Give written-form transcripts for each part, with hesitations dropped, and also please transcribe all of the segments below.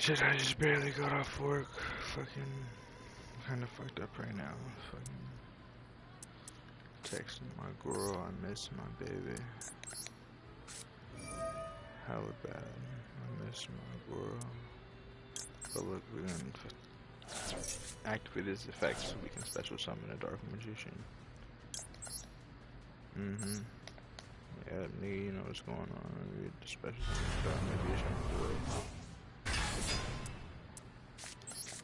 Shit, I just barely got off work. Fucking kinda fucked up right now. Fucking texting my girl, I miss my baby. Hella bad. I miss my girl. But look, we're gonna activate this effect so we can special summon a Dark Magician. Yeah, nigga, you know what's going on. Read the special summon Dark Magician Duel.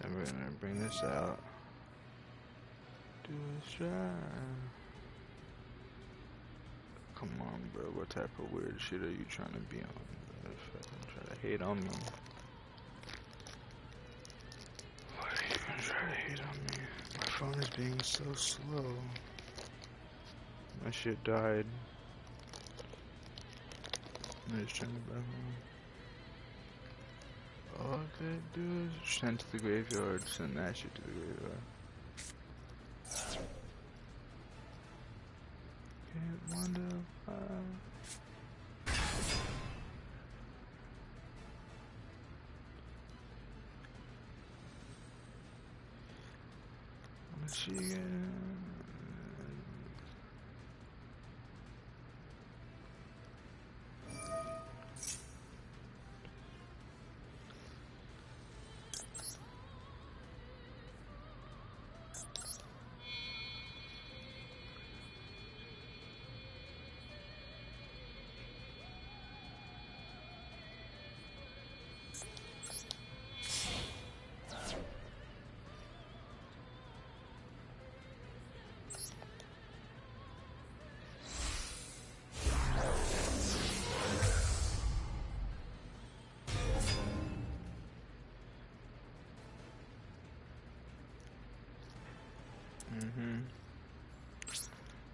And we're gonna bring this out. Do a try. Come on, bro. What type of weird shit are you trying to be on? Fucking try to hate on me. Why are you gonna try to hate on me? My phone is being so slow. My shit died. I just turned it back on. All I could do is send to the graveyard. Send that shit to the graveyard. Can't wonder why. Michigan.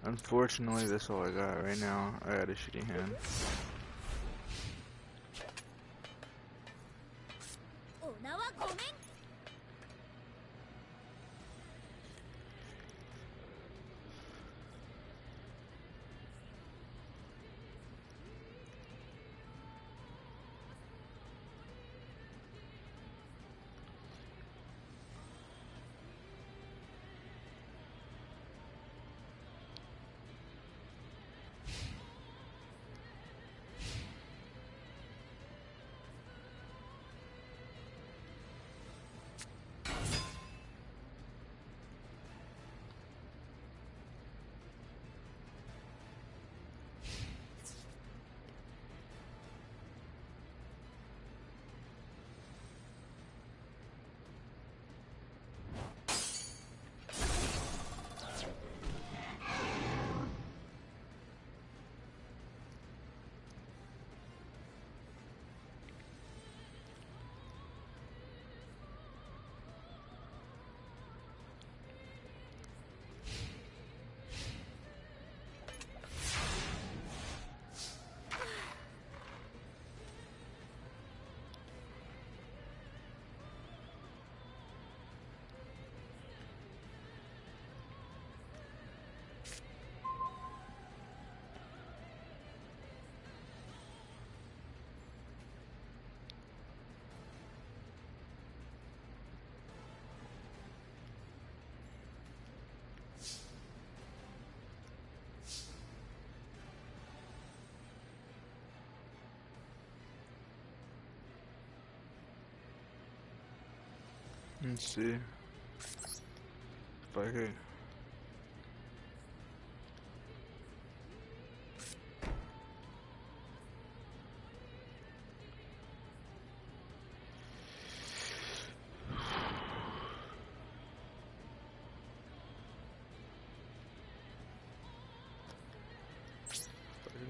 Unfortunately, that's all I got right now. I got a shitty hand. Let's see if I can.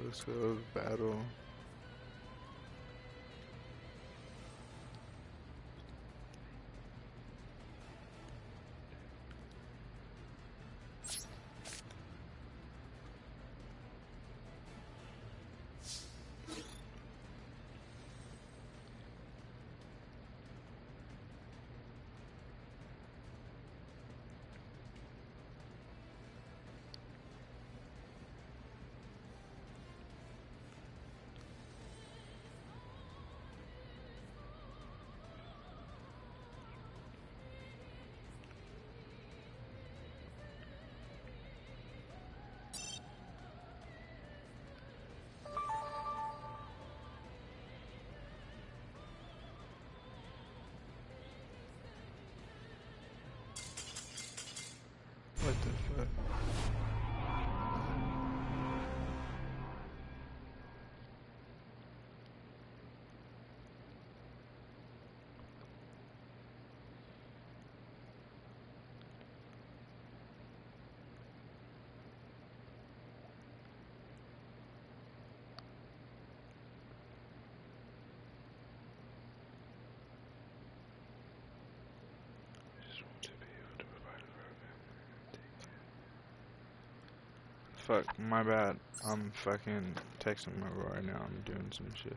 Let's go battle. Fuck, my bad. I'm fucking texting my bro right now. I'm doing some shit.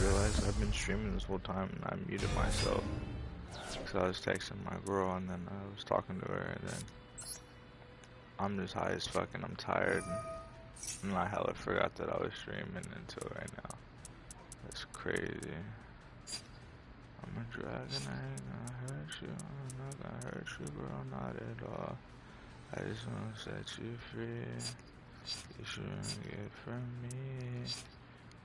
realized I've been streaming this whole time and I muted myself. Because I was texting my girl and then I was talking to her and then I'm just high as fuck and I'm tired. And I hella forgot that I was streaming until right now. That's crazy. I'm a dragon, I ain't gonna hurt you. I'm not gonna hurt you, bro, not at all. I just wanna set you free. You shouldn't get from me.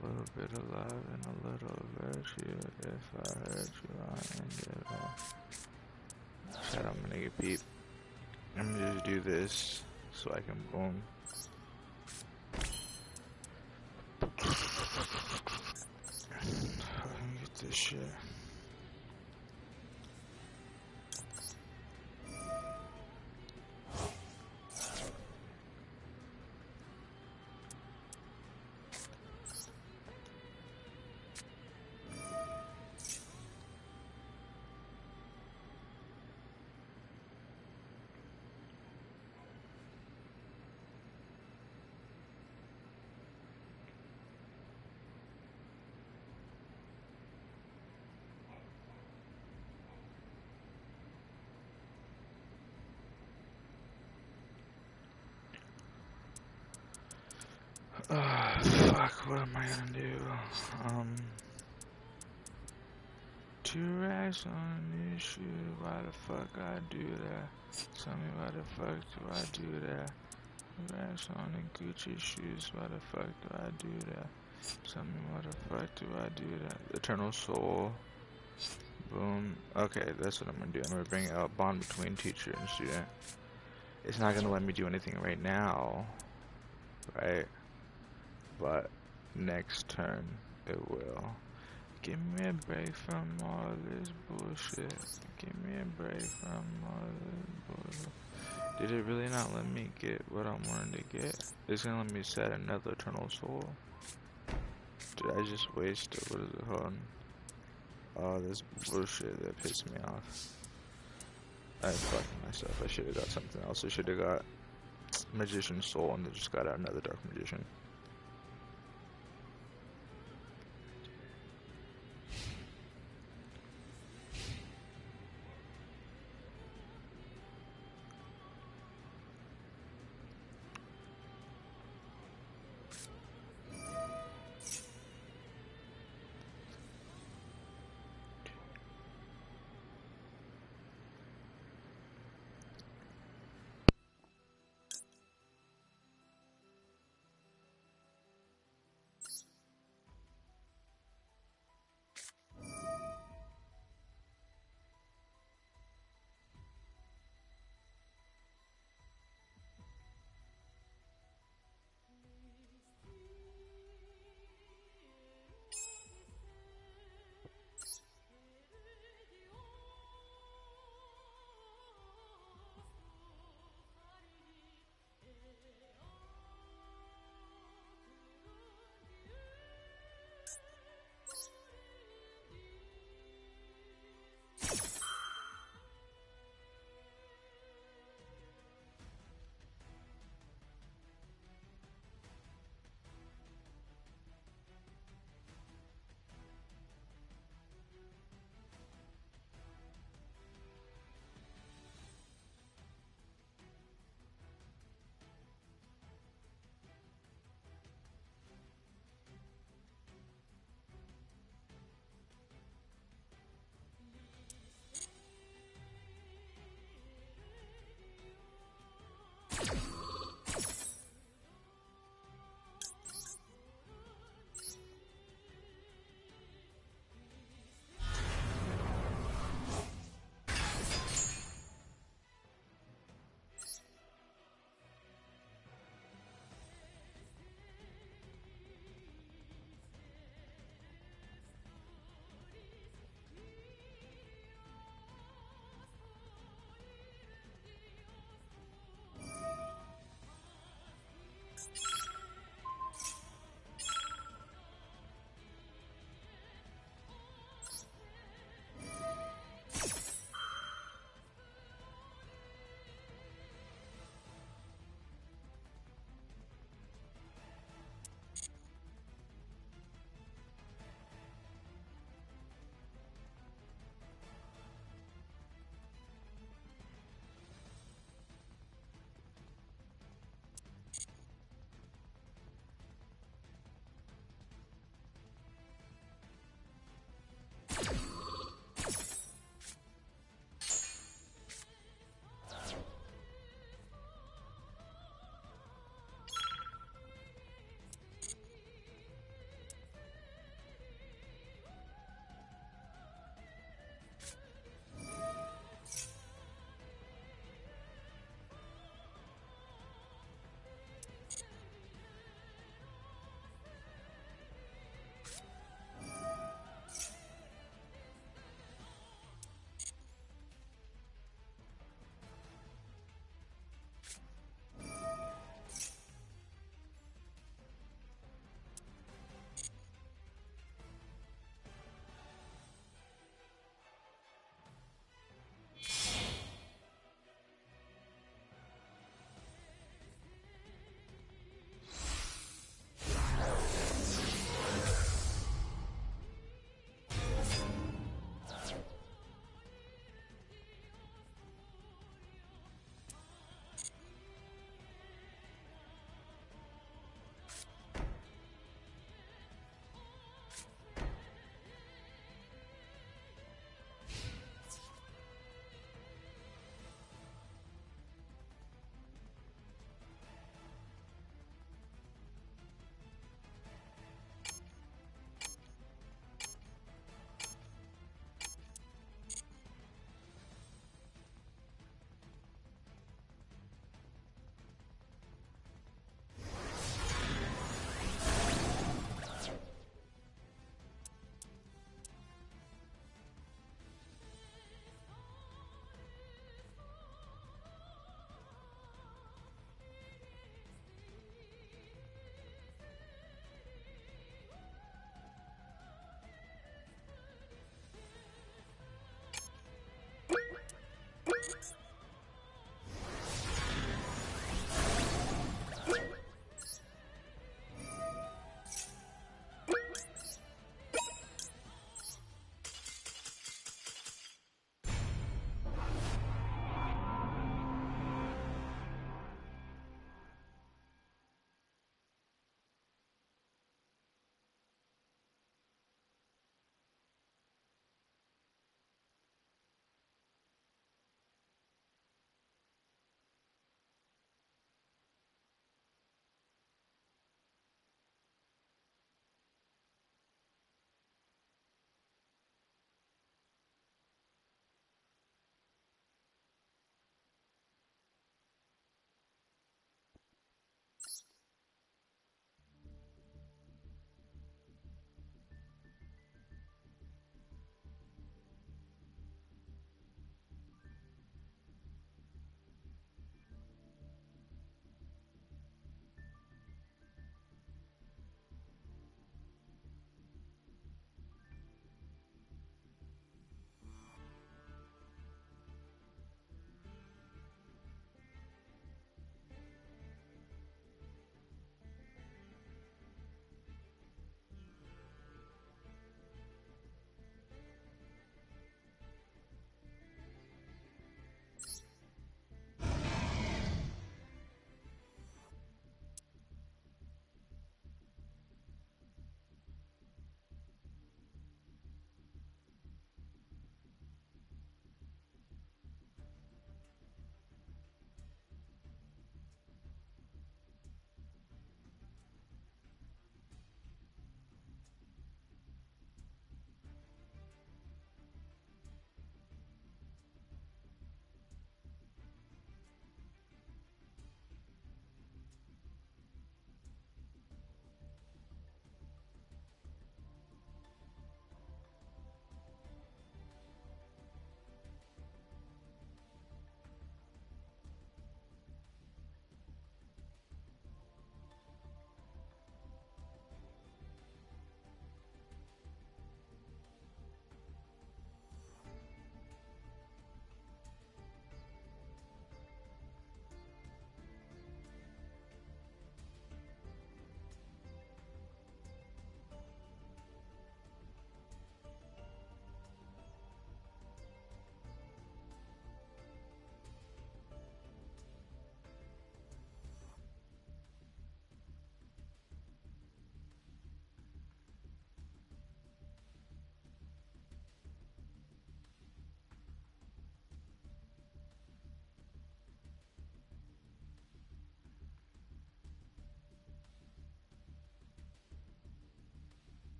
A little bit of love and a little virtue. If I hurt you, I end it all. Shout out my nigga Peep. Let me just do this so I can boom. Get this shit. Fuck, what am I gonna do? 2 racks on new shoe, why the fuck I do that? Tell me why the fuck do I do that? 2 racks on the Gucci shoes, why the fuck do I do that? Tell me why the fuck do I do that? Eternal Soul. Boom. Okay, that's what I'm gonna do. I'm gonna bring out a bond between teacher and student. It's not gonna let me do anything right now, right? But next turn it will. Give me a break from all this bullshit. Give me a break from all this bullshit. Did it really not let me get what I wanted to get? It's gonna let me set another Eternal Soul. Did I just waste it? What is it called? Oh, this bullshit that pissed me off. I fucking myself. I should have got something else. I should have got Magician Soul and then just got out another Dark Magician.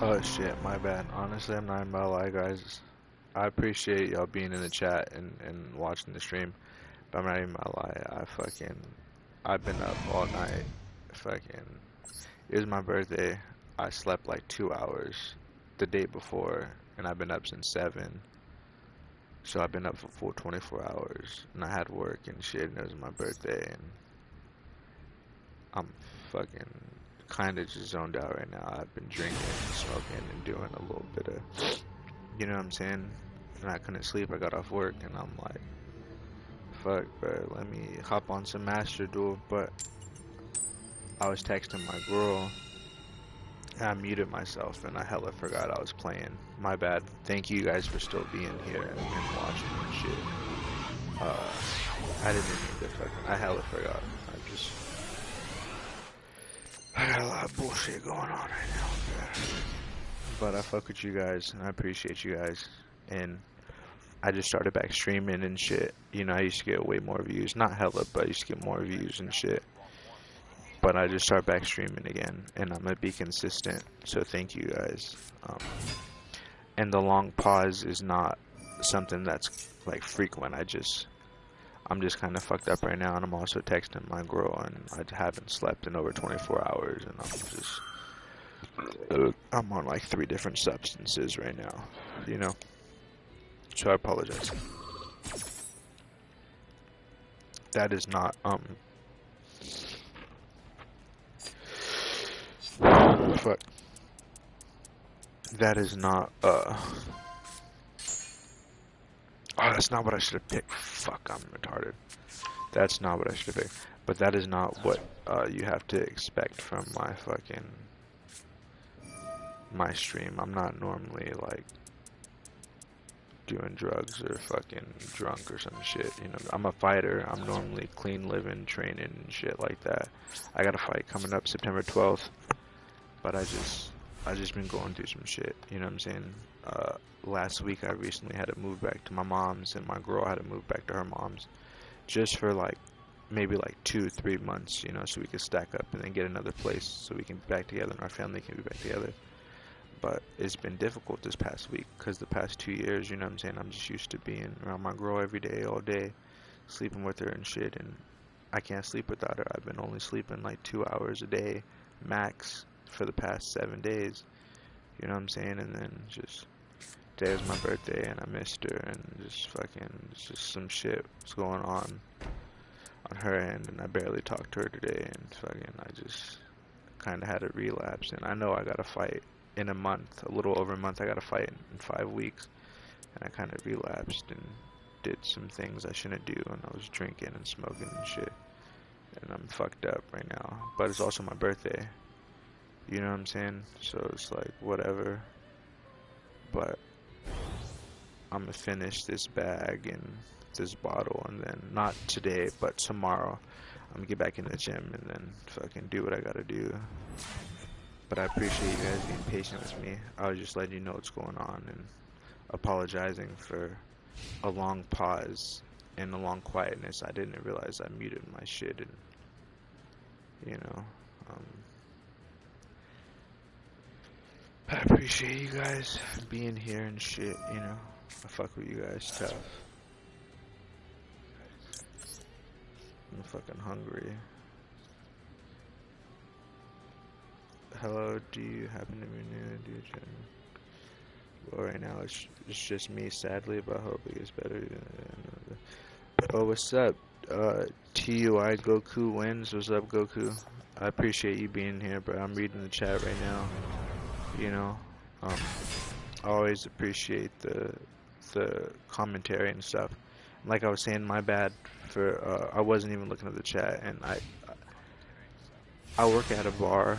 Oh shit, my bad. Honestly, I'm not even gonna lie, guys. I appreciate y'all being in the chat and watching the stream, but I'm not even gonna lie. I've been up all night. Fucking, it was my birthday. I slept like 2 hours the day before, and I've been up since 7. So I've been up for full 24 hours, and I had work and shit, and it was my birthday, and I'm fucking kind of just zoned out right now. I've been drinking and smoking and doing a little bit of, you know what I'm saying? And I couldn't sleep. I got off work, and I'm like, fuck, bro, let me hop on some Master Duel. But I was texting my girl, and I muted myself, and I hella forgot I was playing. My bad. Thank you guys for still being here and watching and shit. I didn't mean to fucking, I hella forgot. I got a lot of bullshit going on right now, bro. But I fuck with you guys, and I appreciate you guys. And I just started back streaming and shit. You know, I used to get way more views. Not hella, but I used to get more views and shit. But I just started back streaming again, and I'm gonna be consistent. So thank you guys. And the long pause is not something that's like frequent. I'm just kind of fucked up right now, and I'm also texting my girl, and I haven't slept in over 24 hours, and I'm on like 3 different substances right now, you know. So I apologize. That is not fuck. That is not oh, that's not what I should have picked. Fuck, I'm retarded. That's not what I should have picked. But that is not what you have to expect from my stream. I'm not normally like doing drugs or fucking drunk or some shit, you know. I'm a fighter. I'm normally clean living, training and shit like that. I got a fight coming up September 12th, but I just been going through some shit, you know what I'm saying? Last week I recently had to move back to my mom's, and my girl had to move back to her mom's, just for like maybe like 2-3 months, you know, so we could stack up and then get another place so we can be back together and our family can be back together. But it's been difficult this past week because the past 2 years, you know what I'm saying, I'm just used to being around my girl every day, all day, sleeping with her and shit, and I can't sleep without her. I've been only sleeping like 2 hours a day max for the past 7 days, you know what I'm saying? And then just today was my birthday and I missed her, and just fucking just some shit was going on her end, and I barely talked to her today, and fucking I just kind of had a relapse. And I know I got to fight in a month, a little over a month. I got to fight in 5 weeks, and I kind of relapsed and did some things I shouldn't do, and I was drinking and smoking and shit, and I'm fucked up right now. But it's also my birthday, you know what I'm saying? So it's like whatever. But I'm gonna finish this bag and this bottle, and then not today but tomorrow I'm gonna get back in the gym and then fucking do what I gotta do. But I appreciate you guys being patient with me. I was just letting you know what's going on and apologizing for a long pause and a long quietness. I didn't realize I muted my shit, and you know, I appreciate you guys being here and shit, you know. I fuck with you guys tough. I'm fucking hungry. Hello, do you happen to be new? Do you gym? Well, right now it's just me, sadly, but I hope it gets better. Oh, what's up? TUI Goku wins. What's up, Goku? I appreciate you being here, bro. I'm reading the chat right now. You know, I always appreciate the commentary and stuff. Like I was saying, my bad for I wasn't even looking at the chat, and I work at a bar,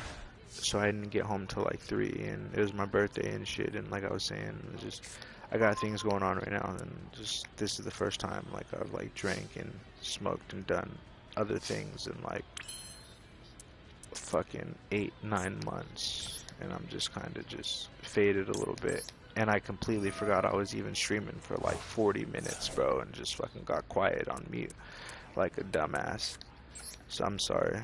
so I didn't get home till like 3, and it was my birthday and shit. And like I was saying, it's just I got things going on right now, and just this is the first time like I've like drank and smoked and done other things in like fucking 8-9 months, and I'm just kind of just faded a little bit. And I completely forgot I was even streaming for like 40 minutes, bro, and just fucking got quiet on mute like a dumbass. So I'm sorry.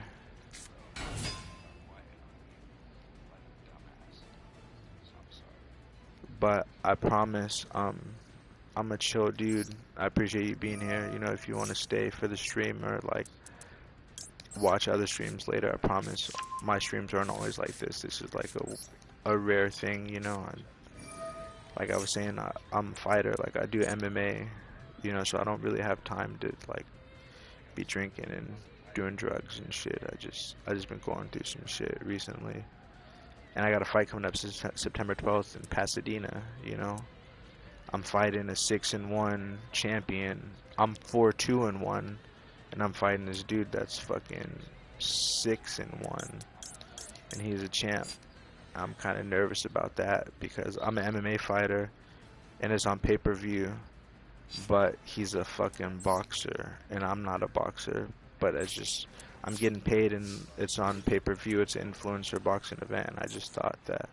But I promise, I'm a chill dude. I appreciate you being here. You know, if you want to stay for the stream or like watch other streams later, I promise my streams aren't always like this. This is like a rare thing, you know. And like I was saying, I'm a fighter. Like I do MMA, you know, so I don't really have time to like be drinking and doing drugs and shit. I just been going through some shit recently, and I got a fight coming up September 12th in Pasadena. You know, I'm fighting a 6-1 champion. I'm 4-2-1, and I'm fighting this dude that's fucking 6-1, and he's a champ. I'm kind of nervous about that because I'm an MMA fighter, and it's on pay-per-view. But he's a fucking boxer, and I'm not a boxer. But it's just, I'm getting paid, and it's on pay-per-view. It's an influencer boxing event, and I just thought that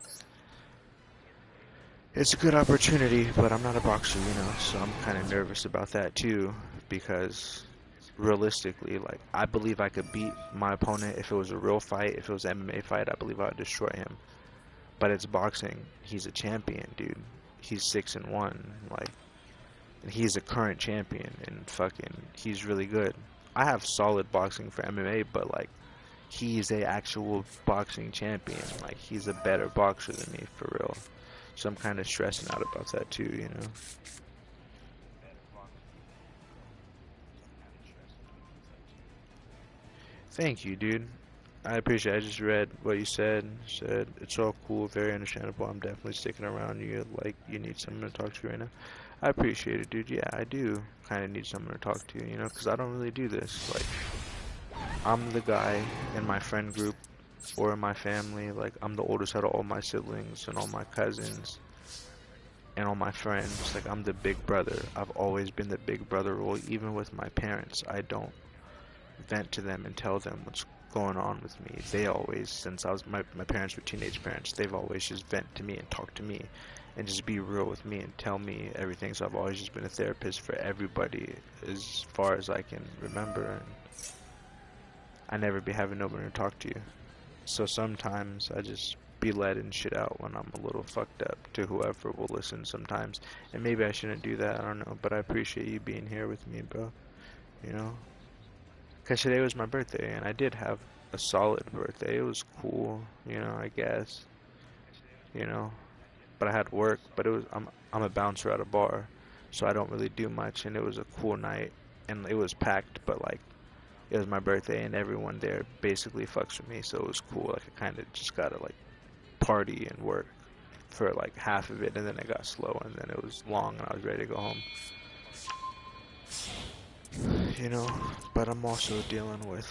it's a good opportunity, but I'm not a boxer, you know, so I'm kind of nervous about that too, because realistically, like, I believe I could beat my opponent if it was a real fight. If it was an MMA fight, I believe I would destroy him. But it's boxing. He's a champion, dude. He's 6-1, like, and he's a current champion, and fucking, he's really good. I have solid boxing for MMA, but like, he's a actual boxing champion. Like, he's a better boxer than me, for real. So I'm kind of stressing out about that too, you know. Thank you, dude. I appreciate it. I just read what you said. Said it's all cool, very understandable. I'm definitely sticking around you. Like, you need someone to talk to right now. I appreciate it, dude. Yeah, I do kind of need someone to talk to, you know, because I don't really do this. Like, I'm the guy in my friend group or in my family. Like, I'm the oldest out of all my siblings and all my cousins and all my friends. Like, I'm the big brother. I've always been the big brother role, even with my parents. I don't vent to them and tell them what's going on with me. They always, since my parents were teenage parents, they've always just vent to me and talk to me and just be real with me and tell me everything. So I've always just been a therapist for everybody as far as I can remember, and I never be having nobody to talk to. So sometimes I just be letting shit out when I'm a little fucked up to whoever will listen sometimes. And maybe I shouldn't do that, I don't know, but I appreciate you being here with me, bro. You know? Because today was my birthday, and I did have a solid birthday. It was cool, you know, I guess. You know? But I had work, but I'm a bouncer at a bar, so I don't really do much, and it was a cool night, and it was packed, but like, it was my birthday, and everyone there basically fucks with me, so it was cool. Like, I kind of just gotta like party and work for like half of it, and then it got slow, and then it was long, and I was ready to go home. You know, but I'm also dealing with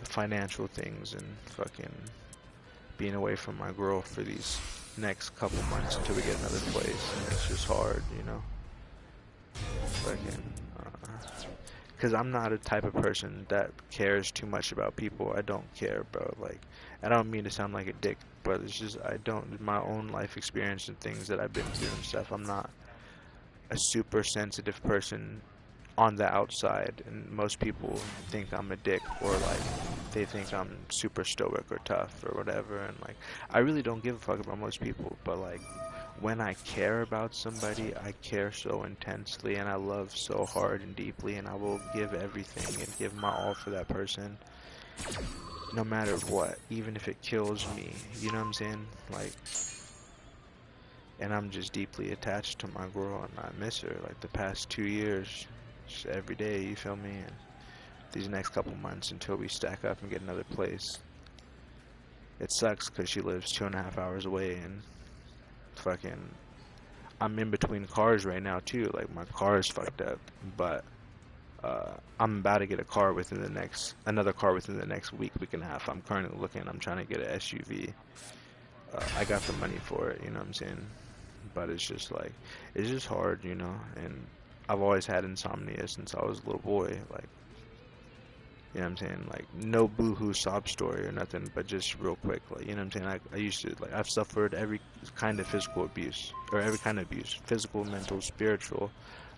financial things and fucking being away from my girl for these next couple months until we get another place, and it's just hard, you know. Fucking, because I'm not a type of person that cares too much about people. I don't care, bro. Like, I don't mean to sound like a dick, but it's just, I don't, my own life experience and things that I've been through and stuff, I'm not a super sensitive person on the outside, and most people think I'm a dick, or like they think I'm super stoic or tough or whatever, and like I really don't give a fuck about most people, but like when I care about somebody, I care so intensely, and I love so hard and deeply, and I will give everything and give my all for that person, no matter what, even if it kills me, you know what I'm saying? Like, and I'm just deeply attached to my girl, and I miss her. Like, the past 2 years, just every day, you feel me? And these next couple months until we stack up and get another place. It sucks because she lives 2.5 hours away, and fucking, I'm in between cars right now too. Like, my car is fucked up, but I'm about to get another car within the next week and a half. I'm currently looking. I'm trying to get an SUV. I got the money for it, you know what I'm saying? But it's just like, it's just hard, you know. And I've always had insomnia since I was a little boy. Like, you know what I'm saying? Like, no boohoo sob story or nothing, but just real quick, like, you know what I'm saying? I used to, like, I've suffered every kind of physical abuse, or every kind of abuse, physical, mental, spiritual,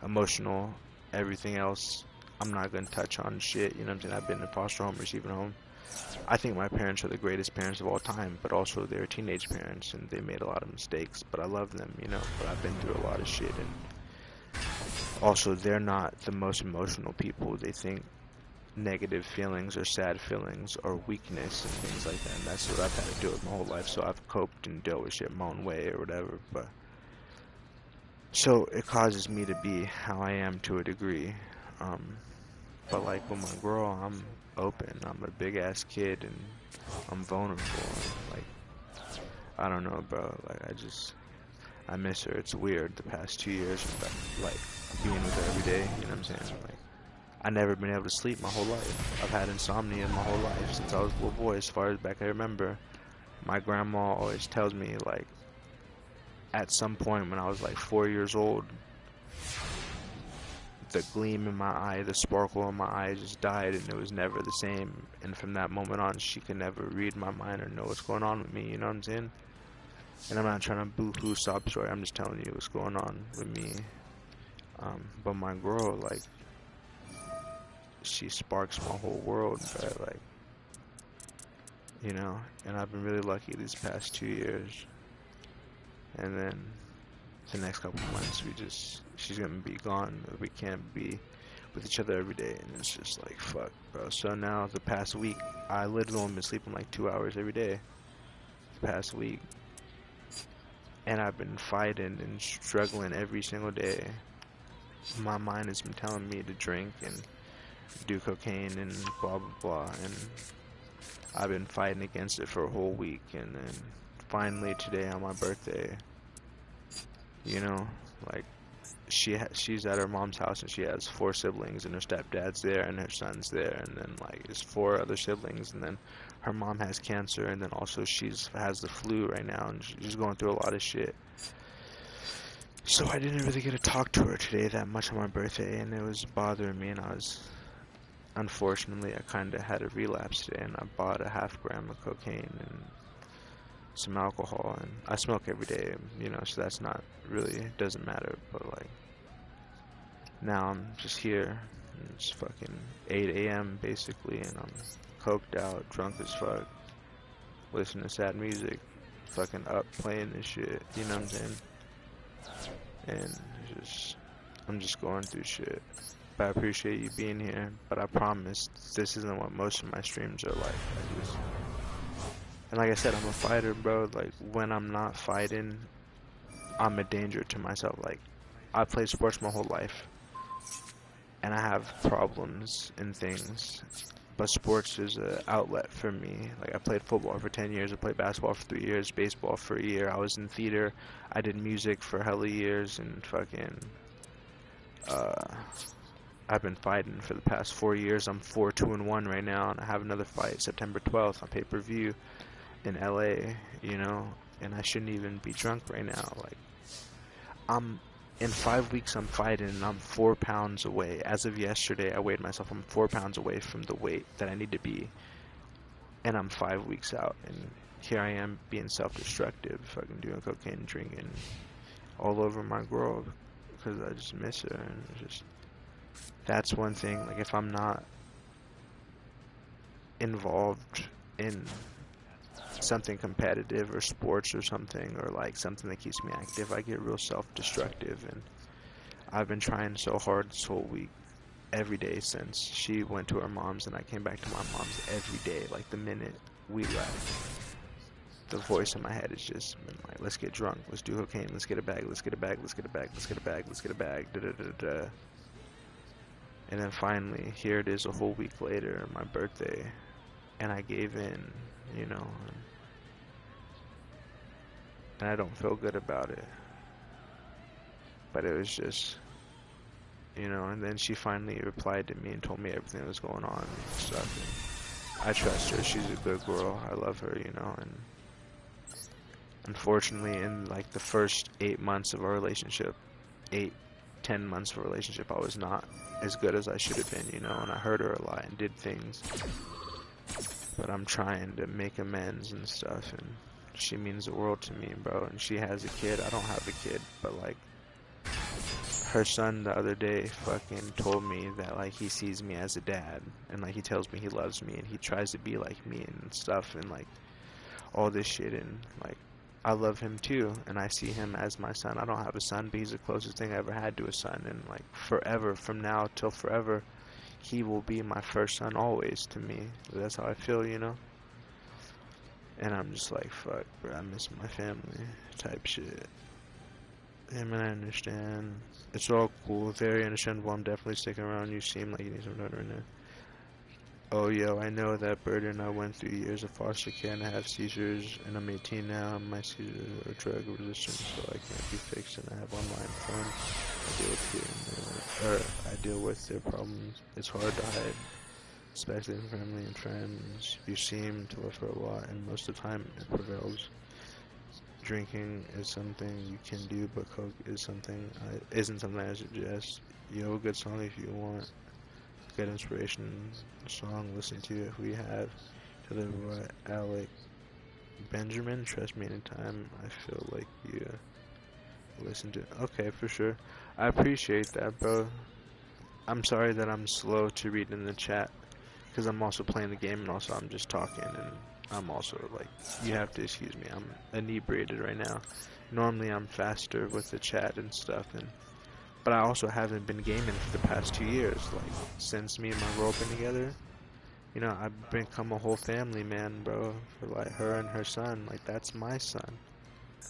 emotional, everything else. I'm not gonna touch on shit, you know what I'm saying? I've been in foster home, receiving home. I think my parents are the greatest parents of all time, but also they're teenage parents and they made a lot of mistakes, but I love them, you know, but I've been through a lot of shit, and also they're not the most emotional people. They think negative feelings or sad feelings or weakness and things like that, and that's what I've had to deal with my whole life, so I've coped and dealt with shit my own way or whatever, but so it causes me to be how I am to a degree. But like with my girl, I'm open. I'm a big ass kid and I'm vulnerable. And like, I don't know, bro. Like I miss her. It's weird. The past 2 years, like being with her every day. You know what I'm saying? Like, I never been able to sleep my whole life. I've had insomnia my whole life since I was a little boy. As far as back I remember, my grandma always tells me like, at some point when I was like 4 years old, the gleam in my eye, the sparkle in my eye just died, and it was never the same. And from that moment on, she could never read my mind or know what's going on with me, you know what I'm saying? And I'm not trying to boo-hoo sob story, I'm just telling you what's going on with me. But my girl, like, she sparks my whole world, but like, you know, and I've been really lucky these past 2 years. And then the next couple months, she's gonna be gone. We can't be with each other every day, and it's just like, fuck, bro. So now, the past week, I literally only been sleeping like 2 hours every day. The past week. And I've been fighting and struggling every single day. My mind has been telling me to drink and do cocaine and blah, blah, blah. And I've been fighting against it for a whole week. And then finally today on my birthday, you know, like, she's at her mom's house and she has 4 siblings and her stepdad's there and her son's there, and then like there's 4 other siblings, and then her mom has cancer, and then also has the flu right now, and she's going through a lot of shit. So I didn't really get to talk to her today that much on my birthday, and it was bothering me, and unfortunately I kind of had a relapse today, and I bought a half gram of cocaine and some alcohol, and I smoke every day, you know, so that's not really, it doesn't matter, but like, now I'm just here, and it's fucking 8 a.m. basically, and I'm coked out, drunk as fuck, listening to sad music, fucking up playing this shit, you know what I'm saying, and I'm just going through shit, but I appreciate you being here, but I promise this isn't what most of my streams are like. And like I said, I'm a fighter, bro. Like, when I'm not fighting, I'm a danger to myself. Like, I played sports my whole life, and I have problems and things, but sports is an outlet for me. Like, I played football for 10 years, I played basketball for 3 years, baseball for a year, I was in theater, I did music for hella years, and fucking, I've been fighting for the past 4 years. I'm 4-2-1 right now, and I have another fight September 12th on pay-per-view in LA, you know, and I shouldn't even be drunk right now. Like, in 5 weeks I'm fighting, and I'm 4 pounds away. As of yesterday, I weighed myself, I'm 4 pounds away from the weight that I need to be, and I'm 5 weeks out, and here I am being self-destructive, fucking doing cocaine, drinking, all over my girl, because I just miss her, and just, that's one thing. Like, if I'm not involved in something competitive or sports or something, or like something that keeps me active, I get real self-destructive, and I've been trying so hard this whole week, every day since she went to her mom's, and I came back to my mom's every day. Like, the minute we left, the voice in my head has just been like, let's get drunk, let's do cocaine, let's get a bag, let's get a bag, let's get a bag, let's get a bag, let's get a bag, da da da da. And then finally, here it is a whole week later, my birthday, and I gave in, you know, and I don't feel good about it, but it was just, you know, and then she finally replied to me and told me everything that was going on and stuff, and I trust her, she's a good girl, I love her, you know, and unfortunately, in like the first 8 months of our relationship, 8-10 months of a relationship, I was not as good as I should have been, you know, and I hurt her a lot and did things, but I'm trying to make amends and stuff, and she means the world to me, bro, and she has a kid. I don't have a kid, but like, her son the other day fucking told me that like he sees me as a dad, and like he tells me he loves me and he tries to be like me and stuff, and like all this shit, and like I love him too, and I see him as my son. I don't have a son, but he's the closest thing I ever had to a son, and like forever, from now till forever, he will be my first son always to me. That's how I feel, you know? And I'm just like, fuck, bro, I miss my family type shit. Yeah, man, I understand. It's all cool, very understandable. I'm definitely sticking around. You seem like you need some time right now. Oh, yo, I know that burden. I went through years of foster care and I have seizures, and I'm 18 now. My seizures are drug resistant, so I can't be fixed, and I have online friends. I deal with their problems. It's hard to hide, especially in family and friends. You seem to live for a lot, and most of the time it prevails. Drinking is something you can do, but coke is isn't something I suggest. Yo, a good song if you want. Good inspiration song, listen to it. We have delivered by Alec Benjamin. Trust me, anytime I feel like you listen to it. Okay, for sure. I appreciate that, bro. I'm sorry that I'm slow to read in the chat, because I'm also playing the game and also I'm just talking, and I'm also like, you have to excuse me, I'm inebriated right now. Normally I'm faster with the chat and stuff, but I also haven't been gaming for the past 2 years, like since me and my girl been together. You know, I've become a whole family man, bro, for like her and her son. Like, that's my son.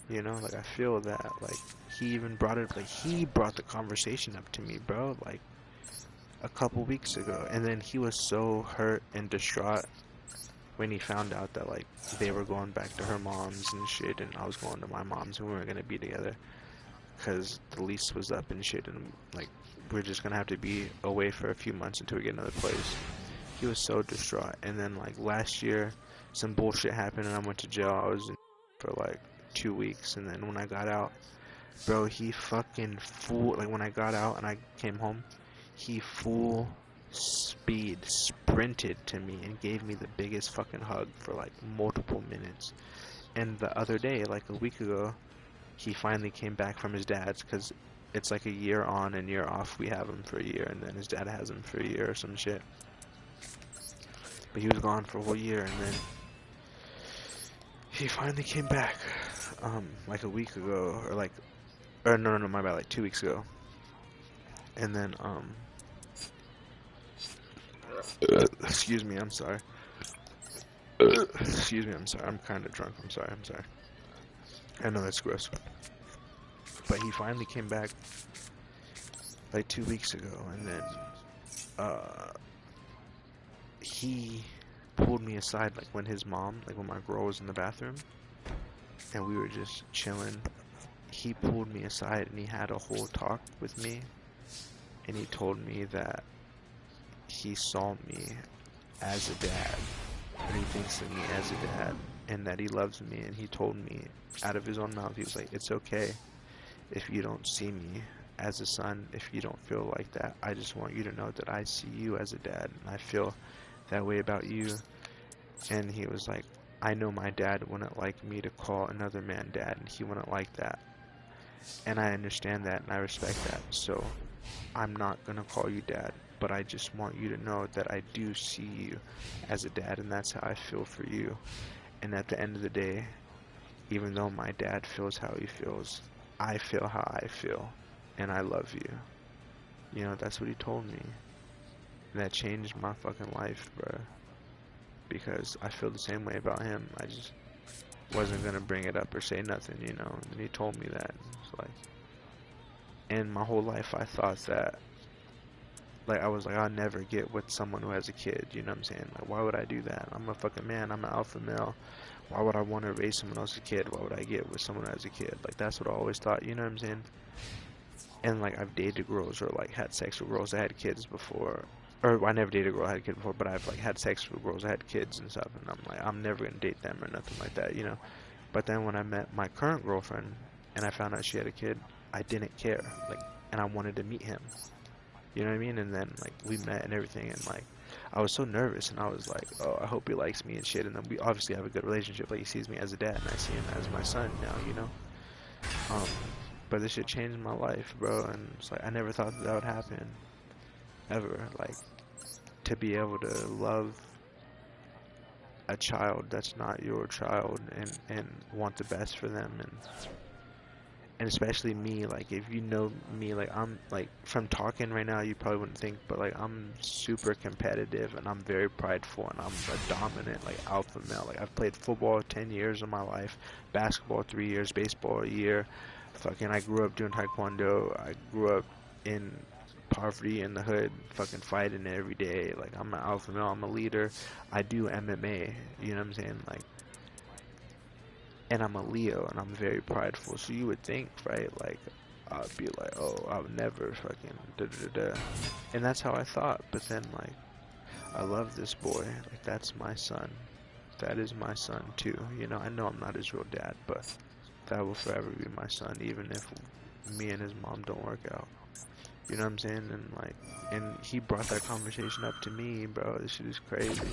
You know, like I feel that. Like, he even brought it, like he brought the conversation up to me, bro, like a couple weeks ago. And then he was so hurt and distraught when he found out that like they were going back to her mom's and shit, and I was going to my mom's, and we weren't gonna be together because the lease was up and shit, and like we're just gonna have to be away for a few months until we get another place. He was so distraught. And then like last year, some bullshit happened, and I went to jail. I was in for like 2 weeks, and then when I got out, bro, he fucking like when I got out and I came home, he full speed sprinted to me and gave me the biggest fucking hug for like multiple minutes. And the other day, like a week ago, he finally came back from his dad's, because it's like a year on and year off. We have him for a year, and then his dad has him for a year or some shit. But he was gone for a whole year, and then he finally came back, like a week ago, or no, my bad, like 2 weeks ago. And then, excuse me, I'm sorry. Excuse me, I'm sorry, I'm kind of drunk, I'm sorry. I know that's gross. But he finally came back, like 2 weeks ago, and then, he pulled me aside, like when his mom, like when my girl was in the bathroom, and we were just chilling. He pulled me aside and he had a whole talk with me, and he told me that he saw me as a dad, and he thinks of me as a dad, and that he loves me. And he told me out of his own mouth, he was like, it's okay if you don't see me as a son, if you don't feel like that. I just want you to know that I see you as a dad, and I feel that way about you. And he was like, I know my dad wouldn't like me to call another man dad, and he wouldn't like that. And I understand that, and I respect that. So I'm not gonna call you dad, but I just want you to know that I do see you as a dad, and that's how I feel for you. And at the end of the day, even though my dad feels how he feels, I feel how I feel, and I love you. You know, that's what he told me. And that changed my fucking life, bro. Because I feel the same way about him. I just wasn't gonna bring it up or say nothing, you know. And he told me that. It's like, and my whole life I thought that, like, I was like, I'll never get with someone who has a kid, you know what I'm saying? Like, why would I do that? I'm a fucking man, I'm an alpha male. Why would I want to raise someone else's kid? Why would I get with someone who has a kid? Like, that's what I always thought, you know what I'm saying? And, like, I've dated girls or, like, had sex with girls that had kids before. Or, I never dated a girl that had a kid before, but I've, like, had sex with girls that had kids and stuff. And I'm like, I'm never going to date them or nothing like that, you know? But then when I met my current girlfriend and I found out she had a kid, I didn't care. Like, and I wanted to meet him. You know what I mean? And then, like, we met and everything, and, like, I was so nervous, and I was like, oh, I hope he likes me and shit. And then we obviously have a good relationship. Like, he sees me as a dad, and I see him as my son now, you know? But this shit changed my life, bro, and it's like I never thought that would happen, ever. Like, to be able to love a child that's not your child and want the best for them, and especially me, like, if you know me, like, I'm, like, from talking right now, you probably wouldn't think, but, like, I'm super competitive, and I'm very prideful, and I'm a dominant, like, alpha male. Like, I've played football 10 years of my life, basketball 3 years, baseball a year, fucking, I grew up doing taekwondo, I grew up in poverty in the hood, fucking fighting every day. Like, I'm an alpha male, I'm a leader, I do MMA, you know what I'm saying, like, and I'm a Leo, and I'm very prideful, so you would think, right, like, I'd be like, oh, I would never fucking da-da-da-da, and that's how I thought, but then, like, I love this boy, like, that's my son, that is my son, too, you know I'm not his real dad, but that will forever be my son, even if me and his mom don't work out, you know what I'm saying, and, like, and he brought that conversation up to me, bro, this shit is crazy.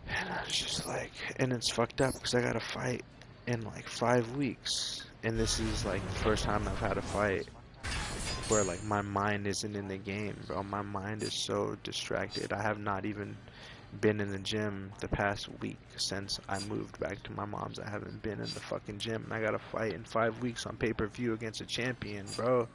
And I was just like, and it's fucked up because I got to fight in like 5 weeks. And this is like the first time I've had a fight where like my mind isn't in the game, bro. My mind is so distracted. I have not even been in the gym the past week since I moved back to my mom's. I haven't been in the fucking gym. And I got to fight in 5 weeks on pay-per-view against a champion, bro.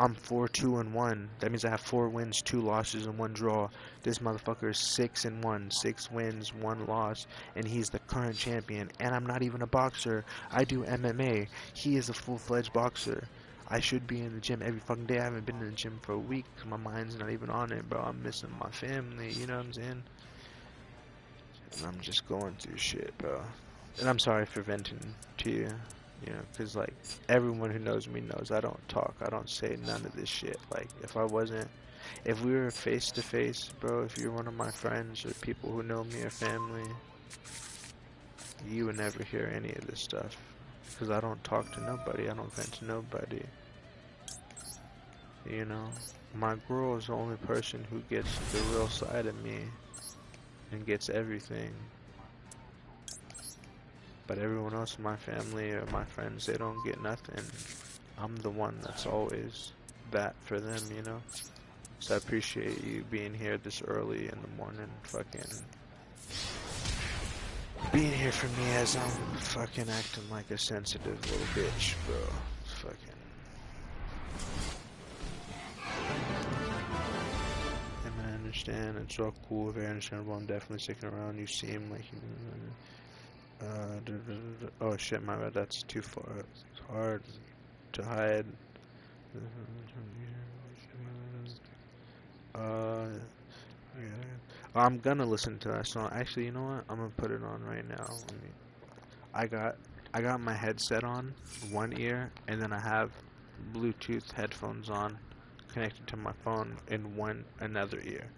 I'm 4-2-1. That means I have 4 wins, 2 losses, and 1 draw. This motherfucker is 6-1, 6 wins, 1 loss, and he's the current champion. And I'm not even a boxer. I do MMA. He is a full-fledged boxer. I should be in the gym every fucking day. I haven't been in the gym for a week because my mind's not even on it, bro. I'm missing my family, you know what I'm saying? And I'm just going through shit, bro. And I'm sorry for venting to you. You know, because, like, everyone who knows me knows I don't talk. I don't say none of this shit. Like, if we were face to face, bro, if you're one of my friends or people who know me or family, you would never hear any of this stuff. Because I don't talk to nobody. I don't vent to nobody. You know? My girl is the only person who gets the real side of me and gets everything. But everyone else in my family or my friends, they don't get nothing. I'm the one that's always that for them, you know? So I appreciate you being here this early in the morning, fucking being here for me as I'm fucking acting like a sensitive little bitch, bro. It's fucking... I understand, it's all cool, very understandable, I'm definitely sticking around, you seem like you... oh shit, my bad, that's too far. It's hard to hide. Yeah. I'm gonna listen to that song. Actually, you know what? I'm gonna put it on right now. I got my headset on one ear, and then I have Bluetooth headphones on connected to my phone in another ear.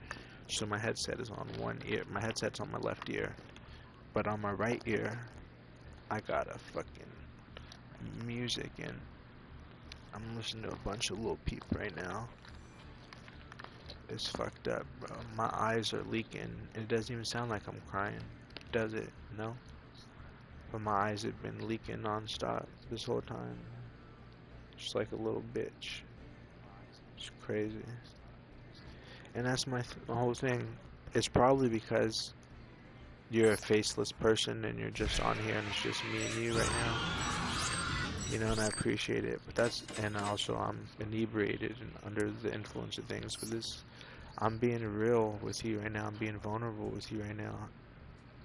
So my headset is on one ear. My headset's on my left ear. But on my right ear, I got a fucking music in. I'm listening to a bunch of Lil Peep right now. It's fucked up, bro. My eyes are leaking. It doesn't even sound like I'm crying. Does it? No? But my eyes have been leaking non-stop this whole time. Just like a little bitch. It's crazy. And that's my whole thing. It's probably because you're a faceless person and you're just on here and it's just me and you right now. You know, and I appreciate it. But that's, and also I'm inebriated and under the influence of things. But this, I'm being real with you right now. I'm being vulnerable with you right now.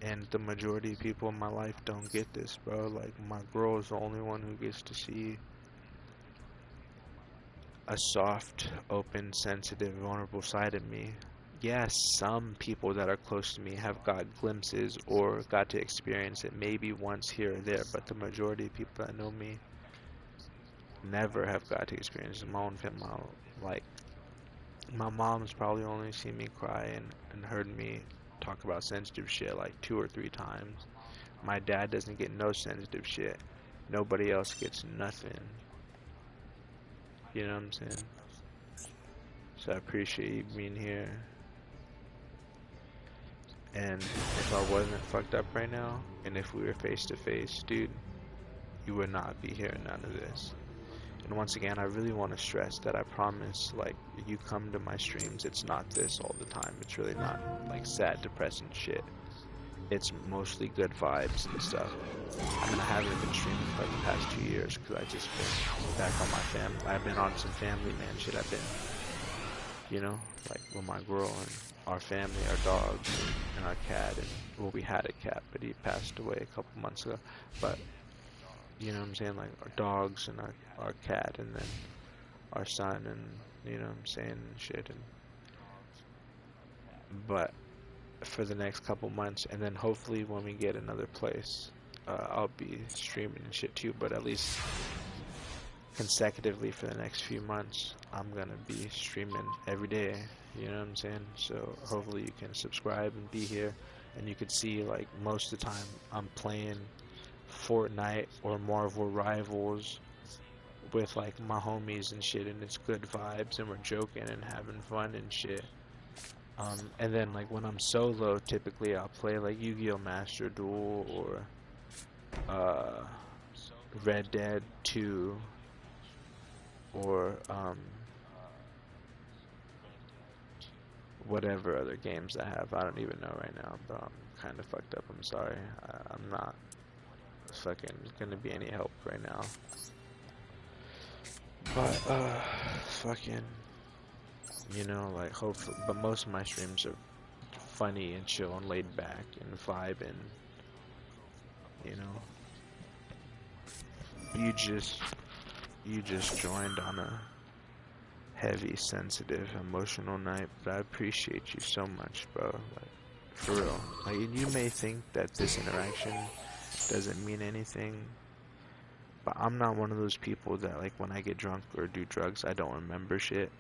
And the majority of people in my life don't get this, bro. Like, my girl is the only one who gets to see a soft, open, sensitive, vulnerable side of me. Yes, some people that are close to me have got glimpses or got to experience it maybe once here or there, but the majority of people that know me never have got to experience it. My own family, like, my mom's probably only seen me cry and heard me talk about sensitive shit like 2 or 3 times. My dad doesn't get no sensitive shit. Nobody else gets nothing. You know what I'm saying? So I appreciate you being here. And if I wasn't fucked up right now, and if we were face to face, dude, you would not be hearing none of this. And once again, I really want to stress that I promise, like, you come to my streams, it's not this all the time. It's really not, like, sad, depressing shit. It's mostly good vibes and stuff. I mean, I haven't been streaming for like the past 2 years because I just been back on my family. I've been on some family man shit. I've been, like with my girl and our family, our dogs and our cat. And well, we had a cat, but he passed away a couple months ago. But you know what I'm saying? Like our dogs and our cat, and then our son, and you know what I'm saying, shit. But for the next couple months, and then hopefully when we get another place, I'll be streaming and shit too. But at least consecutively for the next few months, I'm gonna be streaming every day. You know what I'm saying? So hopefully you can subscribe and be here, and you could see like most of the time I'm playing Fortnite or Marvel Rivals with like my homies and shit, and it's good vibes, and we're joking and having fun and shit. And then like when I'm solo, typically I'll play like Yu-Gi-Oh! Master Duel or Red Dead 2 or whatever other games I have. I don't even know right now, but I'm kind of fucked up. I'm sorry. I'm not fucking gonna be any help right now. But fucking, like hopefully, but most of my streams are funny and chill and laid back and vibing. You know, you just joined on a heavy, sensitive, emotional night, but I appreciate you so much, bro. Like, for real. Like, you may think that this interaction doesn't mean anything, but I'm not one of those people that, like, when I get drunk or do drugs, I don't remember shit.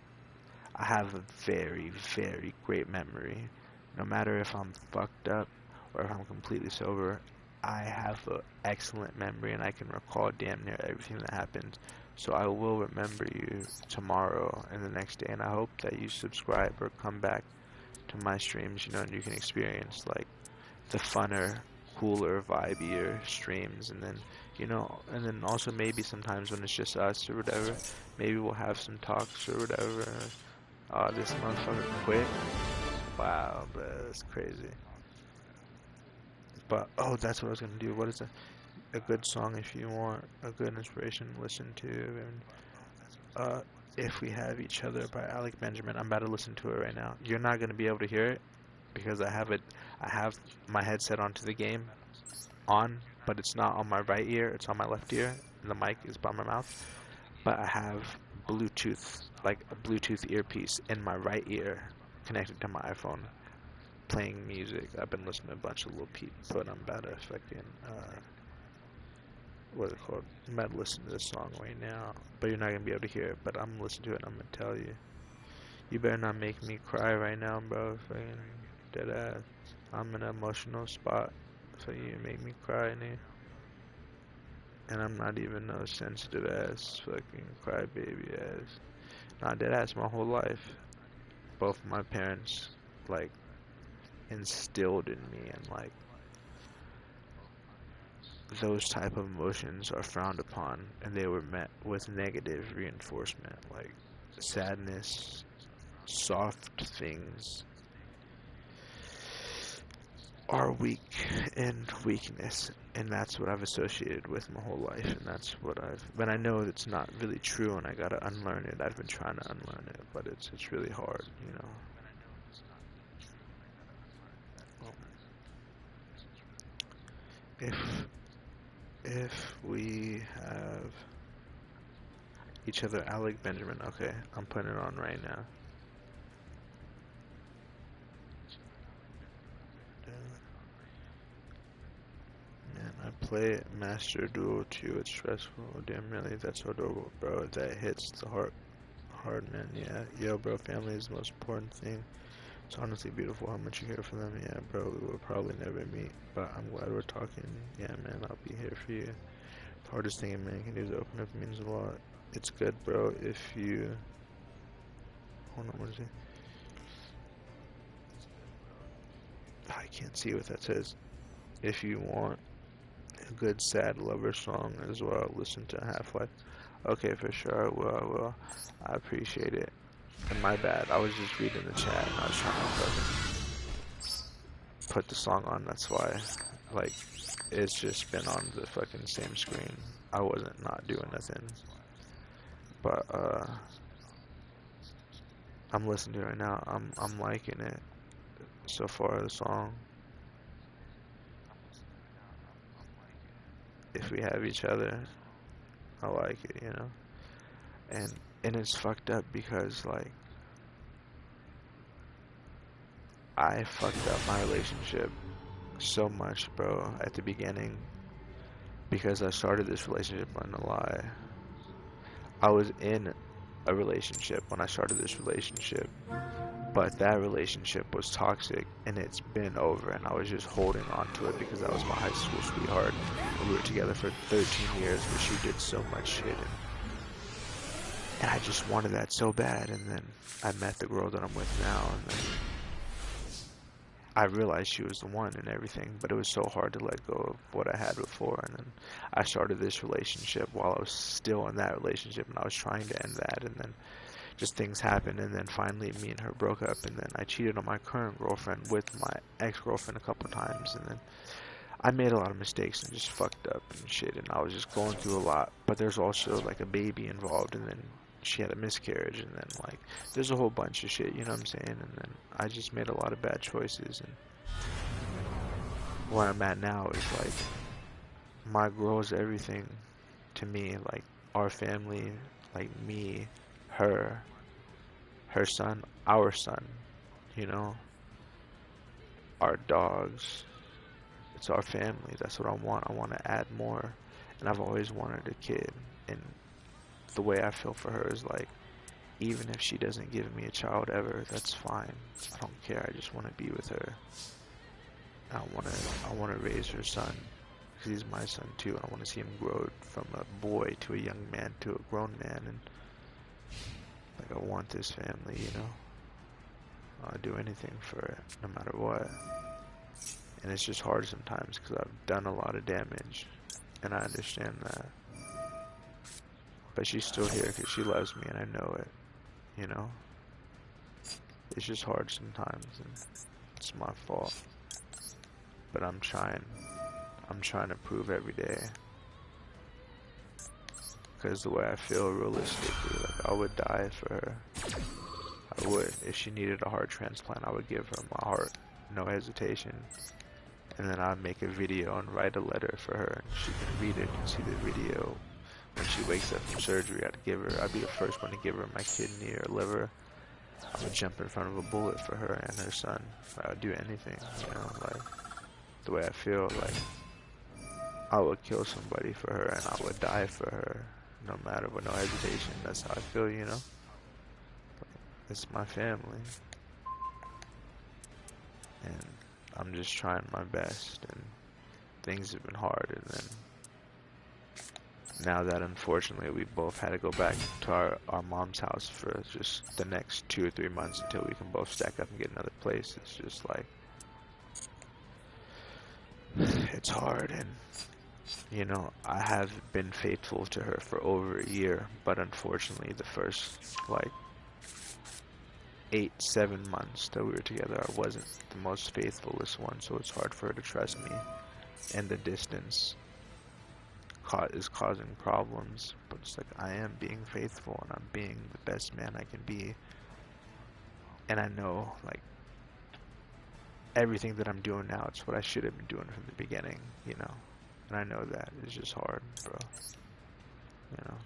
I have a very, very great memory. No matter if I'm fucked up or if I'm completely sober, I have an excellent memory and I can recall damn near everything that happened. So I will remember you tomorrow and the next day, and I hope that you subscribe or come back to my streams, and you can experience like the funner, cooler, vibier streams, and then and then also maybe sometimes when it's just us or whatever, maybe we'll have some talks or whatever. This motherfucker quit. Wow, bro, that's crazy. But oh, that's what I was gonna do. What is a good song if you want a good inspiration to listen to? And If We Have Each Other by Alec Benjamin. I'm about to listen to it right now. You're not gonna be able to hear it because I have my headset onto the game on, but it's not on my right ear. It's on my left ear, and the mic is by my mouth. But I have Bluetooth, like a Bluetooth earpiece in my right ear, connected to my iPhone, playing music. I've been listening to a bunch of Lil Peep, but I'm about to fucking what is it called? I'm about to listen to this song right now, but you're not gonna be able to hear it. But I'm gonna listen to it and I'm gonna tell you. You better not make me cry right now, bro. Fucking dead ass. I'm in an emotional spot, so you make me cry, nigga. And I'm not even no sensitive ass fucking crybaby ass. Nah, dead ass my whole life. Both my parents, like, instilled in me, and like those type of emotions are frowned upon, and they were met with negative reinforcement, like sadness, soft things are weak and weakness, and that's what I've associated with my whole life, and that's what but I know it's not really true, and I gotta unlearn it. I've been trying to unlearn it, but it's really hard, If we have each other, Alec Benjamin. Okay, I'm putting it on right now. Man, I play Master Duel too. It's stressful. Damn, really, that's so adorable, bro. That hits the heart hard, man. Yeah, yo, bro. Family is the most important thing. It's honestly beautiful how much you care for them. Yeah, bro. We will probably never meet, but I'm glad we're talking. Yeah, man. I'll be here for you. The hardest thing a man can do is open up. Means a lot. It's good, bro. If you hold on, what is it? I can't see what that says. If you want A good sad lover song as well. Listen to Half-Life. Okay, for sure. Well, I appreciate it. And my bad. I was just reading the chat and I was trying to fucking put the song on. That's why, like, it's just been on the fucking same screen. I wasn't not doing nothing. But I'm listening to it right now. I'm liking it so far. The song. If we have each other, I like it, you know. And it's fucked up because like I fucked up my relationship so much, bro, at the beginning because I started this relationship on a lie. I was in a relationship when I started this relationship, but that relationship was toxic and it's been over, and I was just holding on to it because that was my high school sweetheart and we were together for 13 years, but she did so much shit, and I just wanted that so bad. And then I met the girl that I'm with now, and then I realized she was the one and everything, but it was so hard to let go of what I had before. And then I started this relationship while I was still in that relationship, and I was trying to end that, and then just things happened, and then finally me and her broke up, and then I cheated on my current girlfriend with my ex-girlfriend a couple times, and then I made a lot of mistakes and just fucked up and shit, and I was just going through a lot. But there's also like a baby involved, and then she had a miscarriage, and then like there's a whole bunch of shit, you know what I'm saying? And then I just made a lot of bad choices, and where I'm at now is like my girl is everything to me, like our family, like me, her, her son, our son, you know, our dogs. It's our family. That's what I want. I want to add more, and I've always wanted a kid. And the way I feel for her is like, even if she doesn't give me a child ever, that's fine. I don't care. I just want to be with her. I want to raise her son, because he's my son too. And I want to see him grow from a boy to a young man to a grown man. And like, I want this family, you know. I'll do anything for it, no matter what. And it's just hard sometimes because I've done a lot of damage, and I understand that. But she's still here because she loves me, and I know it, you know. It's just hard sometimes, and it's my fault. But I'm trying to prove every day. Because the way I feel realistically, like I would die for her. I would. If she needed a heart transplant, I would give her my heart, no hesitation. And then I'd make a video and write a letter for her, and she can read it and see the video. When she wakes up from surgery, I'd be the first one to give her my kidney or liver. I would jump in front of a bullet for her and her son. I would do anything, you know, like, the way I feel, like, I would kill somebody for her and I would die for her, no matter what, no hesitation. That's how I feel, you know. It's my family. And I'm just trying my best, and things have been hard, and then now that unfortunately we both had to go back to our mom's house for just the next 2 or 3 months until we can both stack up and get another place, it's just like, it's hard. And you know, I have been faithful to her for over a year, but unfortunately the first like 8-7 months that we were together, I wasn't the most faithfulest one, so it's hard for her to trust me, and the distance is causing problems. But it's like, I am being faithful and I'm being the best man I can be, and I know like everything that I'm doing now, it's what I should have been doing from the beginning, you know. And I know that it's just hard, bro, you know.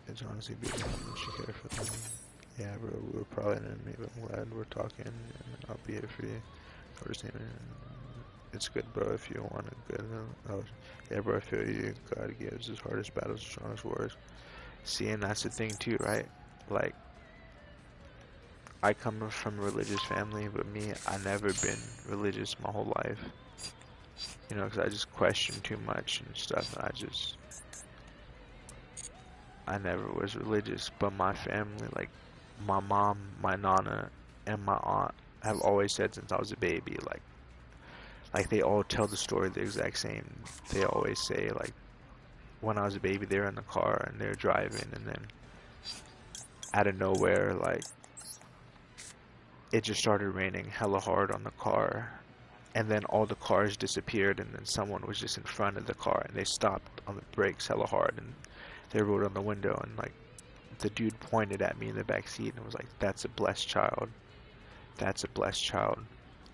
It's honestly beautiful that she cares for them. Yeah, bro, we were probably enemies, but I'm glad we're talking, and I'll be here for you. It's good, bro, if you want it good. Oh, yeah, bro, I feel you. God gives his hardest battles, his strongest wars. See, and that's the thing, too, right? Like, I come from a religious family, but me, I never been religious my whole life. You know, because I just question too much and stuff, and I never was religious. But my family, like, my mom, my nana, and my aunt have always said since I was a baby, like, like they all tell the story the exact same. They always say like, when I was a baby, they were in the car and they're driving, and then out of nowhere, like it just started raining hella hard on the car, and then all the cars disappeared, and then someone was just in front of the car, and they stopped on the brakes hella hard, and they rolled on the window, and like the dude pointed at me in the back seat and was like, "That's a blessed child. That's a blessed child.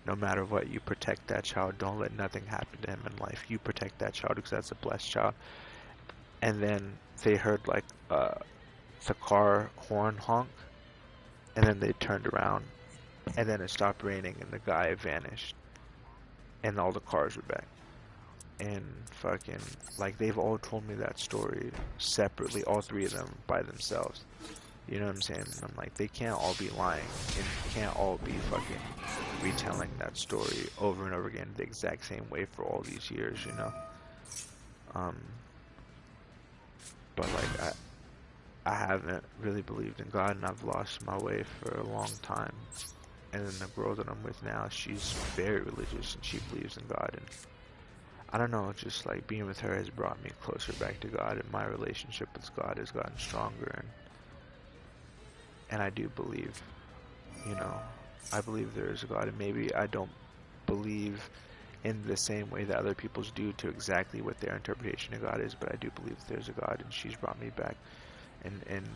No matter what, you protect that child. Don't let nothing happen to him in life. You protect that child because that's a blessed child." And then they heard like the car horn honk, and then they turned around, and then it stopped raining, and the guy vanished, and all the cars were back. And fucking, like, they've all told me that story separately, all three of them by themselves. You know what I'm saying? And I'm like, they can't all be lying, and can't all be fucking retelling that story over and over again the exact same way for all these years, you know? But like, I haven't really believed in God, and I've lost my way for a long time. And then the girl that I'm with now, she's very religious, and she believes in God, and I don't know, just like being with her has brought me closer back to God, and my relationship with God has gotten stronger, and I do believe, you know, I believe there is a God, and maybe I don't believe in the same way that other people's do to exactly what their interpretation of God is, but I do believe there's a God, and she's brought me back and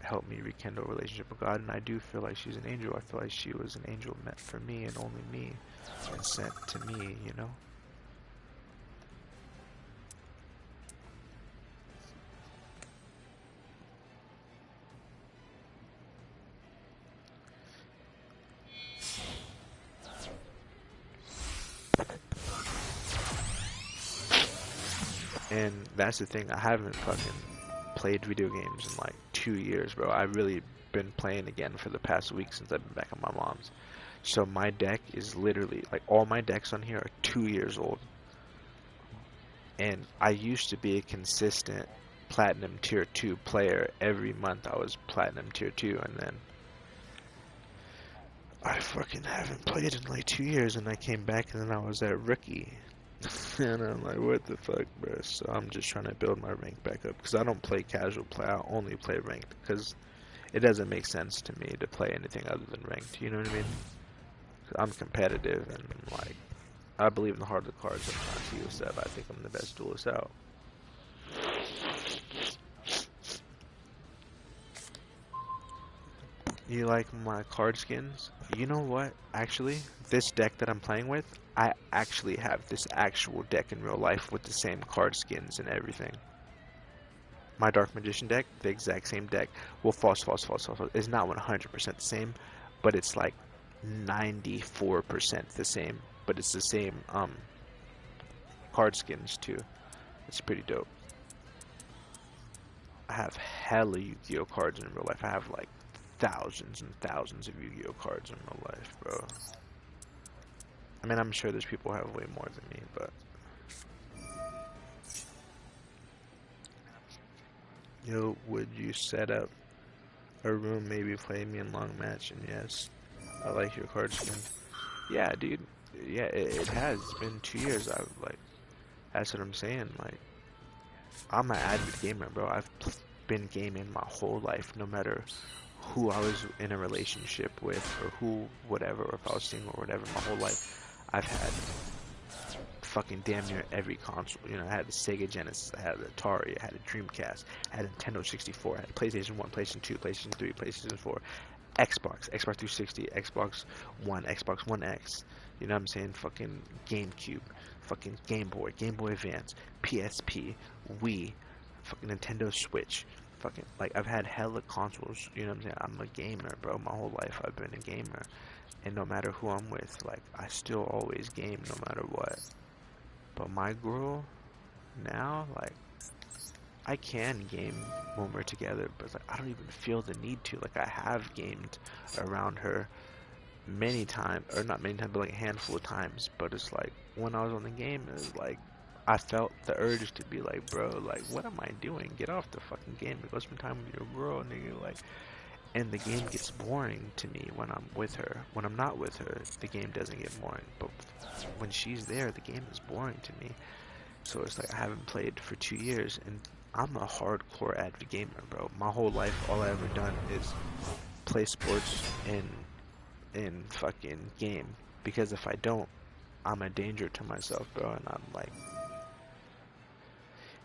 helped me rekindle a relationship with God, and I do feel like she's an angel. I feel like she was an angel meant for me and only me, and sent to me, you know? And that's the thing, I haven't fucking played video games in like 2 years, bro. I've really been playing again for the past week since I've been back at my mom's. So my deck is literally, like, all my decks on here are 2 years old. And I used to be a consistent Platinum Tier 2 player. Every month I was Platinum Tier 2, and then I fucking haven't played in like 2 years, and I came back and then I was at Rookie. And I'm like, what the fuck, bro? So I'm just trying to build my rank back up, because I don't play casual play, I only play ranked, because it doesn't make sense to me to play anything other than ranked, you know what I mean? 'Cause I'm competitive, and like, I believe in the heart of the cards. I'm trying to see what's up. I think I'm the best duelist out. You like my card skins? You know what? Actually, this deck that I'm playing with, I actually have this actual deck in real life with the same card skins and everything. My Dark Magician deck, the exact same deck. Well, false. It's not 100% the same, but it's like 94% the same. But it's the same card skins too. It's pretty dope. I have hella Yu-Gi-Oh cards in real life. I have like thousands and thousands of Yu-Gi-Oh cards in real life, bro. I mean, I'm sure there's people who have way more than me, but yo, would you set up a room, maybe play me in long match? And yes, I like your card skin. Yeah, dude. Yeah, it has. It's been 2 years. I like. That's what I'm saying. Like, I'm an avid gamer, bro. I've been gaming my whole life, no matter who I was in a relationship with, or who, whatever, or if I was single or whatever. My whole life, I've had fucking damn near every console. You know, I had the Sega Genesis, I had the Atari, I had a Dreamcast, I had a Nintendo 64, I had a PlayStation 1, PlayStation 2, PlayStation 3, PlayStation 4, Xbox, Xbox 360, Xbox One, Xbox One X. You know what I'm saying? Fucking GameCube, fucking Game Boy, Game Boy Advance, PSP, Wii, fucking Nintendo Switch. Fucking, like, I've had hella consoles. You know what I'm saying? I'm a gamer, bro. My whole life I've been a gamer. And no matter who I'm with, like, I still always game no matter what. But my girl, now, like, I can game when we're together, but it's like, I don't even feel the need to. Like, I have gamed around her many times, or not many times, but like a handful of times. But it's like, when I was on the game, it was like, I felt the urge to be like, bro, like, what am I doing? Get off the fucking game and go spend time with your girl, nigga. Like, And the game gets boring to me when I'm with her. When I'm not with her, the game doesn't get boring. But when she's there, the game is boring to me. So it's like I haven't played for 2 years, and I'm a hardcore avid gamer, bro. My whole life, all I ever done is play sports and fucking game. Because if I don't, I'm a danger to myself, bro. And I'm like,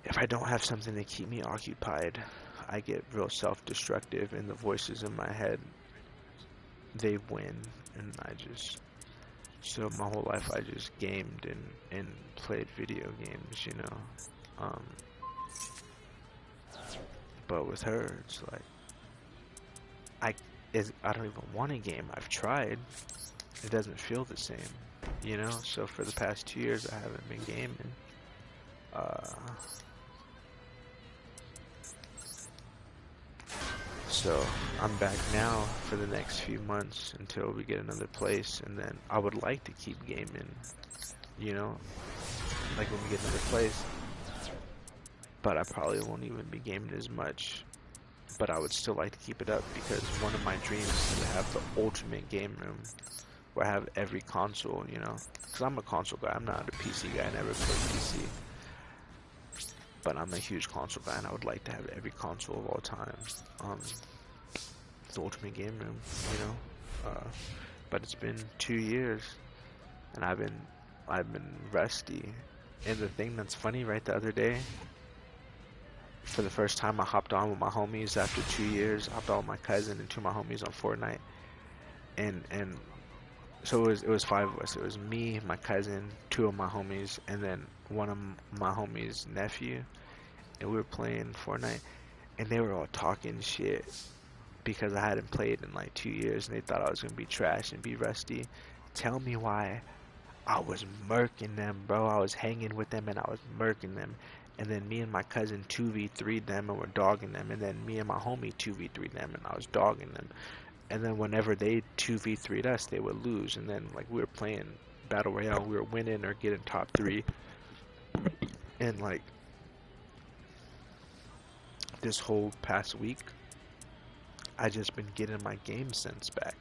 if I don't have something to keep me occupied, I get real self-destructive, and the voices in my head, they win, and so my whole life I just gamed and played video games, you know. Um, but with her, it's like, I, I don't even want a game. I've tried. It doesn't feel the same, you know. So for the past 2 years, I haven't been gaming. Uh, So I'm back now for the next few months until we get another place, and then I would like to keep gaming, you know, like when we get another place, but I probably won't even be gaming as much, but I would still like to keep it up because one of my dreams is to have the ultimate game room where I have every console, you know, because I'm a console guy, I'm not a PC guy, I never played PC, but I'm a huge console guy, and I would like to have every console of all time. The ultimate game room, you know. But it's been 2 years, and I've been rusty. And the thing that's funny, right, the other day, for the first time, I hopped on with my homies after 2 years. I hopped on with my cousin and two of my homies on Fortnite, and so it was five of us. It was me, my cousin, two of my homies, and then one of my homies' nephew, and we were playing Fortnite, and they were all talking shit because I hadn't played in like 2 years, and they thought I was gonna be trash and be rusty. Tell me why. I was murking them, bro. I was hanging with them and I was murking them. And then me and my cousin 2v3'd them and were dogging them. And then me and my homie 2v3'd them and I was dogging them. And then whenever they 2v3'd us, they would lose. And then like we were playing Battle Royale, we were winning or getting top 3. And like this whole past week, I just been getting my game sense back.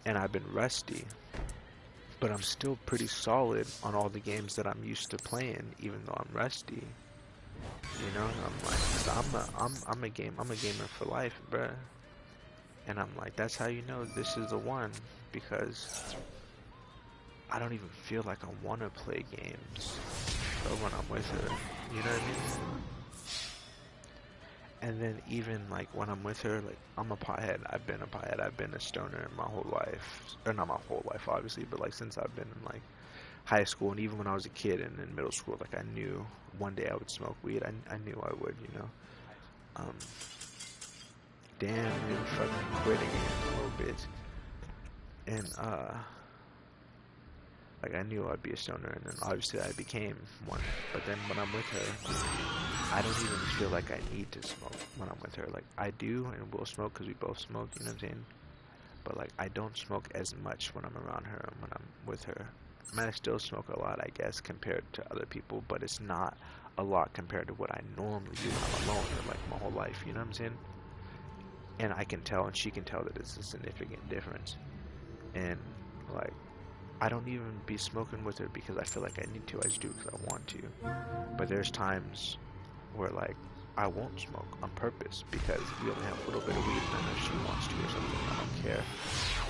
And I've been rusty. But I'm still pretty solid on all the games that I'm used to playing, even though I'm rusty. You know, I'm like, I'm a gamer for life, bruh. And I'm like, that's how you know this is the one, because I don't even feel like I want to play games when I'm with her. You know what I mean? And then even like when I'm with her, like I'm a pothead. I've been a pothead. I've been a stoner my whole life, or not my whole life, obviously, but like since I've been in like high school, and even when I was a kid and in middle school, like I knew one day I would smoke weed. I knew I would, you know. Damn, man, fucking quit again, little bitch. And like I knew I'd be a stoner, and then obviously I became one. But then when I'm with her, I don't even feel like I need to smoke when I'm with her. Like I do, and we'll smoke because we both smoke. You know what I'm saying? But like I don't smoke as much when I'm around her and when I'm with her. I mean, I still smoke a lot, I guess, compared to other people, but it's not a lot compared to what I normally do when I'm alone, or like my whole life. You know what I'm saying? And I can tell, and she can tell that it's a significant difference. And like I don't even be smoking with her because I feel like I need to. I just do it because I want to. But there's times where like I won't smoke on purpose because we only have a little bit of weed, and I know she wants to or something. I don't care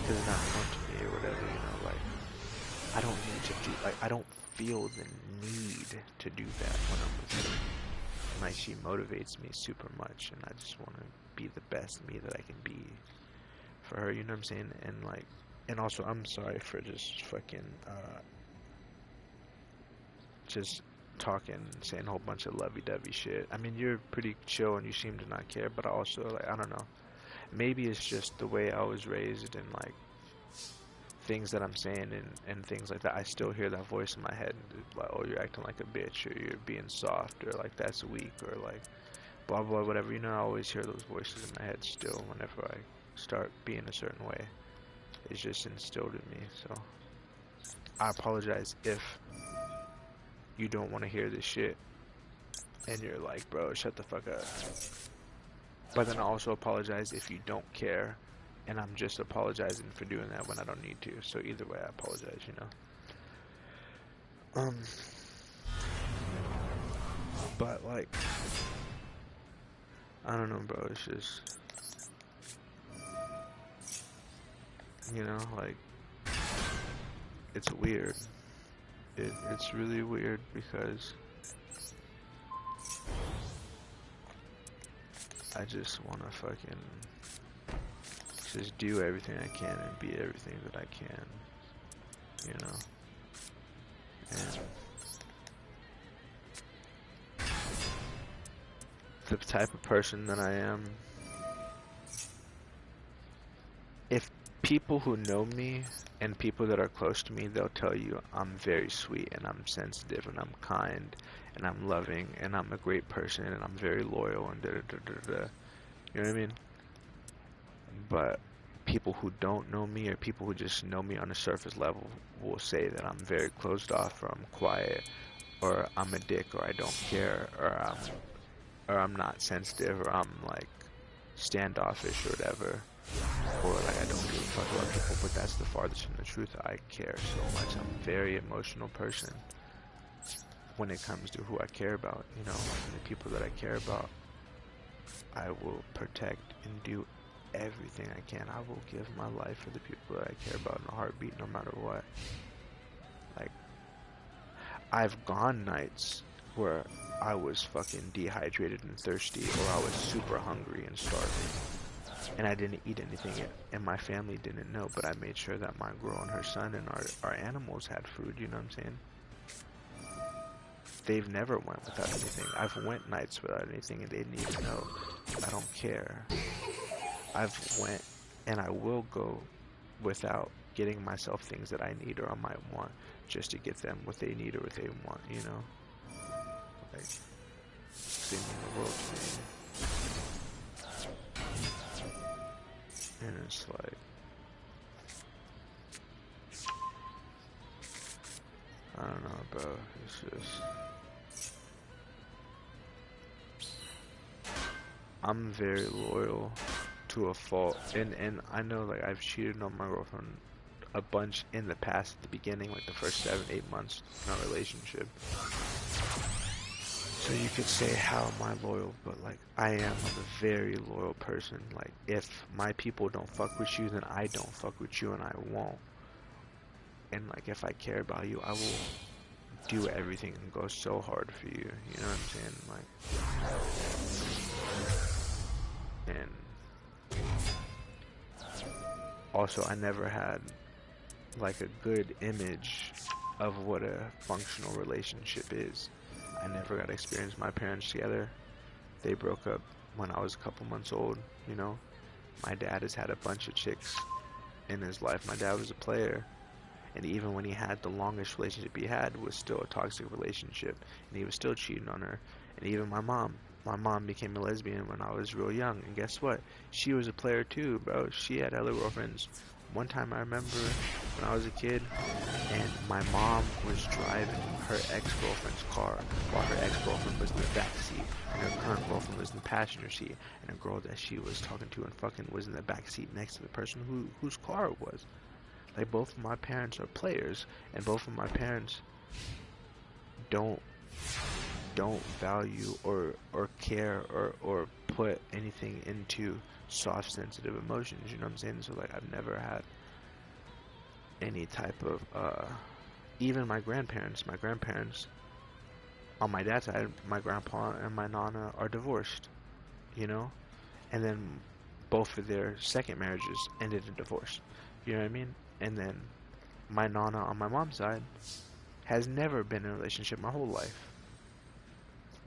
because it's not fun to me or whatever. You know, like I don't need to do. Like I don't feel the need to do that when I'm with her. And like she motivates me super much, and I just want to be the best me that I can be for her. You know what I'm saying? And like. And also, I'm sorry for just fucking, just talking, saying a whole bunch of lovey-dovey shit. I mean, you're pretty chill and you seem to not care, but I also, like, I don't know. Maybe it's just the way I was raised and, like, things that I'm saying and things like that. I still hear that voice in my head, like, oh, you're acting like a bitch, or you're being soft, or, like, that's weak, or, like, blah, blah, whatever. You know, I always hear those voices in my head still whenever I start being a certain way. It's just instilled in me, so I apologize if you don't want to hear this shit and you're like, bro, shut the fuck up. But then I also apologize if you don't care, and I'm just apologizing for doing that when I don't need to. So either way, I apologize, you know. But like, I don't know, bro. It's just, you know, like, it's weird. It's really weird because I just want to fucking just do everything I can and be everything that I can, you know. And the type of person that I am, if people who know me and people that are close to me, they'll tell you I'm very sweet and I'm sensitive and I'm kind and I'm loving and I'm a great person and I'm very loyal and da da da da da. You know what I mean? But people who don't know me or people who just know me on a surface level will say that I'm very closed off or I'm quiet or I'm a dick or I don't care or I'm not sensitive or I'm like standoffish or whatever. Or like I don't give a fuck about people, but that's the farthest from the truth. I care so much. I'm a very emotional person when it comes to who I care about, you know, and the people that I care about. I will protect and do everything I can. I will give my life for the people that I care about in a heartbeat, no matter what. Like, I've gone nights where I was fucking dehydrated and thirsty, or I was super hungry and starving. And I didn't eat anything, and my family didn't know, but I made sure that my girl and her son and our animals had food, you know what I'm saying? They've never went without anything. I've went nights without anything, and they didn't even know. I don't care. I've went, and I will go without getting myself things that I need or I might want, just to get them what they need or what they want, you know? Like, they mean the world to me. And it's like, I don't know, bro. It's just, I'm very loyal to a fault, and I know like I've cheated on my girlfriend a bunch in the past at the beginning, like the first 7-8 months in our relationship. So you could say, how am I loyal? But like, I am a very loyal person. Like, if my people don't fuck with you, then I don't fuck with you, and I won't. And like, if I care about you, I will do everything and go so hard for you. You know what I'm saying? Like, and also, I never had like a good image of what a functional relationship is. I never got to experience my parents together. They broke up when I was a couple months old, you know. My dad has had a bunch of chicks in his life. My dad was a player, and even when he had the longest relationship he had was still a toxic relationship, and he was still cheating on her. And even my mom became a lesbian when I was real young, and guess what? She was a player too, bro. She had other girlfriends. One time I remember when I was a kid, and my mom was driving her ex-girlfriend's car while her ex-girlfriend was in the back seat, and her current girlfriend was in the passenger seat, and a girl that she was talking to and fucking was in the back seat next to the person whose car it was. Like, both of my parents are players, and both of my parents don't value or care or put anything into soft, sensitive emotions, you know what I'm saying? So like, I've never had any type of even my grandparents on my dad's side, my grandpa and my nana are divorced, you know, and then both of their second marriages ended in divorce, you know what I mean? And then my nana on my mom's side has never been in a relationship my whole life.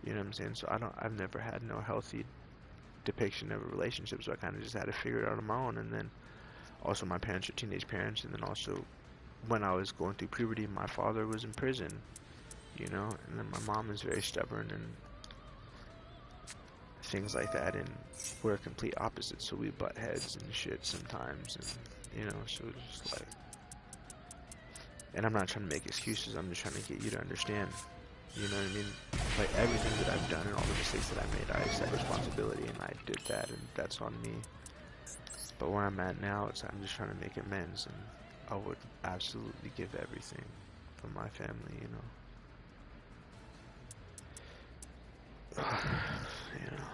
You know what I'm saying? So I've never had no healthy depiction of a relationship, so I kind of just had to figure it out on my own. And then also my parents are teenage parents, and then also when I was going through puberty, my father was in prison, you know, and then my mom is very stubborn and things like that, and we're complete opposites, so we butt heads and shit sometimes, and you know, so it's just like, and I'm not trying to make excuses, I'm just trying to get you to understand, you know what I mean? like everything that I've done and all the mistakes that I made, I accept responsibility, and I did that, and that's on me. But where I'm at now, it's I'm just trying to make amends, and I would absolutely give everything for my family, you know. You know,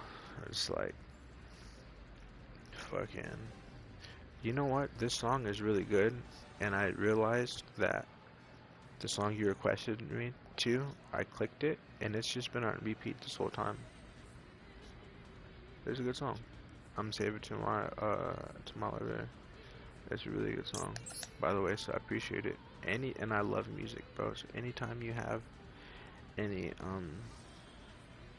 it's like fucking. You know what? This song is really good, and I realized that the song you requested me to, I clicked it, and it's just been on repeat this whole time. It's a good song. I'm gonna save it to my library. It's a really good song, by the way. So I appreciate it. And I love music, bro. So anytime you have any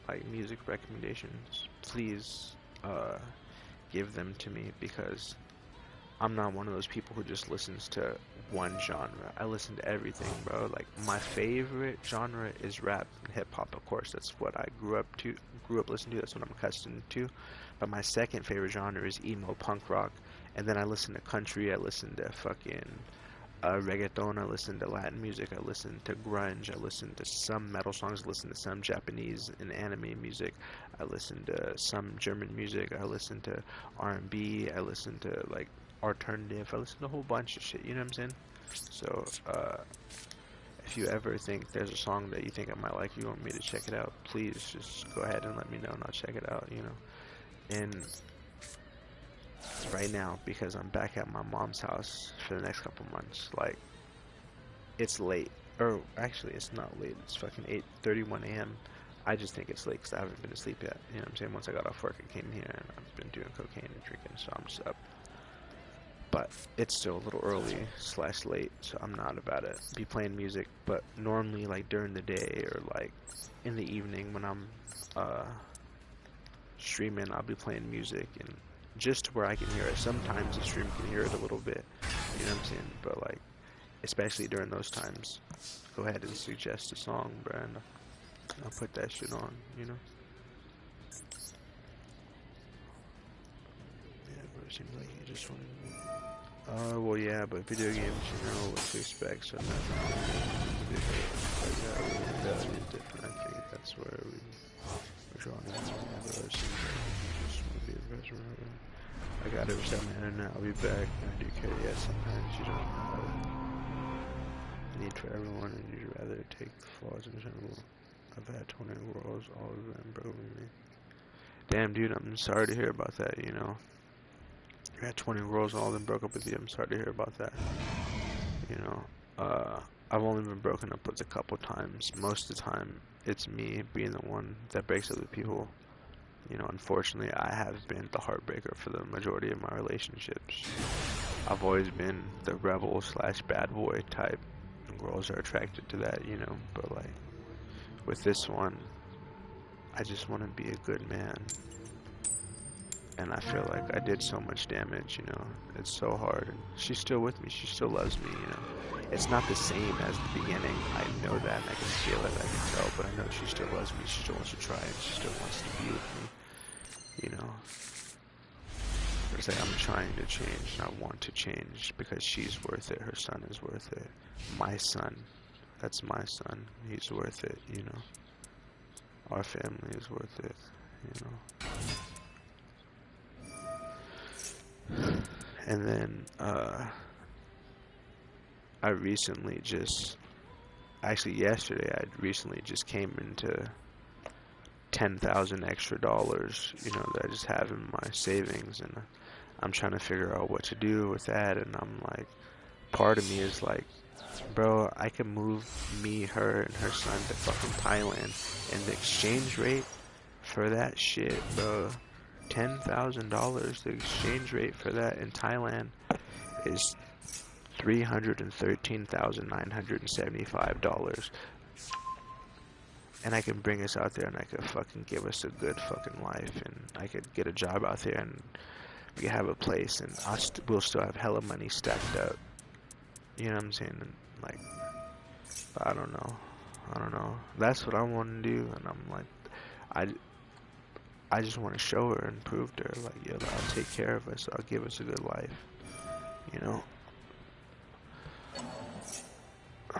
like music recommendations, please give them to me, because I'm not one of those people who just listens to one genre. I listen to everything, bro. Like, my favorite genre is rap and hip hop, of course. That's what I grew up listening to. That's what I'm accustomed to. But my second favorite genre is emo punk rock. And then I listen to country. I listen to fucking reggaeton. I listen to Latin music. I listen to grunge. I listen to some metal songs. I listen to some Japanese and anime music. I listen to some German music. I listen to R&B. I listen to like alternative. I listen to a whole bunch of shit. You know what I'm saying? So if you ever think there's a song that you think I might like, you want me to check it out, please just go ahead and let me know, and I'll check it out. You know. And right now, because I'm back at my mom's house for the next couple months, like, it's late, or actually it's not late, it's fucking 8:31 a.m. I just think it's late because I haven't been asleep yet. You know what I'm saying? Once I got off work, I came here and I've been doing cocaine and drinking, so I'm just up. But it's still a little early / late, so I'm not about to be playing music. But normally, like during the day or like in the evening when I'm streaming, I'll be playing music, and just to where I can hear it. Sometimes the stream can hear it a little bit, you know what I'm saying? But like, especially during those times, go ahead and suggest a song, bro, and I'll put that shit on, you know? Yeah, bro, it seems like you just want to... well, yeah, but video games, you know what to expect, so nothing like that is different. I think that's where we're drawing the line. But it seems like you just want to be the best forever. I gotta reset my internet. I'll be back. I do care. Yeah, sometimes you don't have a need for everyone, and you'd rather take flaws in general. I've had 20 girls, all of them broke with me. Damn, dude, I'm sorry to hear about that, you know. You had 20 girls, all of them broke up with you. I'm sorry to hear about that. You know, I've only been broken up with a couple times. Most of the time, it's me being the one that breaks up with people. You know, unfortunately, I have been the heartbreaker for the majority of my relationships. I've always been the rebel / bad boy type, and girls are attracted to that, you know. But like, with this one, I just want to be a good man. And I feel like I did so much damage, you know. It's so hard. And she's still with me. She still loves me, you know. It's not the same as the beginning. I know that, and I can feel it, I can tell. But I know she still loves me. She still wants to try, and she still wants to be with me, you know. But it's like I'm trying to change, and I want to change because she's worth it. Her son is worth it. My son. That's my son. He's worth it, you know. Our family is worth it, you know. And then I recently just, actually yesterday, I recently just came into 10,000 extra dollars, you know, that I just have in my savings, and I'm trying to figure out what to do with that. And I'm like, part of me is like, bro, I can move me, her, and her son to fucking Thailand, and the exchange rate for that shit, bro, $10,000. The exchange rate for that in Thailand is $313,975. And I can bring us out there, and I could fucking give us a good fucking life, and I could get a job out there, and we have a place, and we'll still have hella money stacked up. You know what I'm saying? And like, I don't know. That's what I want to do, and I'm like, I just want to show her and prove to her, like, yo, I'll take care of us. I'll give us a good life, you know.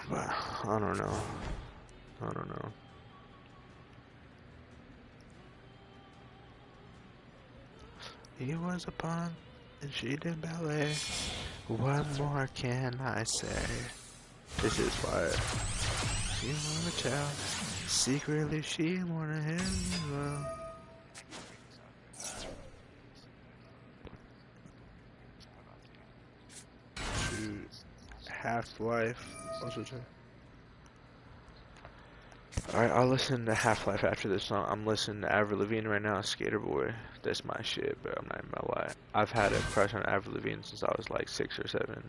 But I don't know. He was a punk, and she did ballet. What more can I say? This is fire. She wanna tell. Secretly, she wanna hit me well. Shoot. Half-Life. Also too. Alright, I'll listen to Half-Life after this song. I'm listening to Avril Lavigne right now, Skater Boy. That's my shit, but I'm not even gonna lie. I've had a crush on Avril Lavigne since I was like 6 or 7.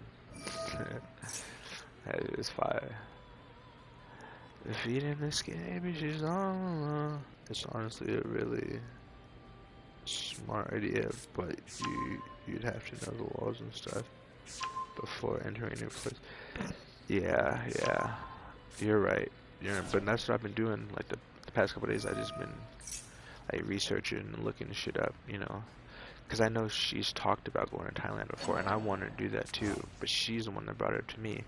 That is fire. The feet in the skin, she's all alone. It's honestly a really smart idea, but you'd have to know the laws and stuff before entering a new place. Yeah, you're right. But that's what I've been doing. Like the past couple days, I just been like researching and looking shit up, you know, because I know she's talked about going to Thailand before, and I wanted to do that too. But she's the one that brought it to me,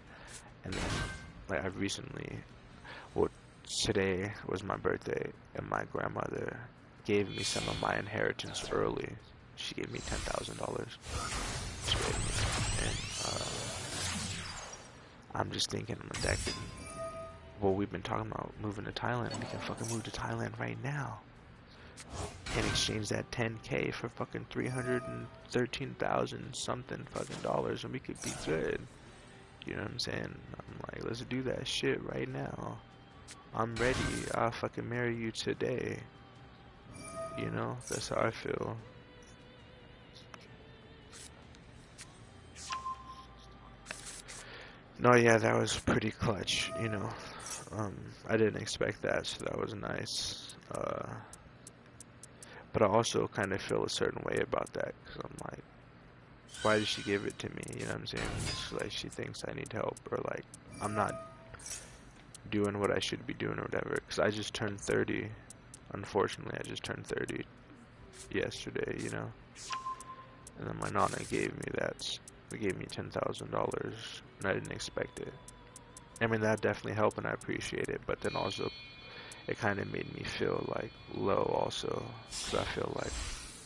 and then like I've recently, well, today was my birthday, and my grandmother gave me some of my inheritance early. She gave me $10,000. And I'm just thinking that could, well, we've been talking about moving to Thailand. We can fucking move to Thailand right now and exchange that 10K for fucking 313,000 something fucking dollars, and we could be good. You know what I'm saying? I'm like, let's do that shit right now. I'm ready. I'll fucking marry you today. You know, that's how I feel. No, yeah, that was pretty clutch, you know. I didn't expect that, so that was nice. But I also kind of feel a certain way about that, because I'm like, why did she give it to me? You know what I'm saying? It's like she thinks I need help, or like I'm not doing what I should be doing or whatever. Because I just turned 30. Unfortunately, I just turned 30 yesterday, you know. And then my nana gave me that. They gave me $10,000, and I didn't expect it. I mean, that definitely helped, and I appreciate it. But then also, it kind of made me feel like low also, because I feel like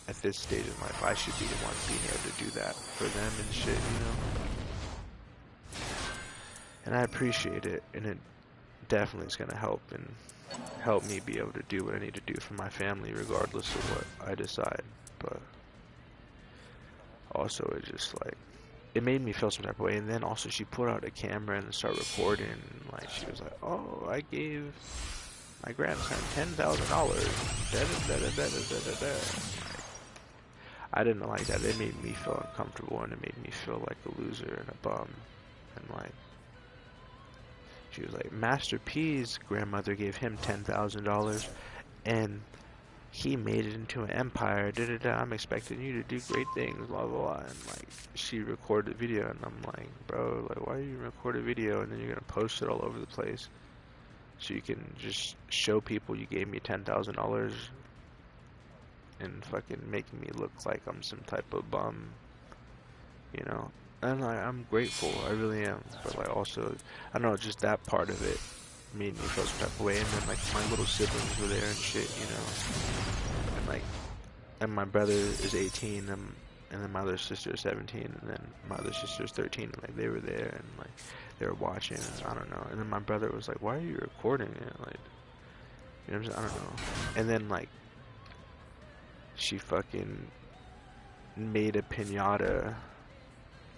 at this stage in life, I should be the one being able to do that for them and shit, you know? And I appreciate it, and it definitely is going to help and help me be able to do what I need to do for my family, regardless of what I decide. But also, it just like, it made me feel some type of way. And then also, she pulled out a camera and started recording, and like, she was like, oh, I gave my grandson $10,000. I didn't like that. It made me feel uncomfortable, and it made me feel like a loser and a bum. And like, she was like, Master P's grandmother gave him $10,000, and he made it into an empire. I'm expecting you to do great things. Blah blah blah. And like, she recorded the video, and I'm like, bro, like, why are you record a video and then you're gonna post it all over the place? So you can just show people you gave me $10,000 and fucking making me look like I'm some type of bum, you know? And I'm grateful, I really am. But like also, I don't know, just that part of it made me feel some type of way. And then like my little siblings were there and shit, you know? And like, and my brother is 18, and then my other sister is 17, and then my other sister is 13, and like they were there, and like they were watching, and I don't know. And then my brother was like, why are you recording it? Like, you know what I'm saying? I don't know. And then like, she fucking made a piñata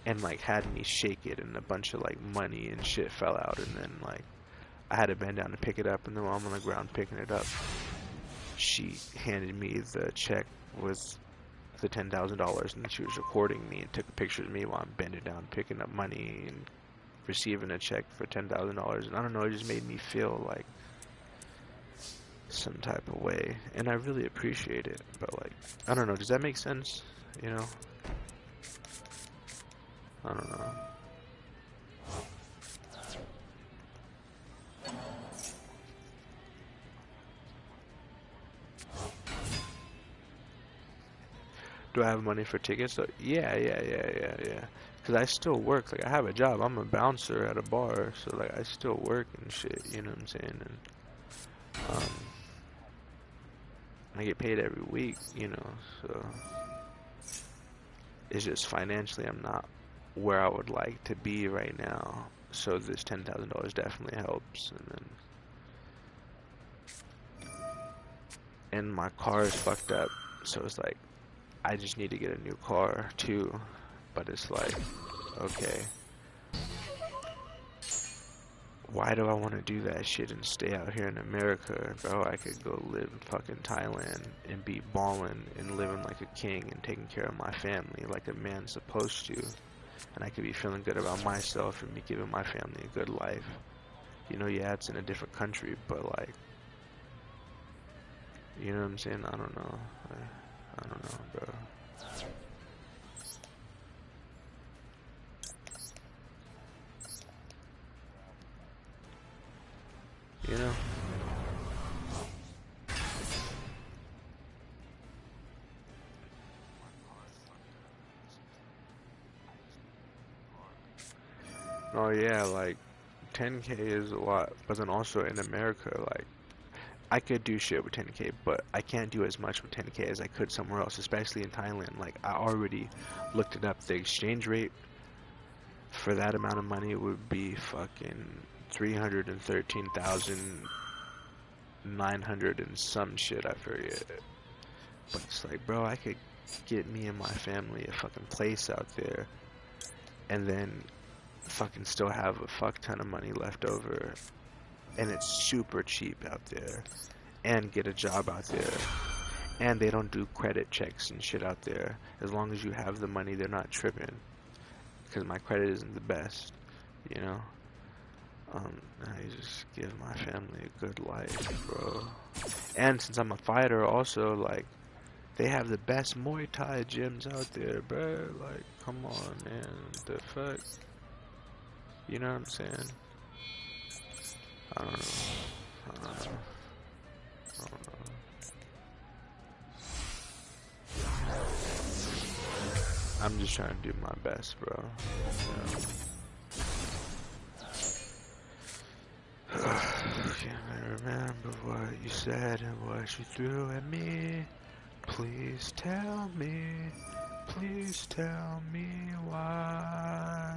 and like had me shake it, and a bunch of like money and shit fell out, and then like I had to bend down to pick it up, and then while I'm on the ground picking it up, she handed me the check with the $10,000, and she was recording me and took a picture of me while I'm bending down picking up money and receiving a check for $10,000. And I don't know, it just made me feel like some type of way, and I really appreciate it. But like, I don't know, does that make sense? You know, I don't know. Do I have money for tickets? So, yeah. Because I still work. Like, I have a job. I'm a bouncer at a bar, so like I still work and shit. You know what I'm saying? And I get paid every week. You know, so It's just financially I'm not where I would like to be right now. So this $10,000 definitely helps. And my car is fucked up, so it's like I just need to get a new car too. But it's like, okay, why do I want to do that shit and stay out here in America, bro? I could go live in fucking Thailand and be balling and living like a king and taking care of my family like a man's supposed to. And I could be feeling good about myself and be giving my family a good life. You know, yeah, it's in a different country, but like, you know what I'm saying? I don't know. I don't know, bro. You know? Oh yeah, like 10K is a lot, but then also in America, like I could do shit with 10K, but I can't do as much with 10K as I could somewhere else, especially in Thailand. Like I already looked it up. The exchange rate for that amount of money would be fucking 313,900 and some shit, I forget. But it's like, bro, I could get me and my family a fucking place out there and then fucking still have a fuck ton of money left over, and it's super cheap out there, and get a job out there, and they don't do credit checks and shit out there. As long as you have the money, they're not tripping, because my credit isn't the best, you know. I just give my family a good life, bro. And since I'm a fighter also, like, they have the best Muay Thai gyms out there, bro. Like, come on, man, the fuck. You know what I'm saying? I don't know. I don't know. I don't know. I'm just trying to do my best, bro. You know? Can't remember what you said and what you threw at me. Please tell me. Please tell me why.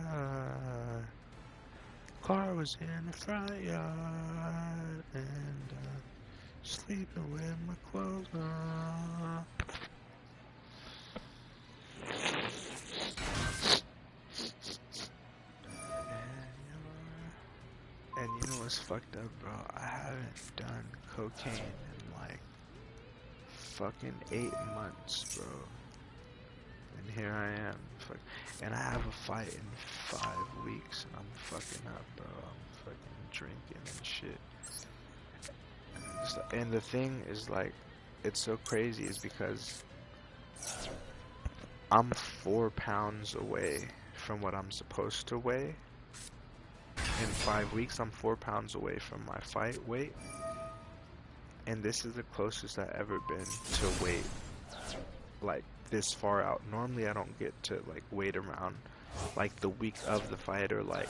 Car was in the front yard and sleeping with my clothes on. And you know what's fucked up, bro? I haven't done cocaine in like fucking 8 months, bro. And here I am, and I have a fight in 5 weeks, and I'm fucking up, bro. I'm fucking drinking and shit. And the thing is, like, it's so crazy is because I'm 4 pounds away from what I'm supposed to weigh. In 5 weeks, I'm 4 pounds away from my fight weight. And this is the closest I've ever been to weight, like, this far out. Normally, I don't get to, like, wait around, like, the week of the fight or, like,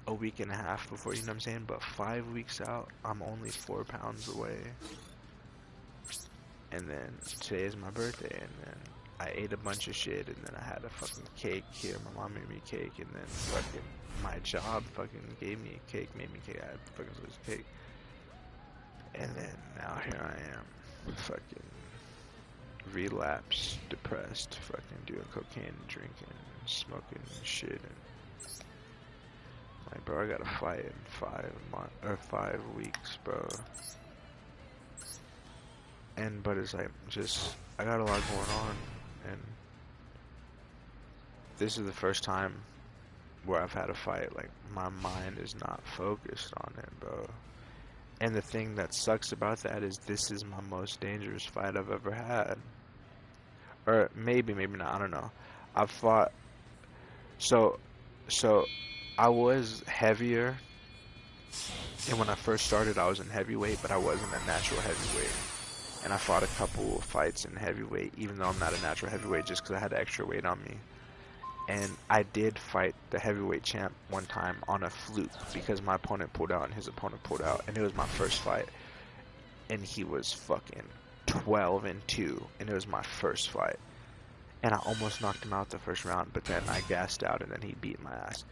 a week and a half before, you know what I'm saying? But 5 weeks out, I'm only 4 pounds away. And then today is my birthday, and then I ate a bunch of shit, and then I had a fucking cake here. My mom made me cake, and then fucking my job fucking gave me a cake, made me cake. I had fucking this cake. And then now here I am, fucking relapsed, depressed, fucking doing cocaine and drinking and smoking and shit. And like, bro, I got to fight in 5 weeks, bro. And but it's like, just, I got a lot going on, and this is the first time where I've had a fight. Like, my mind is not focused on it, bro. And the thing that sucks about that is this is my most dangerous fight I've ever had. Or maybe not, I don't know. I've fought, so I was heavier, and when I first started I was in heavyweight, but I wasn't a natural heavyweight. And I fought a couple of fights in heavyweight, even though I'm not a natural heavyweight, just because I had extra weight on me. And I did fight the heavyweight champ one time on a fluke, because my opponent pulled out and his opponent pulled out, and it was my first fight. And he was fucking 12-2, and it was my first fight. and I almost knocked him out the first round, but then I gassed out, and then he beat my ass.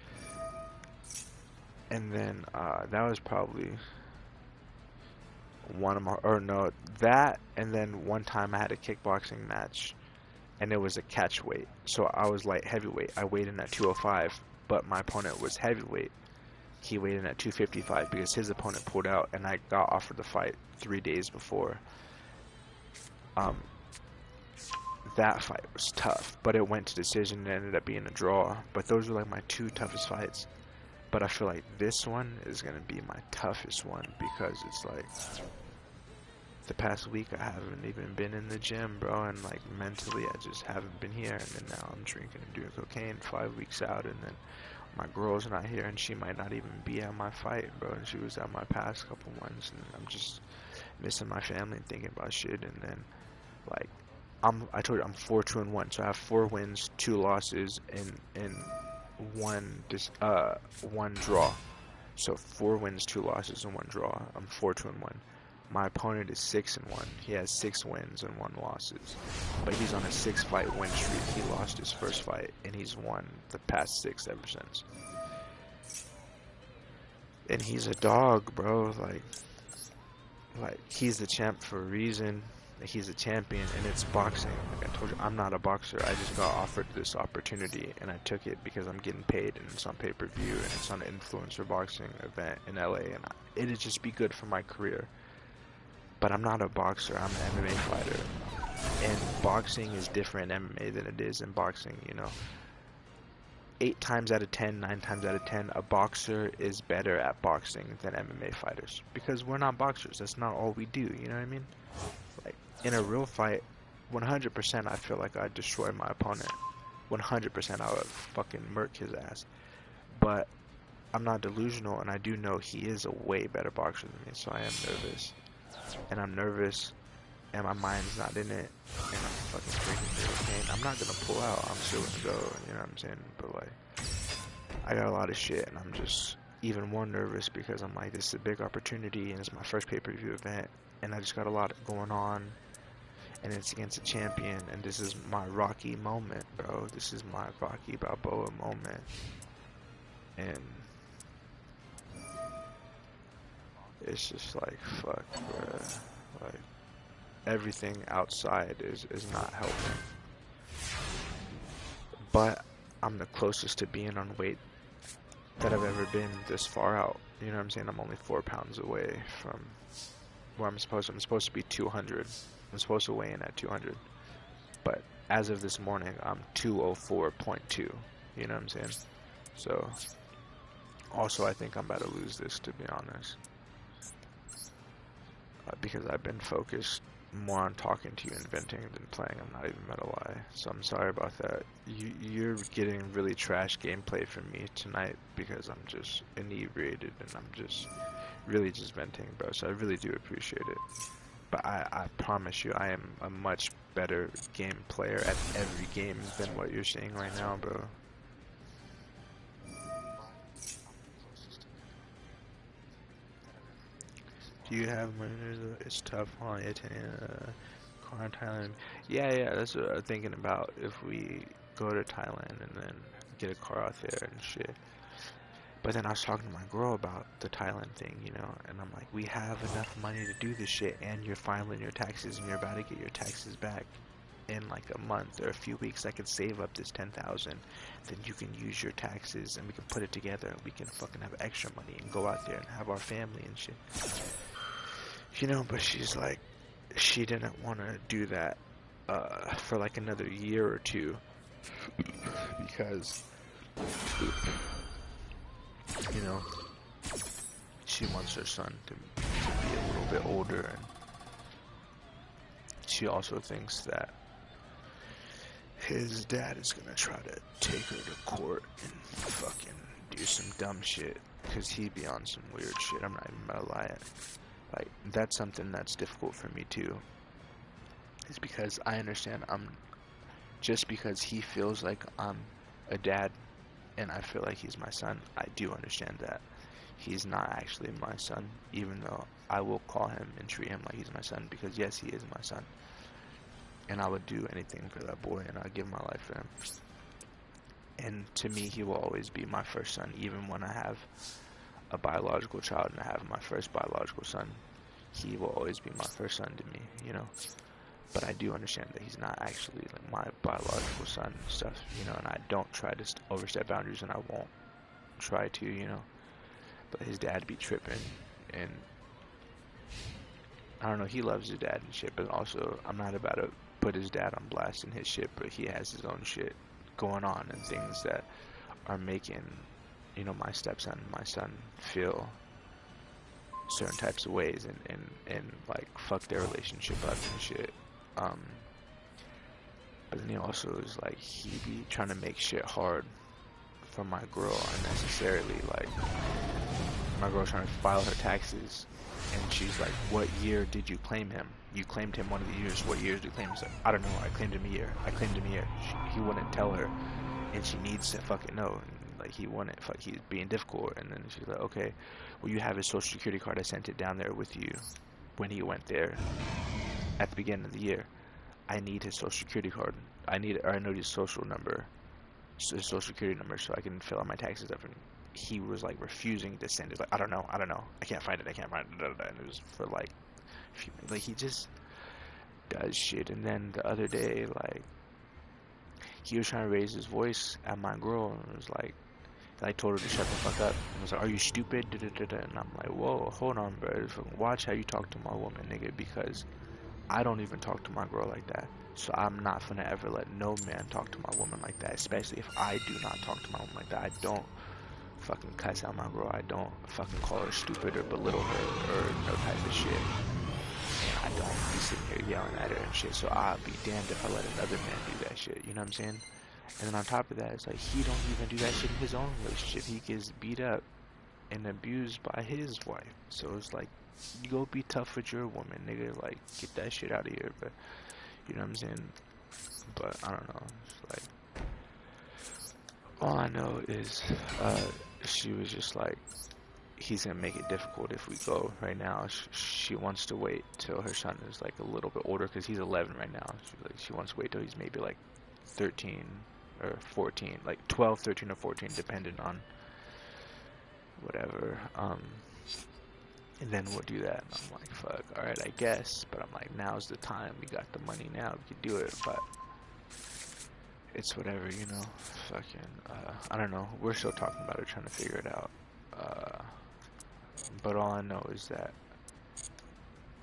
And then that was probably one of my, or no, that, and then one time I had a kickboxing match, and it was a catch weight. So I was light heavyweight. I weighed in at 205, but my opponent was heavyweight. He weighed in at 255 because his opponent pulled out, and I got offered the fight 3 days before. That fight was tough, but it went to decision and ended up being a draw. But those were like my 2 toughest fights. But I feel like this one is gonna be my toughest one because it's like the past week I haven't even been in the gym, bro, and like mentally I just haven't been here. And then now I'm drinking and doing cocaine 5 weeks out, and then my girl's not here, and she might not even be at my fight, bro. And she was at my past couple ones, and I'm just missing my family and thinking about shit. And then like I told you I'm 4-2-1, so I have 4 wins, 2 losses, and one draw. So 4 wins, 2 losses, and 1 draw. I'm 4-2-1. My opponent is 6-1. He has 6 wins and 1 losses, but he's on a 6-fight win streak. He lost his first fight, and he's won the past 6 ever since. And he's a dog, bro. Like he's the champ for a reason. He's a champion, and it's boxing. Like I told you, I'm not a boxer. I just got offered this opportunity, and I took it because I'm getting paid, and it's on pay-per-view, and it's on an influencer boxing event in LA, and it'd just be good for my career. But I'm not a boxer. I'm an MMA fighter, and boxing is different in MMA than it is in boxing. You know, 8 times out of 10, 9 times out of 10, a boxer is better at boxing than MMA fighters because we're not boxers. That's not all we do. You know what I mean? Like in a real fight, 100% I feel like I'd destroy my opponent. 100% I would fucking murk his ass. But I'm not delusional, and I do know he is a way better boxer than me, so I am nervous. And I'm nervous, and my mind's not in it, and I'm fucking drinking cocaine. I'm not gonna pull out. I'm still gonna go, you know what I'm saying? But like, I got a lot of shit, and I'm just even more nervous because I'm like, this is a big opportunity, and it's my first pay-per-view event, and I just got a lot going on, and it's against a champion, and this is my Rocky moment, bro. This is my Rocky Balboa moment, and it's just like, fuck, bruh. Like, everything outside is not helping. But I'm the closest to being on weight that I've ever been this far out. You know what I'm saying? I'm only 4 pounds away from where I'm supposed to be 200. I'm supposed to weigh in at 200. But as of this morning, I'm 204.2. You know what I'm saying? So, also I think I'm about to lose this, to be honest. Because I've been focused more on talking to you and venting than playing. I'm not even gonna lie. So I'm sorry about that. You're getting really trash gameplay from me tonight because I'm just inebriated and I'm just really just venting, bro. So I really do appreciate it. But I promise you, I am a much better game player at every game than what you're seeing right now, bro. Do you have money? It's tough, huh? It's car in Thailand. Yeah, that's what I'm thinking about. If we go to Thailand and then get a car out there and shit. But then I was talking to my girl about the Thailand thing, you know, and I'm like, we have enough money to do this shit, and you're filing your taxes, and you're about to get your taxes back in like a month or a few weeks. I could save up this 10,000, then you can use your taxes, and we can put it together, and we can fucking have extra money and go out there and have our family and shit. You know, but she's like, she didn't want to do that for like another year or two because, you know, she wants her son to be a little bit older, and she also thinks that his dad is gonna try to take her to court and fucking do some dumb shit because he'd be on some weird shit. I'm not even gonna lie. Like, that's something that's difficult for me too. It's because I understand just because he feels like I'm a dad and I feel like he's my son, I do understand that he's not actually my son, even though I will call him and treat him like he's my son because yes, he is my son. and I would do anything for that boy, and I'd give my life for him. And to me, he will always be my first son, even when I have a biological child and I have my first biological son. He will always be my first son to me, you know. But I do understand that he's not actually like my biological son and stuff, you know. And I don't try to overstep boundaries, and I won't try to, you know. But his dad be tripping, and I don't know. He loves his dad and shit, but also I'm not about to put his dad on blast in his shit. But he has his own shit going on and things that are making, you know, my stepson, my son, feel certain types of ways, and like fuck their relationship up and shit. But then he also is like, he be trying to make shit hard for my girl unnecessarily. Like, my girl's trying to file her taxes, and she's like, what year did you claim him? You claimed him one of the years. What years did you claim him? He's like, I don't know. I claimed him a year. I claimed him a year. He wouldn't tell her, and she needs to fucking know. And, like, he wouldn't. He's being difficult. And then she's like, okay, well, you have his social security card. I sent it down there with you when he went there at the beginning of the year. I need his social security card. I need his social number, his social security number, so I can fill out my taxes up. And he was like refusing to send it. Like, I don't know. I can't find it. And it was for like he just does shit. And then the other day, like, he was trying to raise his voice at my girl, and it was like, I told her to shut the fuck up. And was like, are you stupid? And I'm like, whoa, hold on, bro. Watch how you talk to my woman, nigga, because I don't even talk to my girl like that. So I'm not gonna ever let no man talk to my woman like that, especially if I do not talk to my woman like that. I don't fucking cuss out my girl. I don't fucking call her stupid or belittle her or no type of shit. And I don't be sitting here yelling at her and shit. So I'll be damned if I let another man do that shit. You know what I'm saying? And then on top of that, it's like, he don't even do that shit in his own relationship. He gets beat up and abused by his wife. So it's like, you go be tough with your woman, nigga. Like, get that shit out of here. But you know what I'm saying? But I don't know. It's like, all I know is she was just like, he's gonna make it difficult if we go right now. She wants to wait till her son is like a little bit older, because he's 11 right now. She wants to wait till he's maybe like 13 or 14, like 12, 13, or 14, depending on whatever. And then we'll do that. And I'm like, fuck, alright, I guess. But I'm like, now's the time. We got the money now. We can do it. But it's whatever, you know. Fucking, I don't know. We're still talking about it, trying to figure it out. But all I know is that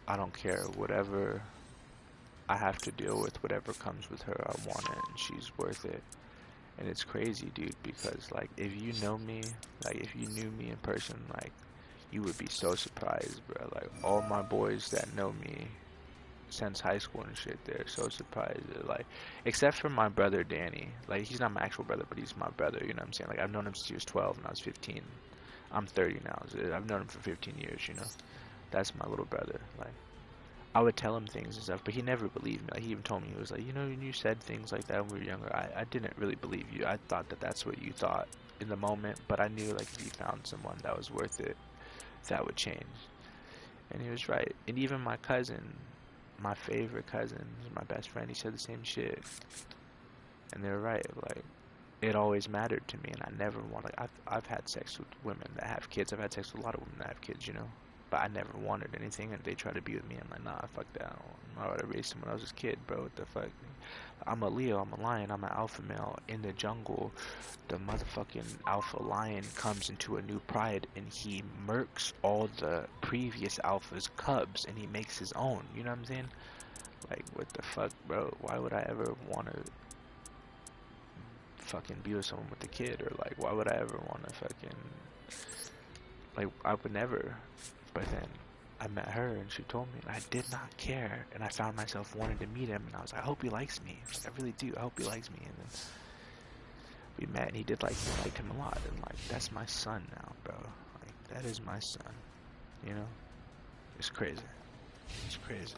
I don't care. Whatever I have to deal with, whatever comes with her, I want it. And she's worth it. And it's crazy, dude, because, like, if you know me, like, if you knew me in person, like, you would be so surprised, bro. Like, all my boys that know me since high school and shit, they're so surprised. Like, except for my brother Danny. Like, he's not my actual brother, but he's my brother, you know what I'm saying? Like, I've known him since he was 12 and I was 15. I'm 30 now. So I've known him for 15 years, you know? That's my little brother. Like, I would tell him things and stuff, but he never believed me. Like, he even told me, he was like, you know, when you said things like that when we were younger, I didn't really believe you. I thought that that's what you thought in the moment, but I knew, like, if you found someone that was worth it, that would change. And he was right. And even my cousin, my favorite cousin, my best friend, he said the same shit. And they're right. Like, it always mattered to me, and I never want, like, I've had sex with women that have kids. I've had sex with a lot of women that have kids, you know. But I never wanted anything, and they try to be with me. I'm like, nah, fuck that. I would have raised someone else's kid, bro. What the fuck? I'm a Leo. I'm a lion. I'm an alpha male in the jungle. The motherfucking alpha lion comes into a new pride, and he murks all the previous alpha's cubs, and he makes his own. You know what I'm saying? Like, what the fuck, bro? Why would I ever want to fucking be with someone with a kid? Or, like, why would I ever want to fucking... Like, I would never. But then I met her, and she told me, and I did not care. And I found myself wanting to meet him, and I was like, I hope he likes me. Like, I really do. I hope he likes me. And then we met, and he did like me. I liked him a lot. And, like, that's my son now, bro. Like, that is my son. You know? It's crazy. It's crazy.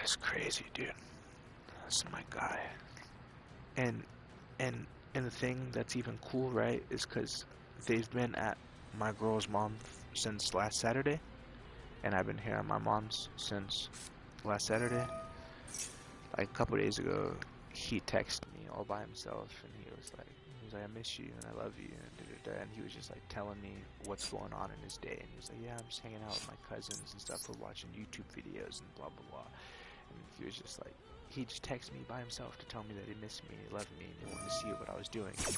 It's crazy, dude. That's my guy. And the thing that's even cool, right, is because they've been at my girl's mom since last Saturday, and I've been here at my mom's since last Saturday, like a couple days ago, he texted me all by himself, and he was like, I miss you and I love you, and and he was just like telling me what's going on in his day, and he was like, yeah, I'm just hanging out with my cousins and stuff, we're watching YouTube videos and blah blah blah, and he was just like, he just texted me by himself to tell me that he missed me, he loved me, and he wanted to see what I was doing, and he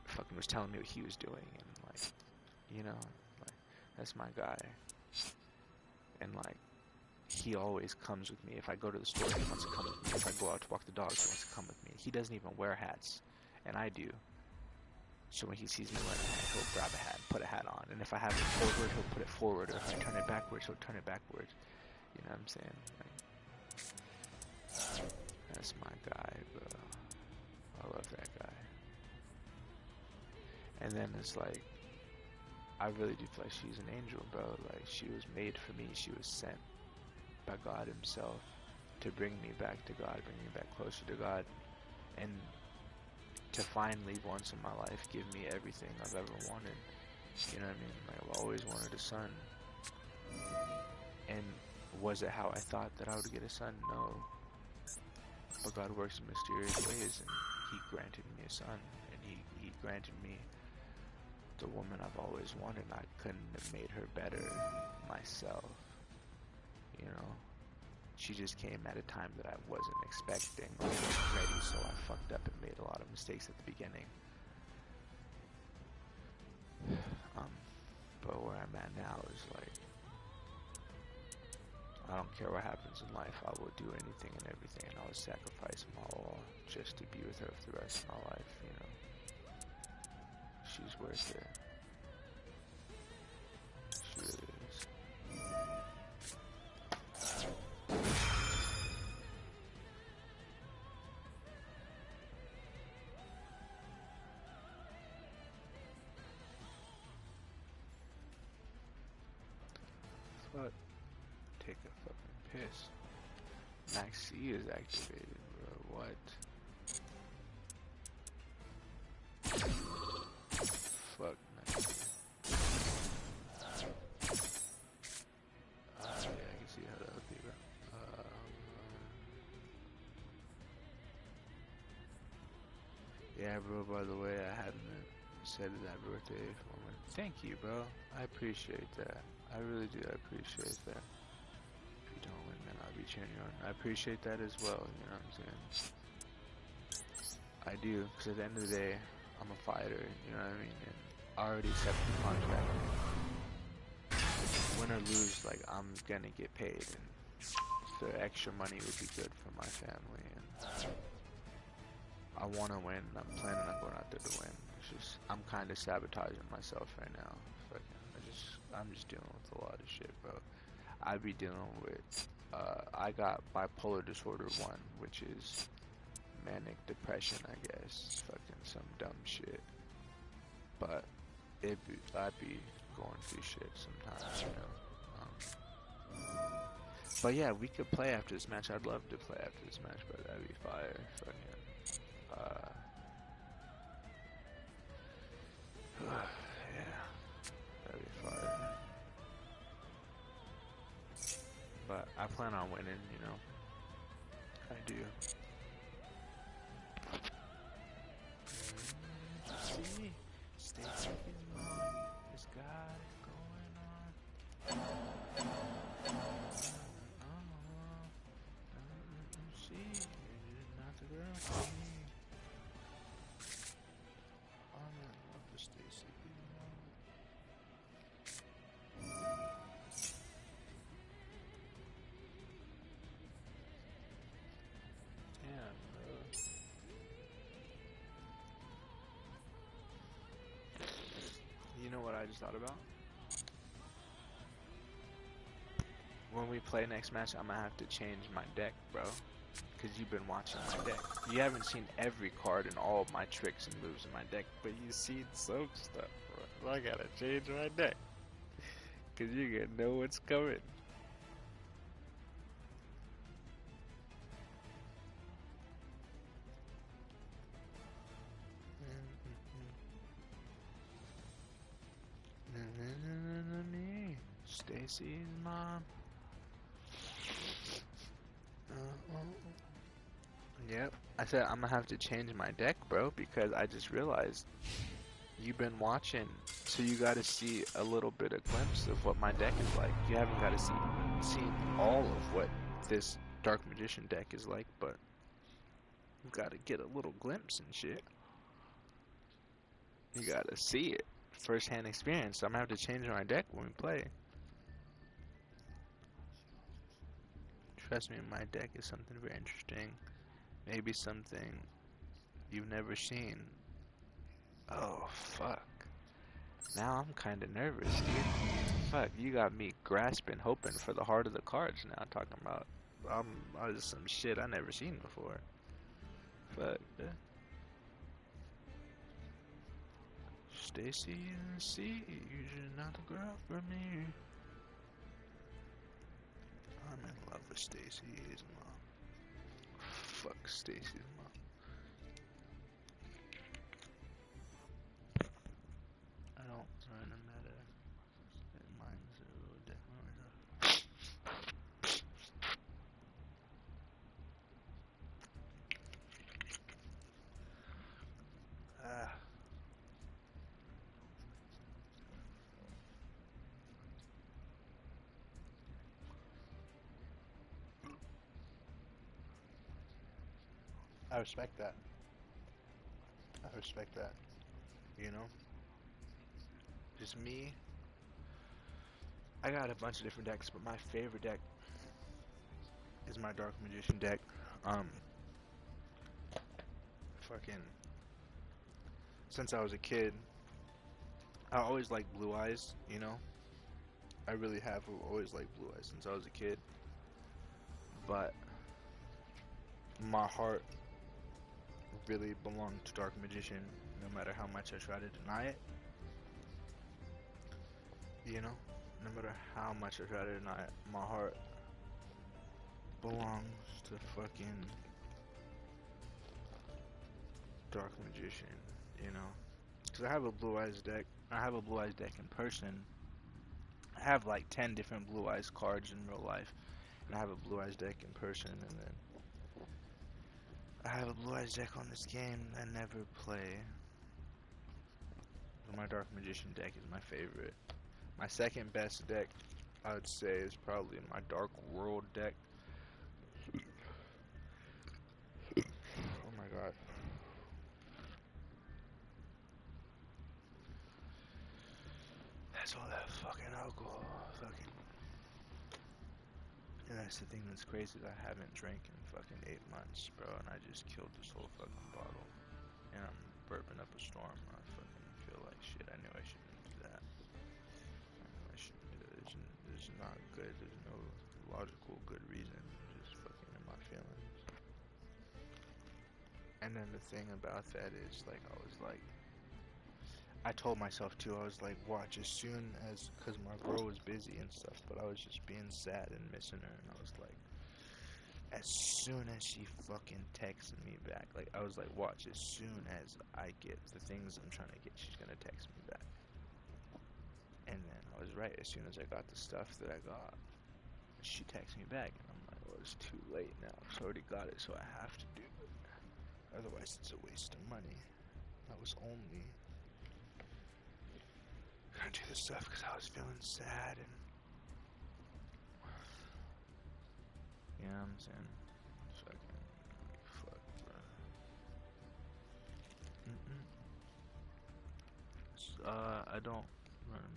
fucking was telling me what he was doing, and like, you know, like, that's my guy, and like, he always comes with me. If I go to the store, he wants to come with me. If I go out to walk the dogs, he wants to come with me. He doesn't even wear hats, and I do. So when he sees me wearing a hat, he'll grab a hat, put a hat on. And if I have it forward, he'll put it forward. Or if I turn it backwards, he'll turn it backwards. You know what I'm saying? Like, that's my guy, bro. I love that guy. And then it's like, I really do feel like she's an angel, bro. Like, she was made for me. She was sent by God himself to bring me back to God, bring me back closer to God, and to finally once in my life give me everything I've ever wanted. You know what I mean? Like, I've always wanted a son. And was it how I thought that I would get a son? No. But God works in mysterious ways, and he granted me a son, and he granted me the woman I've always wanted. I couldn't have made her better myself. You know? She just came at a time that I wasn't expecting or wasn't ready, so I fucked up and made a lot of mistakes at the beginning. But where I'm at now is like, I don't care what happens in life, I will do anything and everything, and I will sacrifice my all just to be with her for the rest of my life, you know. She's worth it. She really is. Fuck. Take a fucking piss. Max C is activated, bro. What? Fuck, Max C. Yeah, I can see how that would be, bro. Yeah, bro, by the way, I hadn't said that birthday moment. Thank you, bro. I appreciate that. I really do. I appreciate that. If you don't win, man, I'll be cheering you on. I appreciate that as well, you know what I'm saying? I do, because at the end of the day, I'm a fighter, you know what I mean? And I already accepted the contract. Win or lose, like, I'm gonna get paid, and the extra money would be good for my family, and I want to win. I'm planning on going out there to win. It's just, I'm kind of sabotaging myself right now. I'm just dealing with a lot of shit, bro. I be dealing with, I got bipolar disorder 1, which is manic depression, I guess. Fucking some dumb shit. But I'd be going through shit sometimes, you know. But yeah, we could play after this match. I'd love to play after this match, but that'd be fire. Fucking, yeah, that'd be fire. But I plan on winning, you know. I do. See, stay fucking on. This guy going on. See, you're not the girl for me. I'm in love with Stacy. Damn, bro. You know what I just thought about? When we play next match, I'm gonna have to change my deck, bro. Because you've been watching my deck. You haven't seen every card and all of my tricks and moves in my deck, but you've seen some stuff, bro. I gotta change my deck. Because you're gonna know what's coming. Stacy's mom. Yep. I said I'm gonna have to change my deck, bro, because I just realized you've been watching, so you gotta see a little bit of glimpse of what my deck is like. You haven't gotta see all of what this Dark Magician deck is like, but you gotta get a little glimpse and shit. You gotta see it. First-hand experience. So I'm gonna have to change my deck when we play. Trust me, my deck is something very interesting. Maybe something you've never seen. Oh, fuck. Now I'm kinda nervous, dude. Fuck, you got me grasping, hoping for the heart of the cards now, talking about just some shit I never seen before. Fuck, dude. Stacy in the sea, you're not a girl for me. I'm in love with Stacy's mom. Fuck Stacy's mom. I don't run a matter. Mine's definitely. Ah. I respect that. I respect that. You know? Just me. I got a bunch of different decks, but my favorite deck is my Dark Magician deck. Fucking. Since I was a kid, I always liked Blue Eyes, you know? I really have always liked Blue Eyes since I was a kid. But my heart really belonged to Dark Magician, no matter how much I try to deny it. You know? No matter how much I try to deny it, my heart belongs to fucking Dark Magician, you know? Because I have a Blue Eyes deck. I have a Blue Eyes deck in person. I have like 10 different Blue Eyes cards in real life. And I have a Blue Eyes deck in person, and then I have a Blue Eyes deck on this game I never play. But my Dark Magician deck is my favorite. My second best deck, I would say, is probably my Dark World deck. Oh my god. That's all that fucking alcohol. Fucking. And that's the thing that's crazy, that I haven't drank in fucking 8 months, bro, and I just killed this whole fucking bottle. And I'm burping up a storm. I fucking feel like shit. I knew I shouldn't do that. I knew I shouldn't do it. There's not good. There's no logical good reason. Just fucking in my feelings. And then the thing about that is, like, I told myself too, I was like, watch, as soon as, because my bro was busy and stuff, but I was just being sad and missing her, and I was like, as soon as she fucking texted me back, like, I was like, watch, as soon as I get the things I'm trying to get, she's gonna text me back. And then I was right, as soon as I got the stuff that I got, she texted me back, and I'm like, well, it's too late now, because I already got it, so I have to do it. Otherwise, it's a waste of money. I was only gonna do this stuff because I was feeling sad and, you know what I'm saying? Fucking, fuck, bro. I don't run.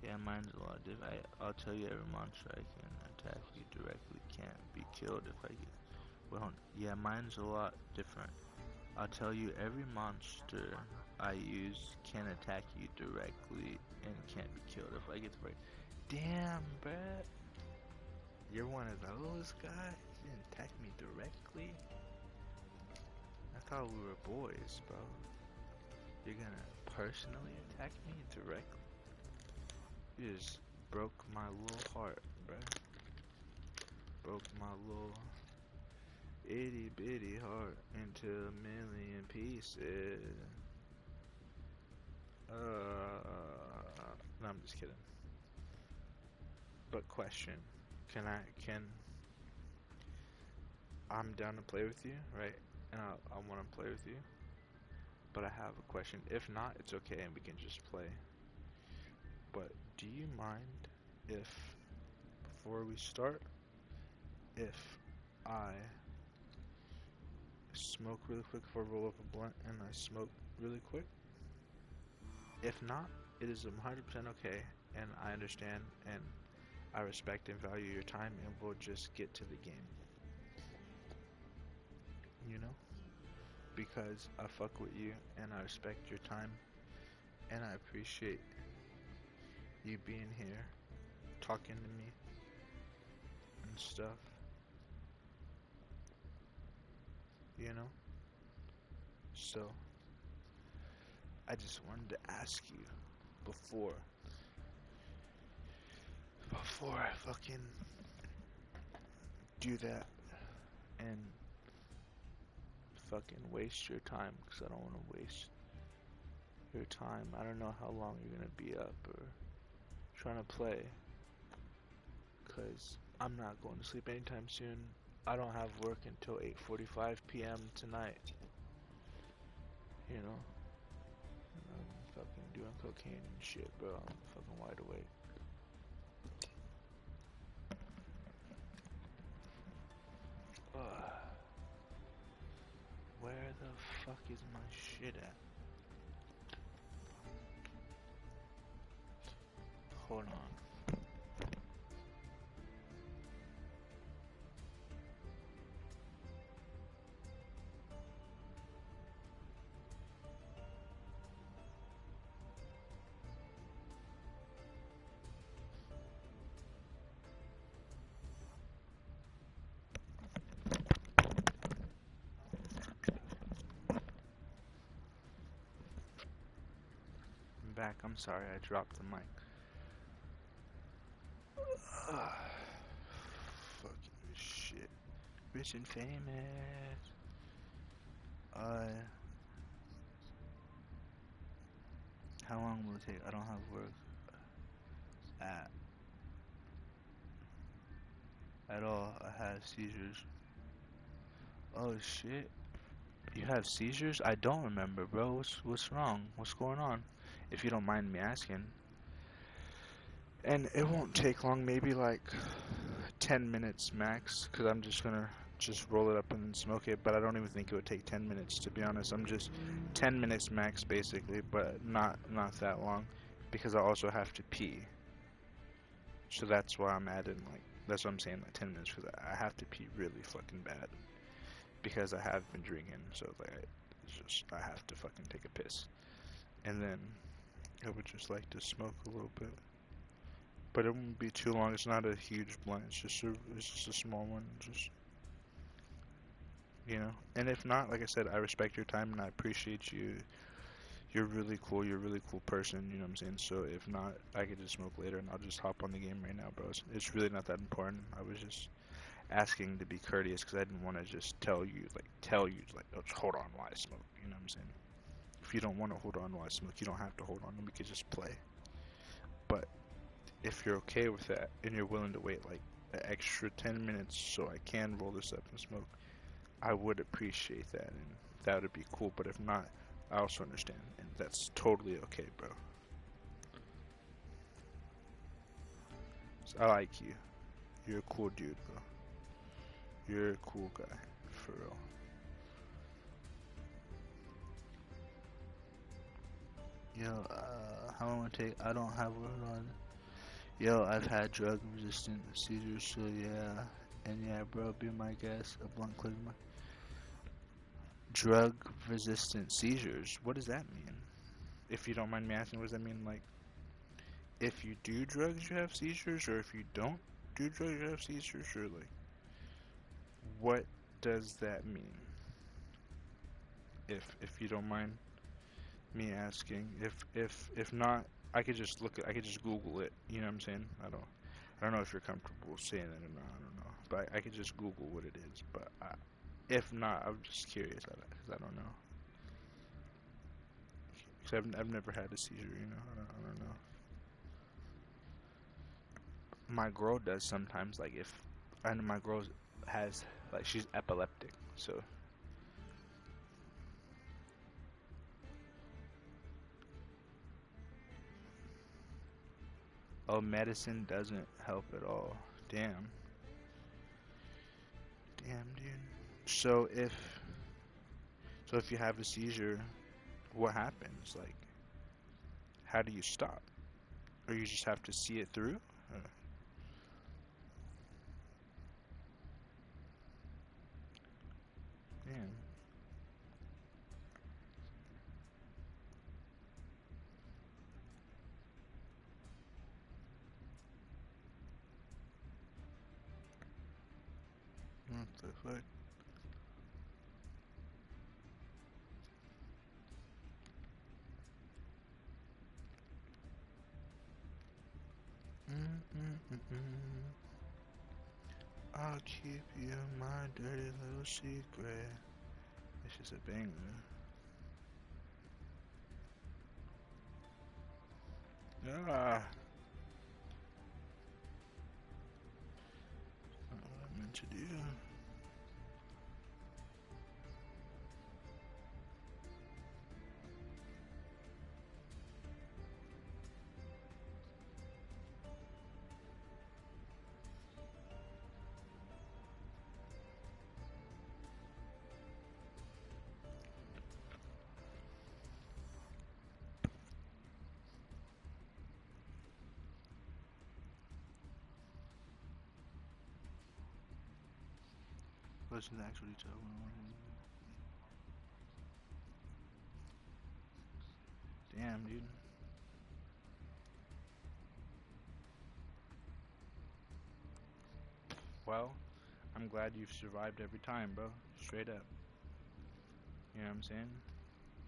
Yeah, mine's a lot different. I'll tell you, every monster I can attack you directly can't be killed if I get. Well, yeah, mine's a lot different. I'll tell you, every monster I use can attack you directly and can't be killed if I get the break. Damn, bruh. You're one of those guys? You didn't attack me directly? I thought we were boys, bro. You're gonna personally attack me directly? You just broke my little heart, bruh. Broke my little itty bitty heart into a million pieces. No, I'm just kidding. But question, can I'm down to play with you, right? And I want to play with you. But I have a question. If not, it's okay and we can just play. But do you mind if, before we start, if I smoke really quick before I roll up a blunt and I smoke really quick? If not, it is 100% okay, and I understand and I respect and value your time, and we'll just get to the game. You know? Because I fuck with you and I respect your time and I appreciate you being here talking to me and stuff. You know? So, I just wanted to ask you before I fucking do that and fucking waste your time, because I don't want to waste your time. I don't know how long you're gonna be up or trying to play, because I'm not going to sleep anytime soon. I don't have work until 8:45 p.m. tonight. You know? And I'm fucking doing cocaine and shit, bro. I'm fucking wide awake. Where the fuck is my shit at? Hold on. I'm back. I'm sorry, I dropped the mic. Fucking shit. Rich and famous. How long will it take? I don't have work at all. I have seizures. Oh shit. You have seizures? I don't remember, bro. What's wrong? What's going on? If you don't mind me asking. And it won't take long, maybe like 10 minutes max, because I'm just gonna roll it up and then smoke it, but I don't even think it would take 10 minutes, to be honest. I'm just 10 minutes max, basically, but not that long, because I also have to pee. So that's why I'm adding, like, that's what I'm saying, like 10 minutes, because I have to pee really fucking bad, because I have been drinking, so like, I have to fucking take a piss. And then I would just like to smoke a little bit. But it won't be too long. It's not a huge blunt. It's just a small one. Just, you know. And if not, like I said, I respect your time and I appreciate you. You're really cool. You're a really cool person. You know what I'm saying? So if not, I could just smoke later and I'll just hop on the game right now, bro. It's really not that important. I was just asking to be courteous because I didn't want to just tell you, oh, just hold on while I smoke. You know what I'm saying? If you don't want to hold on while I smoke, you don't have to hold on and we could just play. But if you're okay with that and you're willing to wait like an extra 10 minutes so I can roll this up and smoke, I would appreciate that and that would be cool. But if not, I also understand and that's totally okay, bro. So I like you. You're a cool dude, bro. You're a cool guy, for real. Yo, how long will it take? I don't have word on. Yo, I've had drug resistant seizures, so yeah. And yeah, bro, be my guest. A blunt clears my drug resistant seizures. What does that mean? If you don't mind me asking, what does that mean? Like, if you do drugs, you have seizures, or if you don't do drugs, you have seizures, or like, what does that mean? If you don't mind me asking, if not, I could just I could just Google it. You know what I'm saying? I don't know if you're comfortable saying that or not. I don't know, but I could just Google what it is. But if not, I'm just curious because I don't know. Because I've never had a seizure. You know, I don't know. My girl does sometimes. Like if, and my girl has Like, she's epileptic, so. Oh, medicine doesn't help at all. Damn. Damn, dude. So if you have a seizure, what happens? Like, how do you stop? Or you just have to see it through? Damn. What the fuck? Mm-mm-mm-mm. I'll keep you my dirty little secret. It's just a banger. Ah, not what I meant to do. What's the actual detail? Damn, dude. Well, I'm glad you've survived every time, bro. Straight up. You know what I'm saying?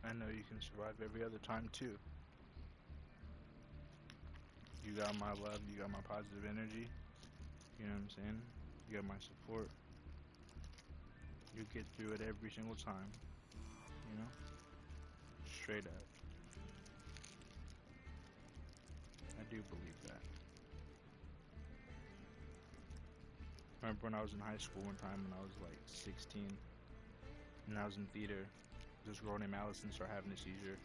I know you can survive every other time, too. You got my love, you got my positive energy. You know what I'm saying? You got my support. You get through it every single time. You know? Straight up. I do believe that. I remember when I was in high school one time when I was like 16 and I was in theater. This girl named Allison started having a seizure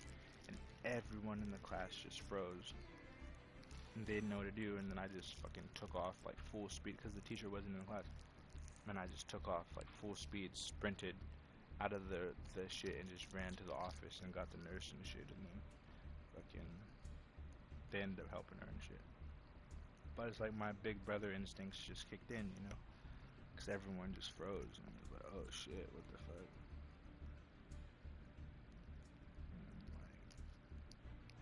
and everyone in the class just froze. And they didn't know what to do, and then I just fucking took off like full speed because the teacher wasn't in the class. And I just took off like full speed, sprinted out of the shit and just ran to the office and got the nurse and shit, and then fucking they ended up helping her and shit. But it's like my big brother instincts just kicked in, you know, because everyone just froze, and I was like, oh shit, what the fuck? And I'm like,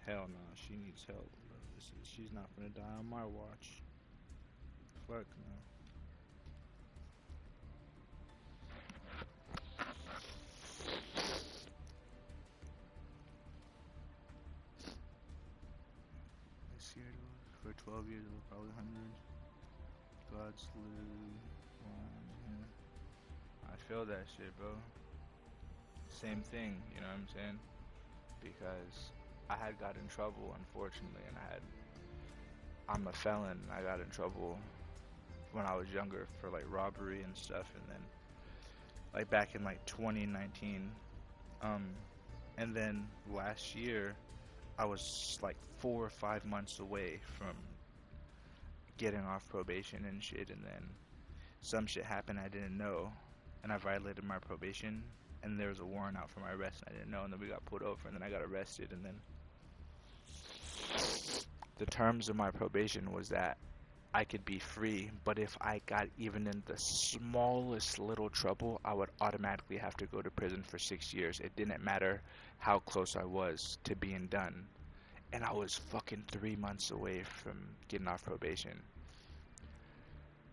hell no, she needs help, bro. She's not gonna die on my watch. Fuck no. I scared of for 12 years, it was probably hundreds. God slew. I feel that shit, bro. Same thing, you know what I'm saying? Because I had got in trouble, unfortunately, and I'm a felon. I got in trouble when I was younger for like robbery and stuff, and then like back in like 2019, um, and then last year I was like 4 or 5 months away from getting off probation and shit, and then some shit happened I didn't know, and I violated my probation, and there was a warrant out for my arrest, and I didn't know, and then we got pulled over, and then I got arrested, and then the terms of my probation was that I could be free, but if I got even in the smallest little trouble, I would automatically have to go to prison for 6 years. It didn't matter how close I was to being done. And I was fucking 3 months away from getting off probation.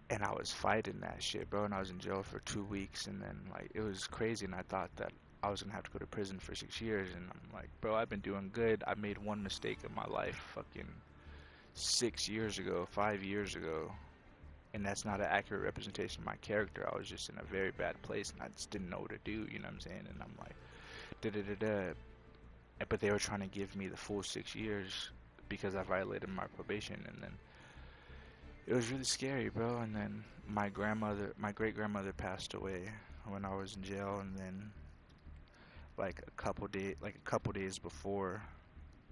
And I was fighting that shit, bro, and I was in jail for 2 weeks, and then, like, it was crazy, and I thought that I was gonna have to go to prison for 6 years, and I'm like, bro, I've been doing good. I made one mistake in my life fucking 6 years ago, 5 years ago, and that's not an accurate representation of my character. I was just in a very bad place, and I just didn't know what to do, you know what I'm saying? And I'm like, da-da-da-da. But they were trying to give me the full 6 years because I violated my probation, and then It was really scary, bro. And then my great grandmother passed away when I was in jail, and then like a couple days before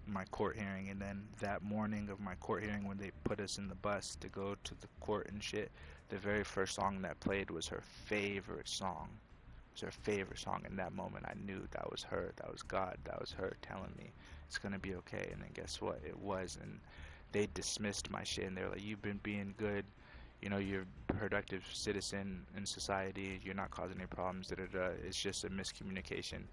my court hearing, and then that morning of my court hearing when they put us in the bus to go to the court and shit, the very first song that played was her favorite song. It was her favorite song. In that moment, I knew that was her, that was God, that was her telling me it's gonna be okay. And then guess what? It was. And they dismissed my shit, and they're like, "You've been being good. You know, you're a productive citizen in society. You're not causing any problems. Da da da. It's just a miscommunication.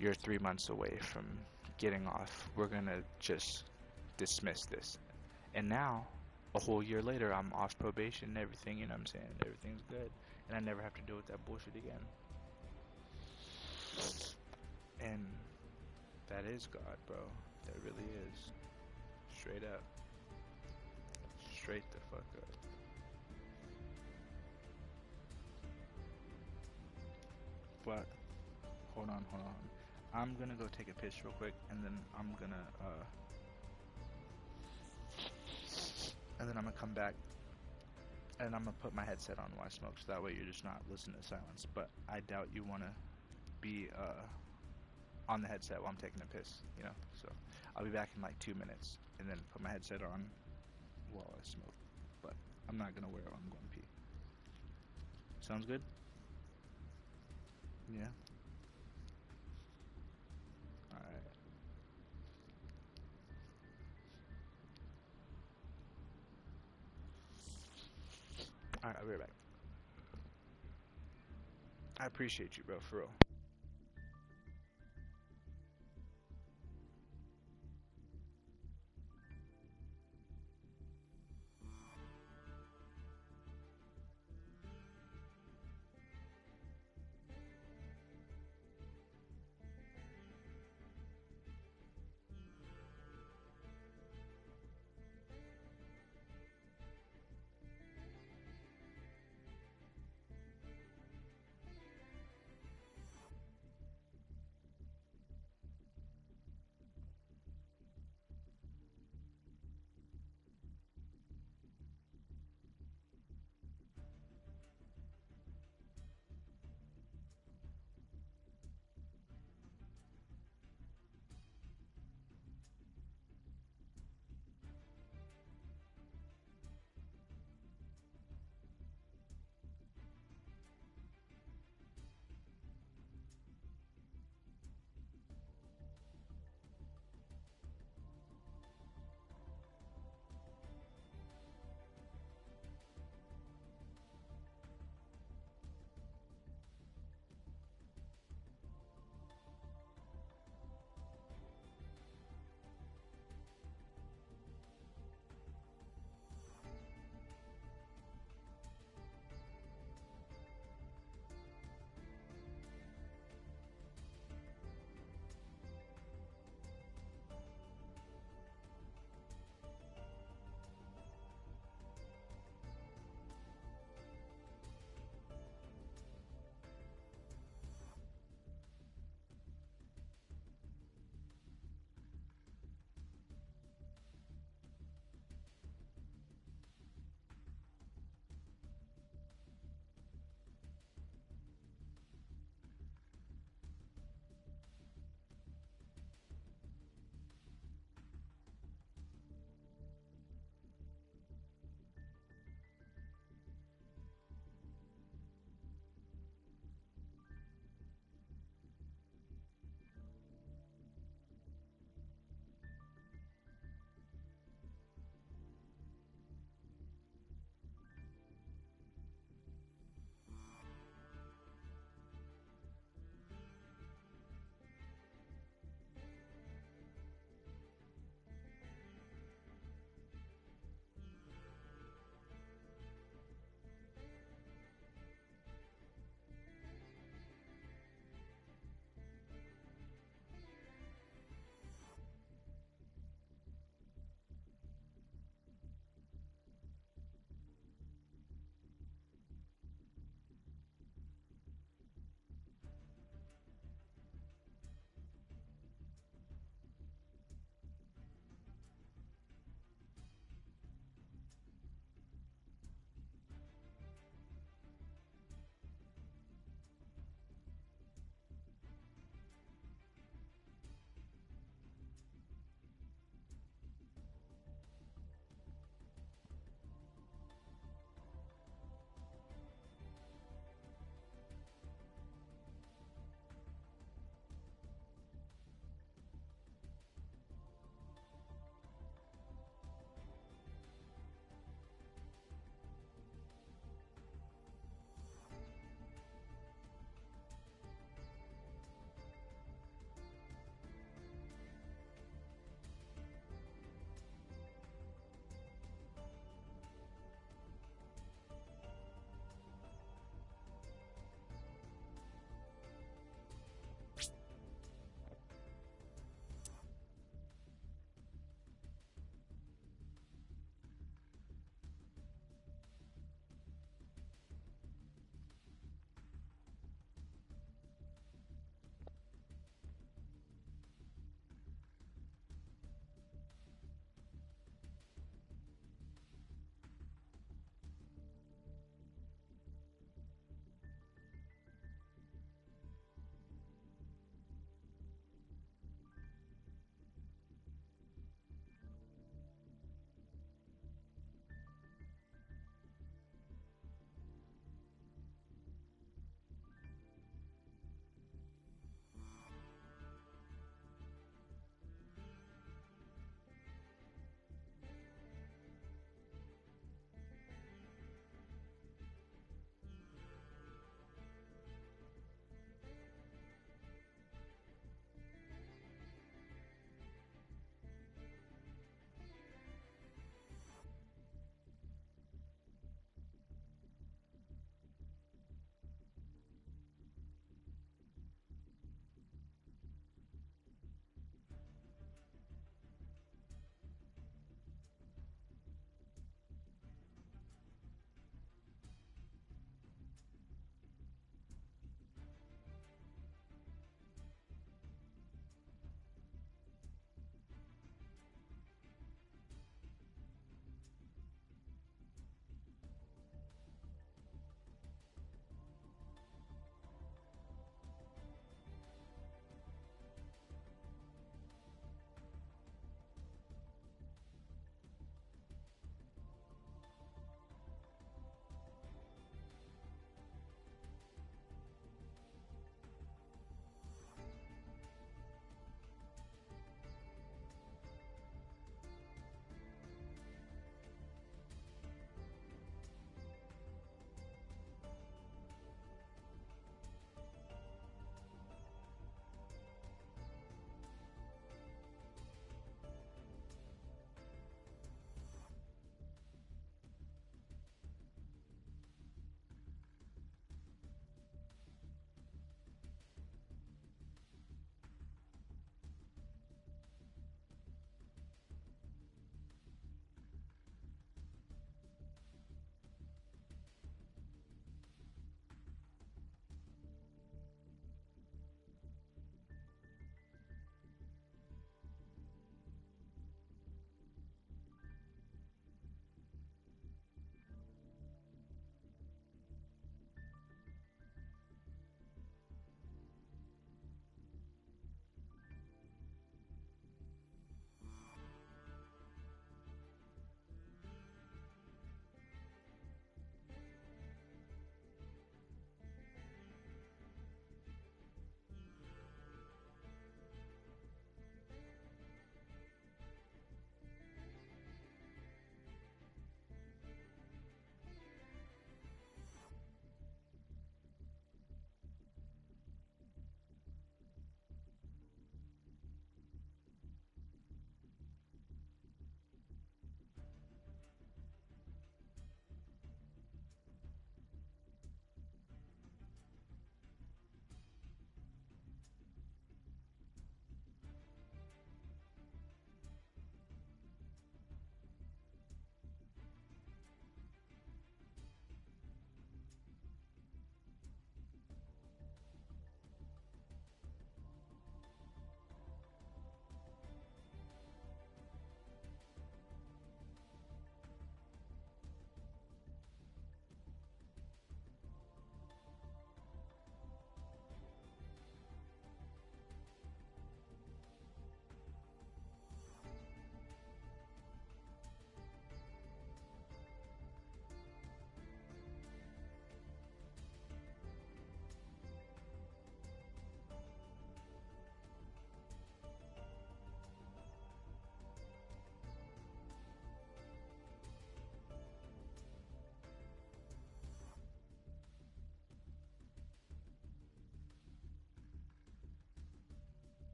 You're 3 months away from getting off. We're gonna just dismiss this." And now, a whole year later, I'm off probation and everything, you know what I'm saying? Everything's good. And I never have to deal with that bullshit again. And that is God, bro. That really is. Straight up. Straight the fuck up. But, hold on. I'm gonna go take a piss real quick, and then I'm gonna come back, and I'm gonna put my headset on while I smoke, so that way you're just not listening to silence. But I doubt you wanna be on the headset while I'm taking a piss, you know? So I'll be back in like 2 minutes, and then put my headset on while I smoke. But I'm not gonna wear it while I'm going to pee. Sounds good? Yeah? Alright. Alright, I'll be right back. I appreciate you, bro, for real.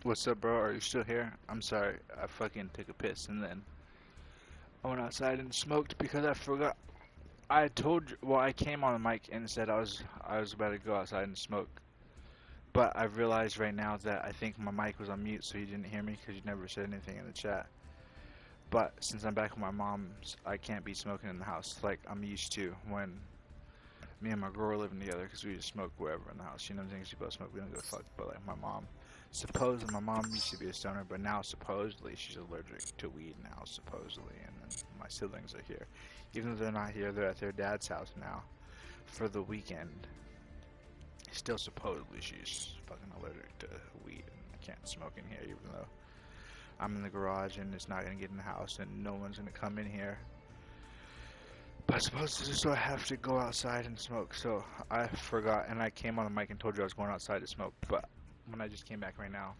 What's up, bro? Are you still here? I'm sorry. I fucking took a piss and then I went outside and smoked because I forgot. I told you. Well, I came on the mic and said I was about to go outside and smoke. But I realized right now that I think my mic was on mute, so you didn't hear me because you never said anything in the chat. But since I'm back with my mom's, I can't be smoking in the house like I'm used to when me and my girl were living together because we just smoke wherever in the house. You know what I'm saying? She both smoke. We don't give a fuck. But like my mom, supposedly my mom used to be a stoner, but now supposedly she's allergic to weed now, supposedly. And then my siblings are here. Even though they're not here, they're at their dad's house now for the weekend. Still supposedly she's fucking allergic to weed and can't smoke in here, even though I'm in the garage and it's not gonna get in the house and no one's gonna come in here. But I suppose so I have to go outside and smoke. So I forgot, and I came on the mic and told you I was going outside to smoke. But when I just came back right now,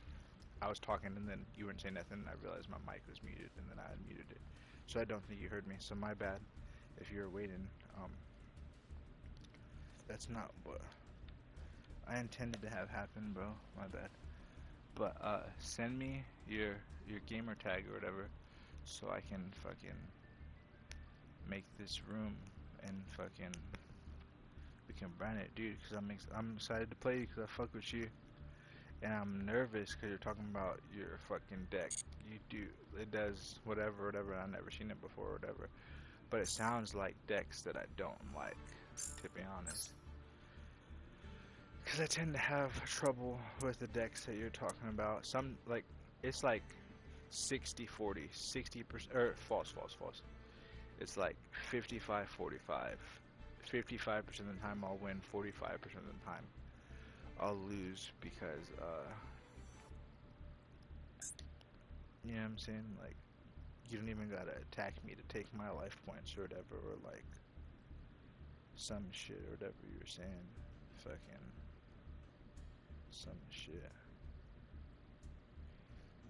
I was talking and then you weren't saying nothing. And I realized my mic was muted, and then I unmuted it. So I don't think you heard me. So my bad. If you were waiting, that's not what I intended to have happen, bro. My bad. But send me your gamer tag or whatever, so I can fucking make this room and fucking we can run it, dude. Cause I'm excited to play because I fuck with you, and I'm nervous because you're talking about your fucking deck. You do it does whatever, whatever. I've never seen it before, whatever. But it sounds like decks that I don't like, to be honest. Because I tend to have trouble with the decks that you're talking about. Some like it's like 60-40, 60%, or false. It's like 55-45. 55% of the time I'll win, 45% of the time I'll lose because, you know what I'm saying? Like, you don't even gotta attack me to take my life points or whatever, or like, some shit or whatever you were saying. Fucking, some shit.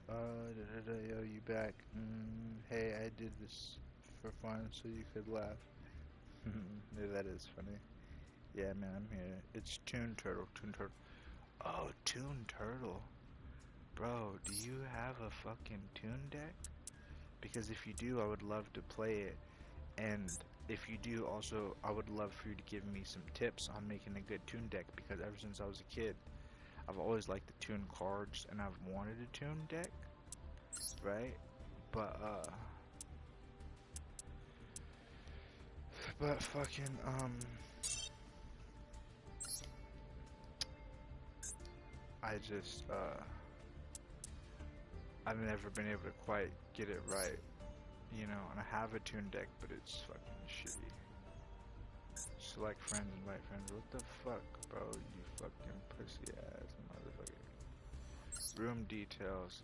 Yo, you back? Hey, I did this for fun so you could laugh. Yeah, that is funny. Yeah, man, I'm here. It's Toon Turtle. Oh, Toon Turtle. Bro, do you have a fucking Toon deck? Because if you do, I would love to play it. And if you do, also, I would love for you to give me some tips on making a good Toon deck. Because ever since I was a kid, I've always liked the Toon cards, and I've wanted a Toon deck, right? But, fucking, I just, I've never been able to quite get it right, you know, and I have a Toon deck, but it's fucking shitty. Select friends, invite friends. What the fuck, bro? You fucking pussy ass motherfucker. Room details.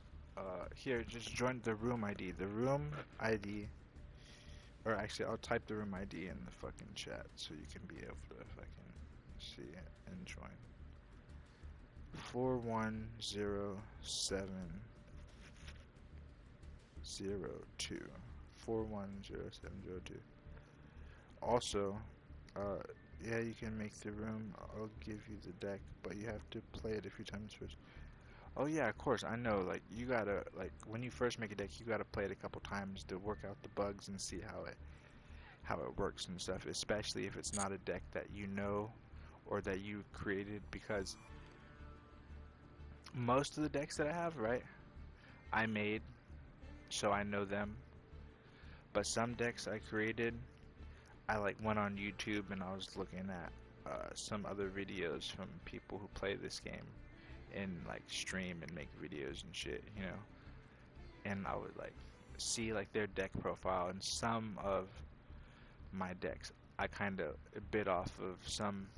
Here, just join the room ID. The room ID. Or actually, I'll type the room ID in the fucking chat so you can be able to fucking see it and join. 410702. 410702. Also, yeah, you can make the room. I'll give you the deck, but you have to play it a few times first. Oh yeah, of course. I know. Like you gotta when you first make a deck, you gotta play it a couple times to work out the bugs and see how it works and stuff. Especially if it's not a deck that you know or that you created, because most of the decks that I have, right, I made, so I know them. But some decks I created, I went on YouTube and I was looking at some other videos from people who play this game and stream and make videos and shit, you know. And I would see their deck profile, and some of my decks I kind of bit off of some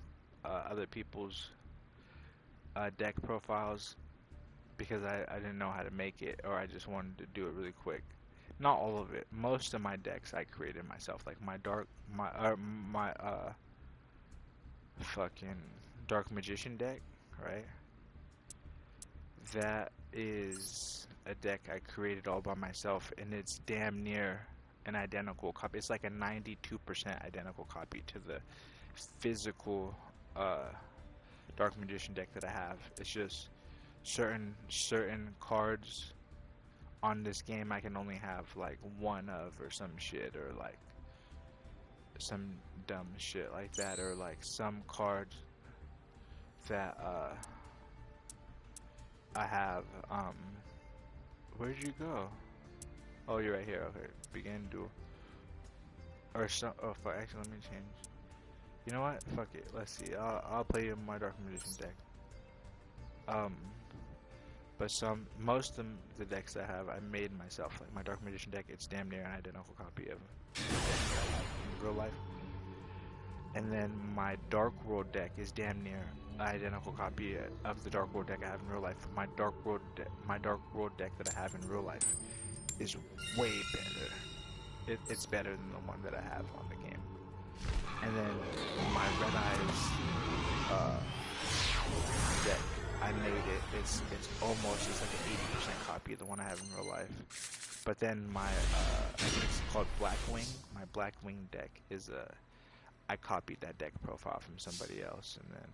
other people's deck profiles because I didn't know how to make it, or I just wanted to do it really quick. Not all of it. Most of my decks I created myself, like my fucking Dark Magician deck, right? That is a deck I created all by myself, and it's damn near an identical copy. It's like a 92% identical copy to the physical Dark Magician deck that I have. It's just certain cards on this game I can only have like one of or some shit, or like some dumb shit like that, or like some cards that I have where'd you go? Oh, you're right here. Okay, begin duel. Or some. Oh fuck, actually let me change. You know what? Fuck it. Let's see. I'll play my Dark Magician deck. Um, but most of the decks I have, I made myself. Like my Dark Magician deck, it's damn near an identical copy of in real life. And then my Dark World deck is damn near an identical copy of the Dark World deck I have in real life. My Dark World deck that I have in real life is way better. It's better than the one that I have on the game. And then my Red Eyes deck, I made it. It's almost, it's like an 80% copy of the one I have in real life. But then my it's called Blackwing. My Blackwing deck is I copied that deck profile from somebody else, and then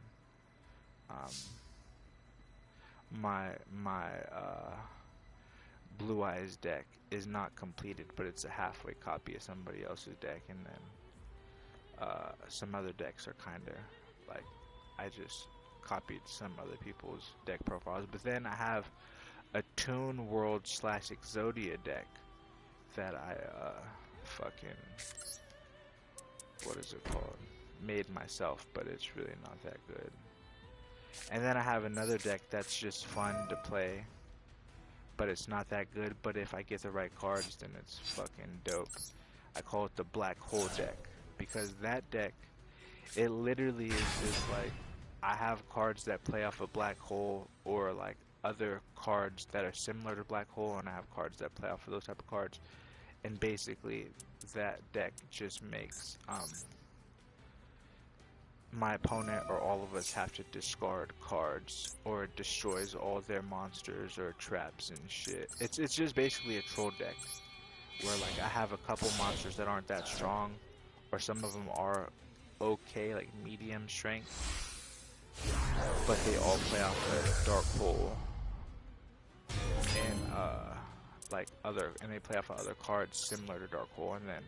my Blue Eyes deck is not completed, but it's a halfway copy of somebody else's deck, and then some other decks are kind of like I just copied some other people's deck profiles. But then I have a Toon World / Exodia deck that I fucking, what is it called? Made myself, but it's really not that good. And then I have another deck that's just fun to play, but it's not that good. But if I get the right cards, then it's fucking dope. I call it the Black Hole deck, because that deck, it literally is just like, I have cards that play off a black hole, or like other cards that are similar to black hole, and I have cards that play off of those type of cards. And basically, that deck just makes my opponent or all of us have to discard cards, or it destroys all their monsters or traps and shit. It's just basically a troll deck where like I have a couple monsters that aren't that strong, or some of them are okay, like medium strength, but they all play off a dark hole and they play off of other cards similar to dark hole, and then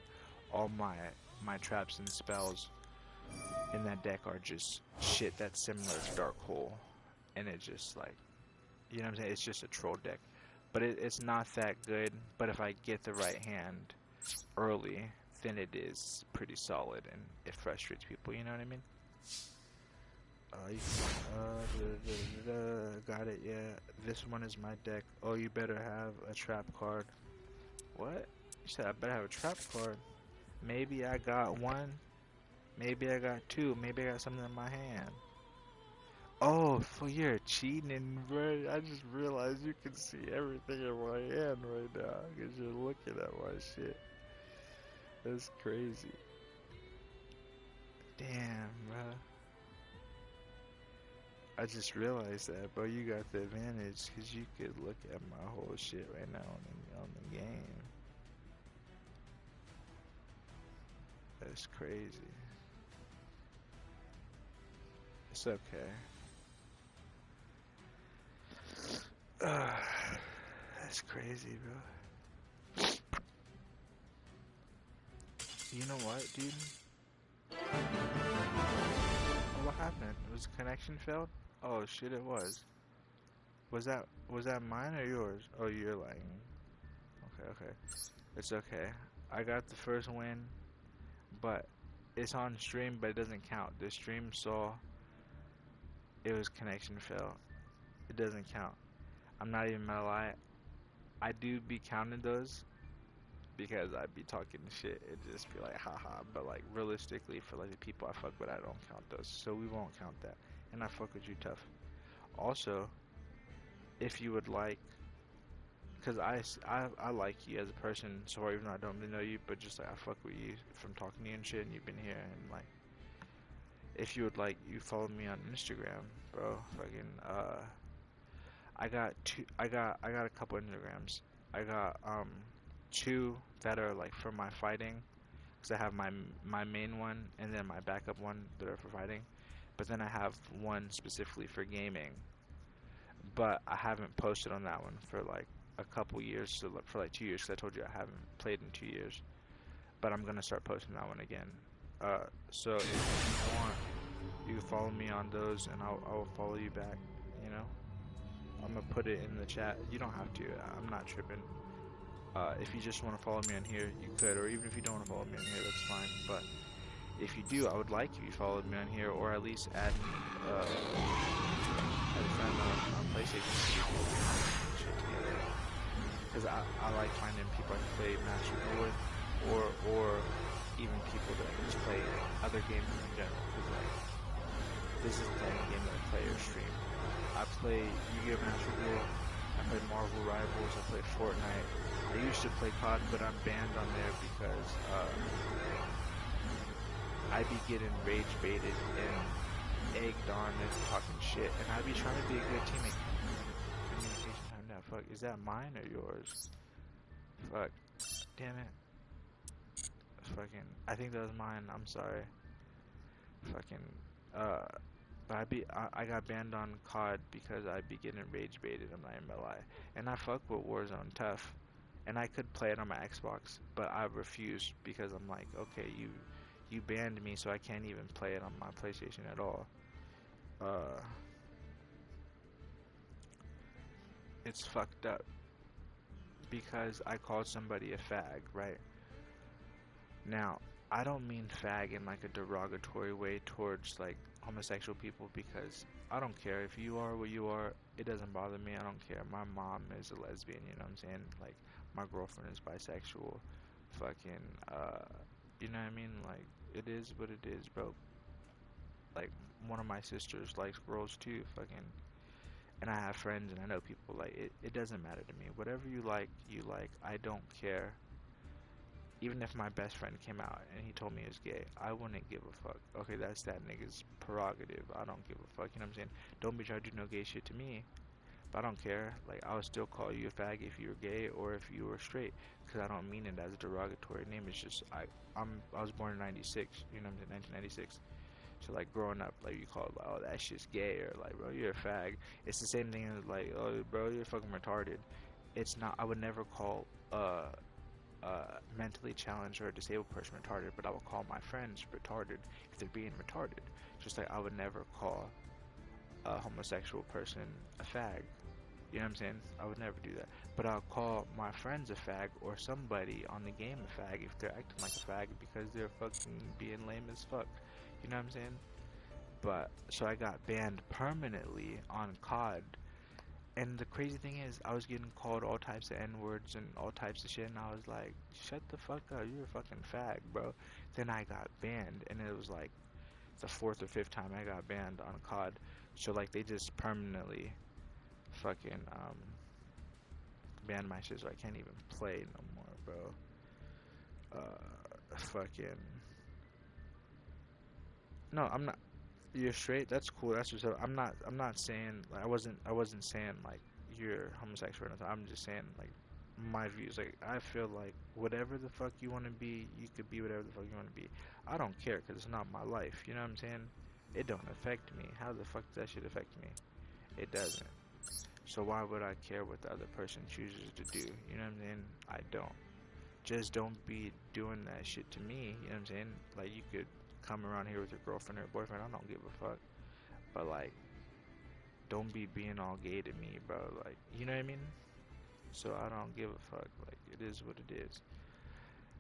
all my traps and spells in that deck are just shit that's similar to dark hole, and it just like, you know what I'm saying, it's just a troll deck, but it's not that good. But if I get the right hand early, then it is pretty solid, and it frustrates people, you know what I mean? Got it, yeah. This one is my deck. Oh, you better have a trap card. What? You said I better have a trap card. Maybe I got one. Maybe I got two. Maybe I got something in my hand. Oh, so you're cheating, bro. I just realized you can see everything in my hand right now because you're looking at my shit. That's crazy. Damn, bro. I just realized that, bro. You got the advantage because you could look at my whole shit right now on the game. That's crazy. It's okay. That's crazy, bro. You know what, dude? What happened? Was the connection failed? Oh shit, it was. Was that mine or yours? Oh, you're lying. Okay, okay. It's okay. I got the first win, but it's on stream, but it doesn't count. The stream saw it was connection fail. It doesn't count. I'm not even gonna lie. I do be counting those because I'd be talking shit. It'd just be like, haha. But like realistically, for like the people I fuck with, I don't count those. So we won't count that. And I fuck with you tough. Also, if you would like, because I like you as a person, so even though I don't really know you, but just like I fuck with you from talking to you and shit, and you've been here, and like, if you would like, you follow me on Instagram, bro. Fucking I got a couple Instagrams. I got two that are like for my fighting, because I have my main one and then my backup one that are for fighting, but then I have one specifically for gaming. but I haven't posted on that one for like a couple years, so for like 2 years, 'cause I told you I haven't played in 2 years. But I'm gonna start posting that one again. So if you want, you can follow me on those, and I'll follow you back. You know, I'm gonna put it in the chat. You don't have to. I'm not tripping. If you just want to follow me on here, you could, or even if you don't want to follow me on here, that's fine. But if you do, I would like if you followed me on here, or at least add me as a friend on PlayStation shit together. Because I like finding people I can play Master Duel with, or even people that just play other games in general. Because like, this is the only game that I play or stream. I play Yu-Gi-Oh! Master Duel. I play Marvel Rivals. I play Fortnite. I used to play COD, but I'm banned on there because I be getting rage baited and egged on and talking shit, and I be trying to be a good teammate. Communication time now. Fuck, is that mine or yours? Fuck, damn it. Fucking, I think that was mine. I'm sorry. Fucking, but I got banned on COD because I be getting rage baited. I'm not even gonna lie, and I fuck with Warzone tough, and I could play it on my Xbox, but I refuse because I'm like, okay, you banned me, so I can't even play it on my PlayStation at all. It's fucked up because I called somebody a fag, right? Now, I don't mean fag in like a derogatory way towards like homosexual people, because I don't care if you are what you are. It doesn't bother me. I don't care. My mom is a lesbian, you know what I'm saying? Like, my girlfriend is bisexual. Fucking, you know what I mean? Like, it is what it is, bro. Like, one of my sisters likes girls too, fucking. And I have friends and I know people, like, it doesn't matter to me. Whatever you like, you like. I don't care. Even if my best friend came out and he told me he was gay, I wouldn't give a fuck. Okay, that's that nigga's prerogative. I don't give a fuck. You know what I'm saying? Don't be trying to do no gay shit to me. But I don't care. Like, I would still call you a fag if you were gay or if you were straight, because I don't mean it as a derogatory name. It's just I was born in '96. You know what I'm saying? 1996. So like growing up, like you call it, like, oh, that shit's gay, or like, bro, you're a fag. It's the same thing as like, oh, bro, you're fucking retarded. It's not. I would never call mentally challenged or a disabled person retarded, but I would call my friends retarded if they're being retarded. Just like I would never call a homosexual person a fag. You know what I'm saying? I would never do that. But I'll call my friends a fag, or somebody on the game a fag if they're acting like a fag because they're fucking being lame as fuck. You know what I'm saying? But so I got banned permanently on COD. And the crazy thing is, I was getting called all types of N-words and all types of shit, and I was like, shut the fuck up, you're a fucking fag, bro. Then I got banned, and it was like the fourth or fifth time I got banned on COD. So like they just permanently fucking banned my shit, so I can't even play no more, bro. Fucking no, I'm not. You're straight. That's cool. That's what's up. I'm not saying like I wasn't saying like you're homosexual or nothing. I'm just saying like my views. Like I feel like whatever the fuck you want to be, you could be whatever the fuck you want to be. I don't care because it's not my life. You know what I'm saying? It don't affect me. How the fuck does that shit affect me? It doesn't. So why would I care what the other person chooses to do? You know what I'm saying? I don't. Just don't be doing that shit to me. You know what I'm saying? Like you could come around here with your girlfriend or boyfriend. I don't give a fuck. But like, don't be being all gay to me, bro. Like, you know what I mean? So I don't give a fuck. Like, it is what it is.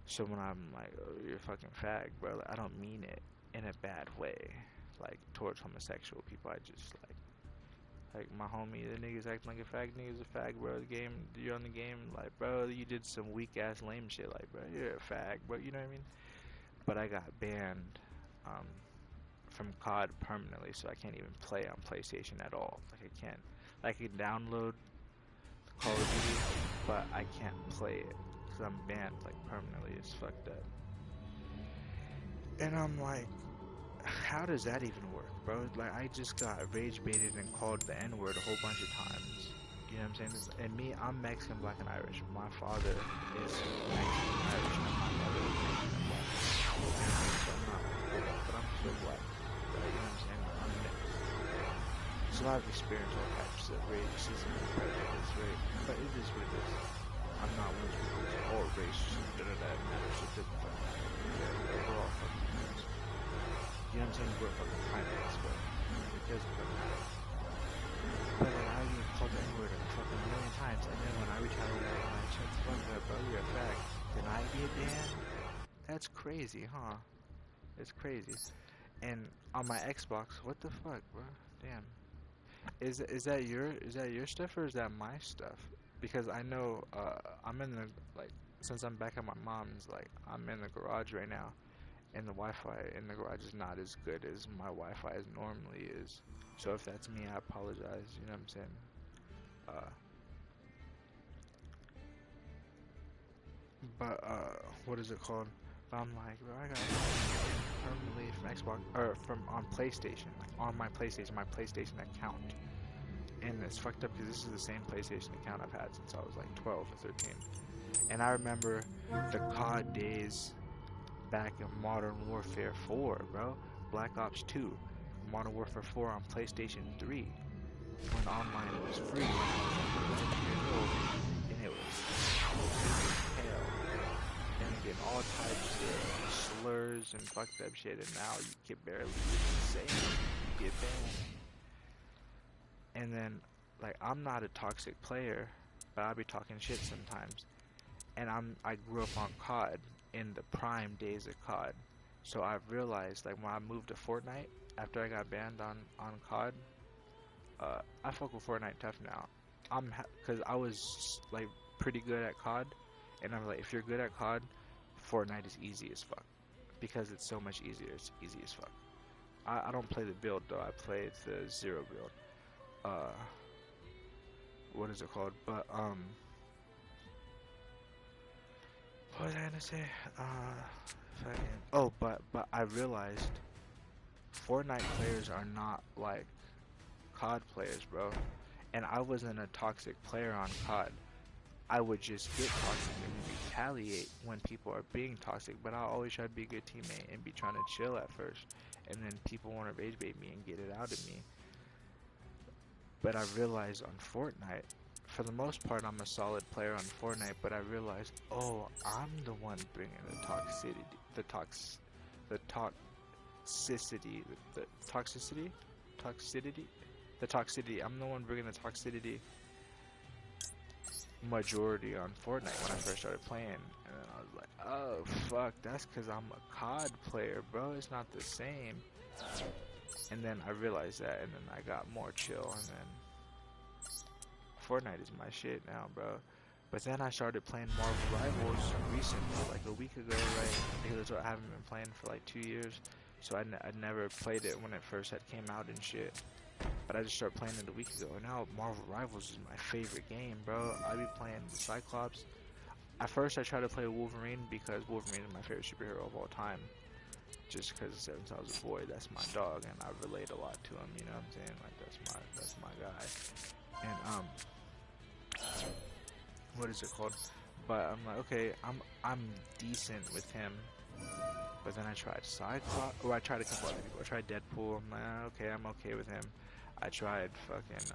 So when I'm like, oh, you're a fucking fag, bro, like, I don't mean it in a bad way. Like, towards homosexual people, I just like my homie, the nigga's acting like a fag, nigga's a fag, bro. The game, you're on the game, like, bro, you did some weak ass lame shit, like, bro, you're a fag, bro. You know what I mean? But I got banned, um, from COD permanently, so I can't even play on PlayStation at all. Like I can't. I can download Call of Duty, but I can't play it because I'm banned like permanently. It's fucked up. And I'm like, how does that even work, bro? Like I just got rage baited and called the N word a whole bunch of times. You know what I'm saying? And me, I'm Mexican, black, and Irish. My father is Mexican, Irish, and my mother is Mexican, black. So I'm not, but I'm still black. Right? You know what I'm saying? I'm mixed. It's a lot of experience, all types of racism and prejudice, right? But it is what it is. I'm not one of those people who's all race, that matters, it doesn't fucking matter. We're all fucking humans. You know what I'm saying? We're fucking primates, but it doesn't fucking matter. But like, I get called the N-word a fucking million times, and then when I retaliate, I'm like, shut the fuck up, bro, you're a fact. Then I get banned? That's crazy, huh? It's crazy. And on my Xbox, what the fuck, bro? Damn. Is that your stuff or is that my stuff? Because I know I'm in the like since I'm back at my mom's, like I'm in the garage right now, and the Wi-Fi in the garage is not as good as my Wi-Fi as normally is. So if that's me, I apologize. You know what I'm saying? What is it called? But I'm like, bro, I got permanently from Xbox or from on PlayStation, like on my PlayStation account. And it's fucked up because this is the same PlayStation account I've had since I was like 12 or 13. And I remember the COD days back in Modern Warfare 4, bro. Black Ops 2, Modern Warfare 4 on PlayStation 3, when online was free, when I was like 11 years old, and it was hell. And getting all types of slurs and fucked up shit, and now you can barely say it. You get banned. And then, like, I'm not a toxic player, but I'll be talking shit sometimes. And I grew up on COD in the prime days of COD. So I've realized, like, when I moved to Fortnite, after I got banned on COD, I fuck with Fortnite tough now. Cause I was, like, pretty good at COD. And I'm like, if you're good at COD, Fortnite is easy as fuck. Because it's so much easier, it's easy as fuck. I don't play the build, though. I play the zero build. What is it called? But what was I gonna say? But I realized Fortnite players are not like COD players, bro. And I wasn't a toxic player on COD. I would just get toxic and retaliate when people are being toxic, but I always try to be a good teammate and be trying to chill at first, and then people want to rage bait me and get it out of me. But I realized on Fortnite, for the most part, I'm a solid player on Fortnite. But I realized, oh, I'm the one bringing the toxicity, the toxicity. I'm the one bringing the toxicity majority on Fortnite when I first started playing, and then I was like, oh fuck, that's because I'm a COD player, bro. It's not the same. And then I realized that, and then I got more chill, and then Fortnite is my shit now, bro. But then I started playing Marvel Rivals recently, like a week ago, right? Because I haven't been playing for like 2 years, so I never played it when it first had came out and shit. But I just started playing it a week ago, and now Marvel Rivals is my favorite game, bro. I be playing the Cyclops. At first, I tried to play Wolverine because Wolverine is my favorite superhero of all time. Just because since I was a boy, that's my dog, and I relate a lot to him. You know what I'm saying? Like that's my guy. And what is it called? But I'm like, okay, I'm decent with him. But then I tried Cyclops, or I tried a couple other people. I tried Deadpool. I'm like, okay, I'm okay with him. I tried fucking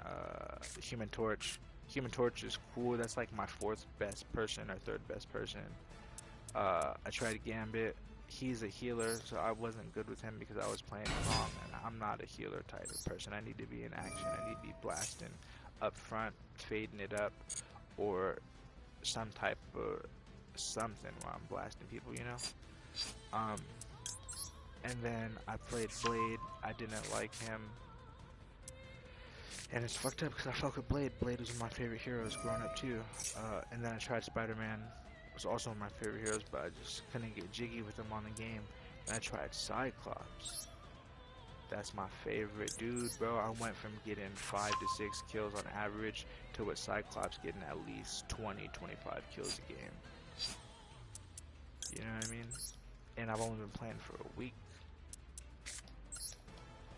Human Torch. Human Torch is cool. That's like my fourth best person or third best person. I tried Gambit. He's a healer, so I wasn't good with him because I was playing wrong, and I'm not a healer type of person. I need to be in action. I need to be blasting up front, fading it up, or some type of something while I'm blasting people, you know? And then I played Blade. I didn't like him. And it's fucked up because I fuck with Blade. Blade was one of my favorite heroes growing up too. And then I tried Spider-Man. It was also one of my favorite heroes, but I just couldn't get jiggy with him on the game. And I tried Cyclops. That's my favorite dude, bro. I went from getting 5 to 6 kills on average to with Cyclops getting at least 20, 25 kills a game. You know what I mean? And I've only been playing for a week.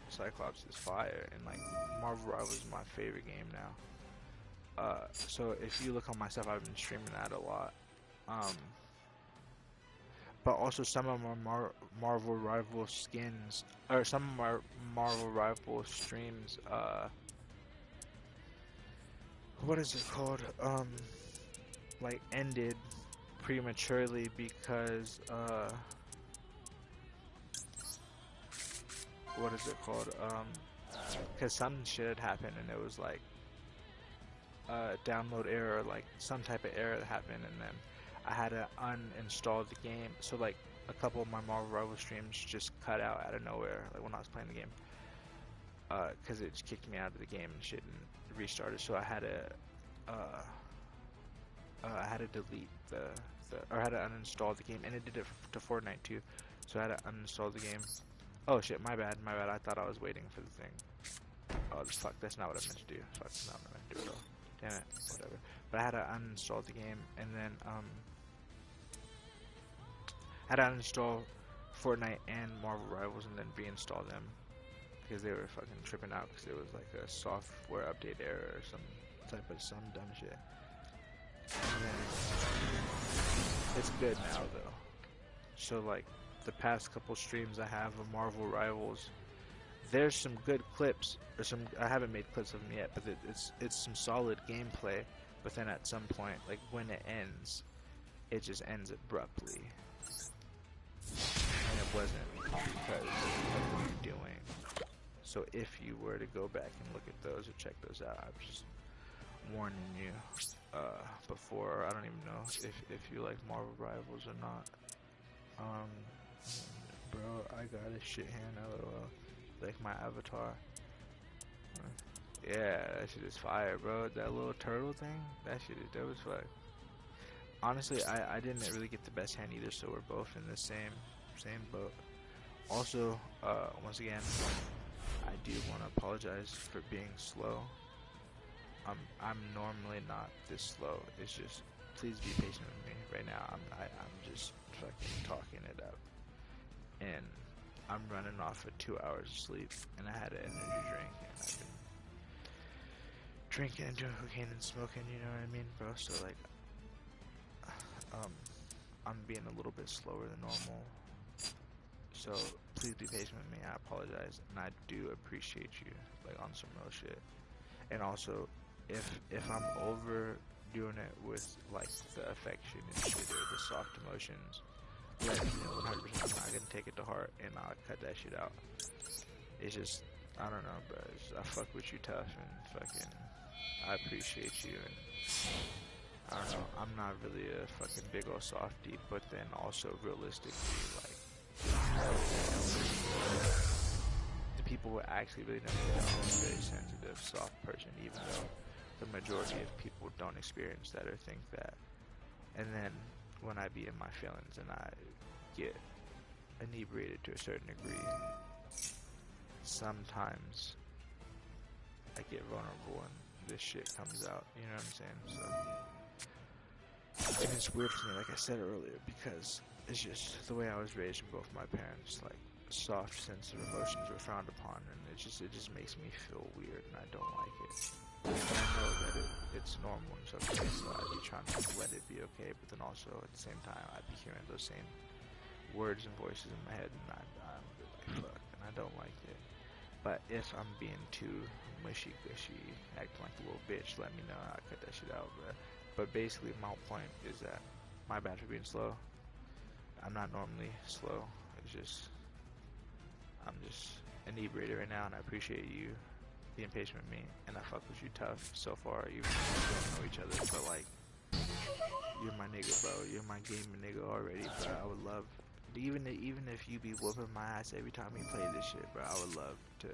Cyclops is fire, and like Marvel Rivals is my favorite game now. So if you look on my stuff, I've been streaming that a lot. But also some of my Marvel Rival skins, or some of my Marvel Rival streams, what is it called? Like ended prematurely because what is it called? Because some shit had happened and it was like download error, like some type of error that happened, and then I had to uninstall the game. So like a couple of my Marvel Rival streams just cut out of nowhere, like when I was playing the game, because it just kicked me out of the game and shit and restarted. So I had to delete or I had to uninstall the game, and it did it to Fortnite too. So I had to uninstall the game. Oh shit, my bad. I thought I was waiting for the thing. Oh, fuck, that's not what I meant to do. Fuck, that's not what I meant to do at all. Damn it, whatever. But I had to uninstall the game, and then, I had to uninstall Fortnite and Marvel Rivals and then reinstall them. Because they were fucking tripping out because it was like a software update error or some dumb shit. And then, it's good now, though. So, like, the past couple streams I have of Marvel Rivals, there's some good clips, or some, I haven't made clips of them yet, but it's some solid gameplay, but then at some point, like when it ends, it just ends abruptly. And it wasn't because of what you're doing. So if you were to go back and look at those or check those out, I'm just warning you before. I don't even know if you like Marvel Rivals or not. Bro, I got a shit hand, LOL. Like my avatar. Yeah, that shit is fire, bro. That little turtle thing, that shit is dope as fuck. Honestly, I didn't really get the best hand either, so we're both in the same boat. Also, once again, I do want to apologize for being slow. I'm normally not this slow. It's just, please be patient with me. Right now, I'm just fucking talking it up, and I'm running off of 2 hours of sleep, and I had an energy drink, and I've been drinking and doing cocaine and smoking, you know what I mean, bro? So like, I'm being a little bit slower than normal. So please be patient with me. I apologize, and I do appreciate you, like on some real shit. And also, if I'm overdoing it with like the affection and shit or the soft emotions, let me know 100%. I'm not gonna take it to heart, and I'll cut that shit out. It's just, I don't know, bro. I fuck with you tough, and fucking, I appreciate you, and I don't know. I'm not really a fucking big old softie, but then also realistically, like, the people who actually really know me know I'm a very sensitive, soft person, even though the majority of people don't experience that or think that. And then when I be in my feelings and I get inebriated to a certain degree, sometimes I get vulnerable and this shit comes out, you know what I'm saying? So, and it's weird for me, like I said earlier, because it's just the way I was raised from both my parents. Like, soft, sensitive emotions were frowned upon, and it just makes me feel weird, and I don't like it. But I know that it's normal and it's okay, so I'd be trying to let it be okay, but then also at the same time, I'd be hearing those same words and voices in my head, and I'm like, fuck, and I don't like it. But if I'm being too mushy-gushy, acting like a little bitch, let me know. I'll cut that shit out, bro. But basically, my point is that my bad for being slow. I'm not normally slow. It's just, I'm just inebriated right now, and I appreciate you being patient with me, and I fuck with you tough so far, even if we don't know each other. But like, you're my nigga, bro. You're my gaming nigga already, bro. I would love, even if you be whooping my ass every time we play this shit, bro. I would love to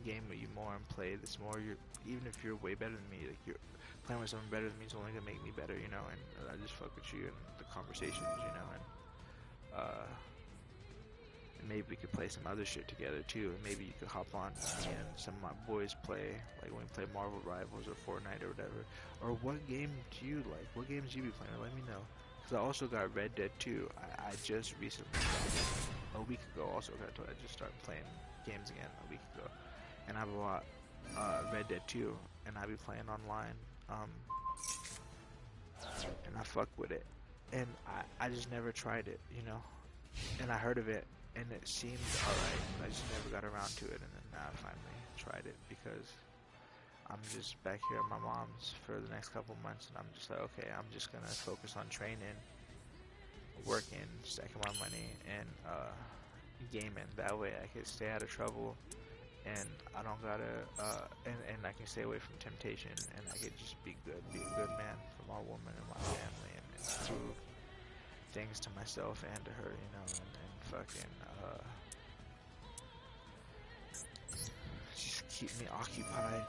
game with you more and play this more. Even if you're way better than me, like you're playing with someone better than me, it's only gonna make me better, you know. And I just fuck with you and the conversations, you know. And maybe we could play some other shit together too. And maybe you could hop on and some of my boys play, like when we play Marvel Rivals or Fortnite or whatever. Or what game do you like? What games do you be playing? Let me know. Because I also got Red Dead 2. I just recently got a week ago. Also got to, I just started playing games again a week ago. And I bought Red Dead 2, and I be playing online. And I fuck with it. And I just never tried it, you know. And I heard of it, and it seemed alright, but I just never got around to it. And then now I finally tried it because I'm just back here at my mom's for the next couple months, and I'm just like, okay, I'm just gonna focus on training, working, stacking my money, and gaming. That way I can stay out of trouble, and I don't gotta, and I can stay away from temptation, and I can just be good, be a good man for my woman and my family, and prove things to myself and to her, you know, and fucking, just keep me occupied,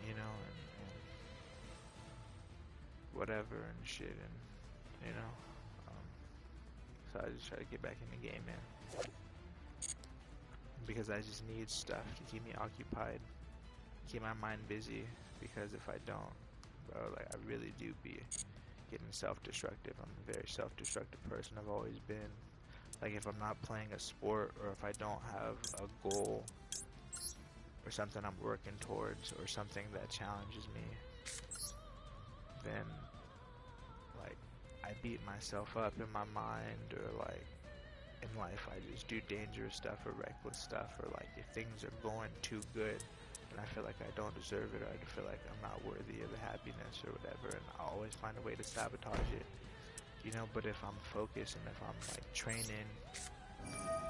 you know, and whatever and shit, and, you know, so I just try to get back in the game, man, because I just need stuff to keep me occupied, keep my mind busy, because if I don't, bro, like, I really do be getting self-destructive. I'm a very self-destructive person, I've always been. Like, if I'm not playing a sport, or if I don't have a goal, or something I'm working towards, or something that challenges me, then, like, I beat myself up in my mind, or, like, in life I just do dangerous stuff, or reckless stuff, or, like, if things are going too good, and I feel like I don't deserve it, or I feel like I'm not worthy of the happiness, or whatever, and I always find a way to sabotage it, you know. But if I'm focused, and if I'm, like, training,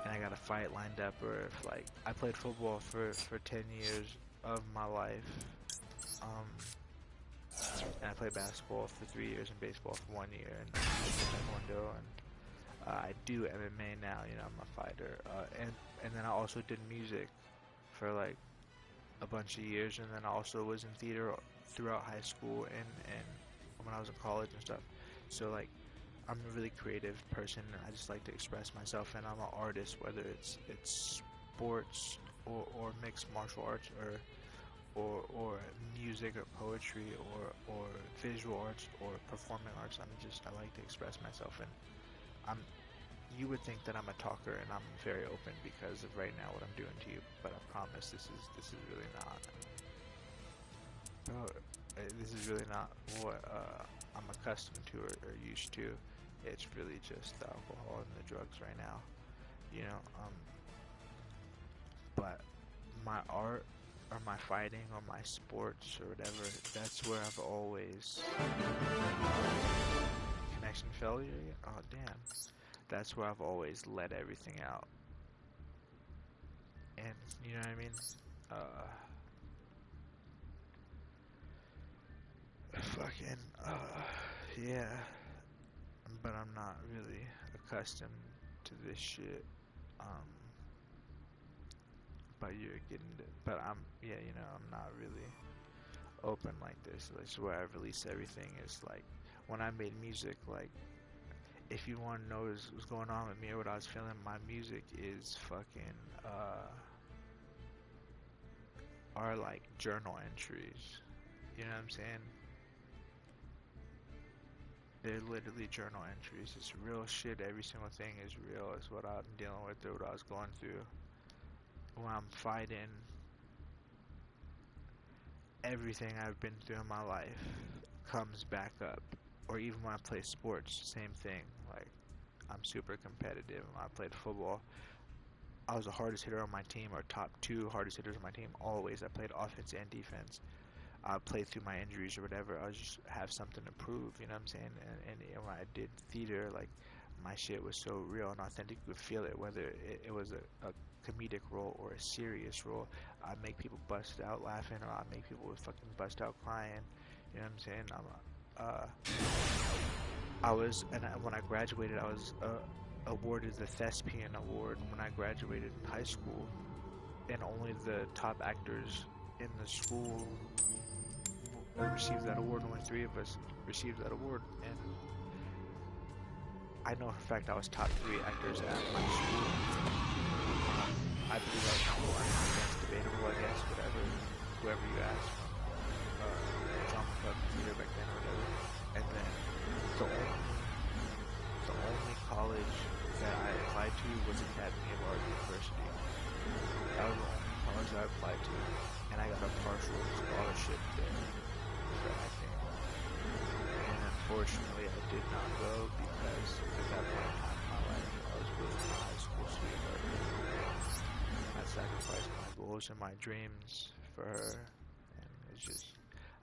and I got a fight lined up, or if, like, I played football for 10 years of my life, and I played basketball for 3 years and baseball for 1 year, and taekwondo, and I do MMA now, you know, I'm a fighter, and then I also did music for, like, a bunch of years, and then I also was in theater throughout high school, and when I was in college and stuff, so, like, I'm a really creative person, and I just like to express myself, and I'm an artist, whether it's sports, or mixed martial arts, or music, or poetry, or visual arts, or performing arts. I like to express myself, and you would think that I'm a talker, and I'm very open because of right now what I'm doing to you, but I promise this is really not. This is really not what I'm accustomed to, or used to. It's really just the alcohol and the drugs right now, you know. But my art, or my fighting, or my sports, or whatever, that's where I've always connection failure. Oh damn, that's where I've always let everything out, and you know what I mean. Fucking yeah. But I'm not really accustomed to this shit. But you're getting it. But yeah, you know, I'm not really open like this. That's where I release everything. Is like when I made music. Like, if you want to know what's going on with me or what I was feeling, my music is fucking are like journal entries. You know what I'm saying? They're literally journal entries. It's real shit. Every single thing is real. It's what I'm dealing with, or what I was going through. When I'm fighting, everything I've been through in my life comes back up. Or even when I play sports, same thing. Like, I'm super competitive. When I played football, I was the hardest hitter on my team, or top 2 hardest hitters on my team always. I played offense and defense. I played through my injuries or whatever. I just have something to prove, you know what I'm saying? And when I did theater, like, my shit was so real and authentic, you could feel it, whether it was a comedic role or a serious role. I make people bust out laughing, or I make people fucking bust out crying, you know what I'm saying? When I graduated, I was awarded the Thespian Award when I graduated high school, and only the top actors in the school received that award. Only 3 of us received that award, and I know for a fact I was top 3 actors at my school. I believe I was number 1. That's debatable, I guess. Whoever you ask, drama club theater back then, or whatever. And then the only college that I applied to was Academy of Art University. That was the only college I applied to, and I got a partial scholarship there for acting. And unfortunately, I did not go because at that point in time in my life, I was really my high school sweetheart. I sacrificed my goals and my dreams for her, it's just,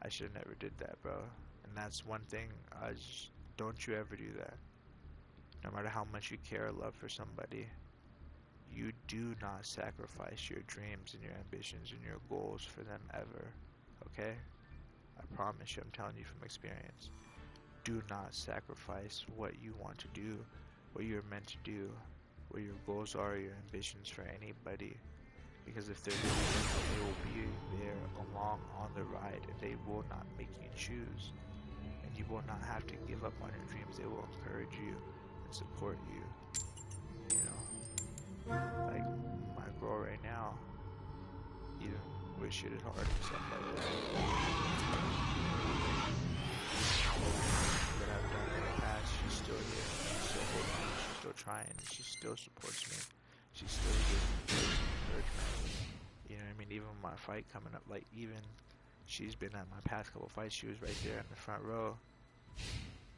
I should have never did that, bro. And that's one thing, don't you ever do that. No matter how much you care or love for somebody, you do not sacrifice your dreams and your ambitions and your goals for them ever, okay? I promise you, I'm telling you from experience. Do not sacrifice what you want to do, what you're meant to do, what your goals are, your ambitions for anybody. Because if they're really good, they will be there along on the ride, and they will not make you choose. And you will not have to give up on your dreams. They will encourage you and support you. You know, like my girl right now, even with shit is hard and stuff like that. That I've done in the past, she's still here. She's still holding on. She's still trying. She still supports me. She still gives me encouragement. You know what I mean? Even my fight coming up, like even she's been at my past couple fights. She was right there in the front row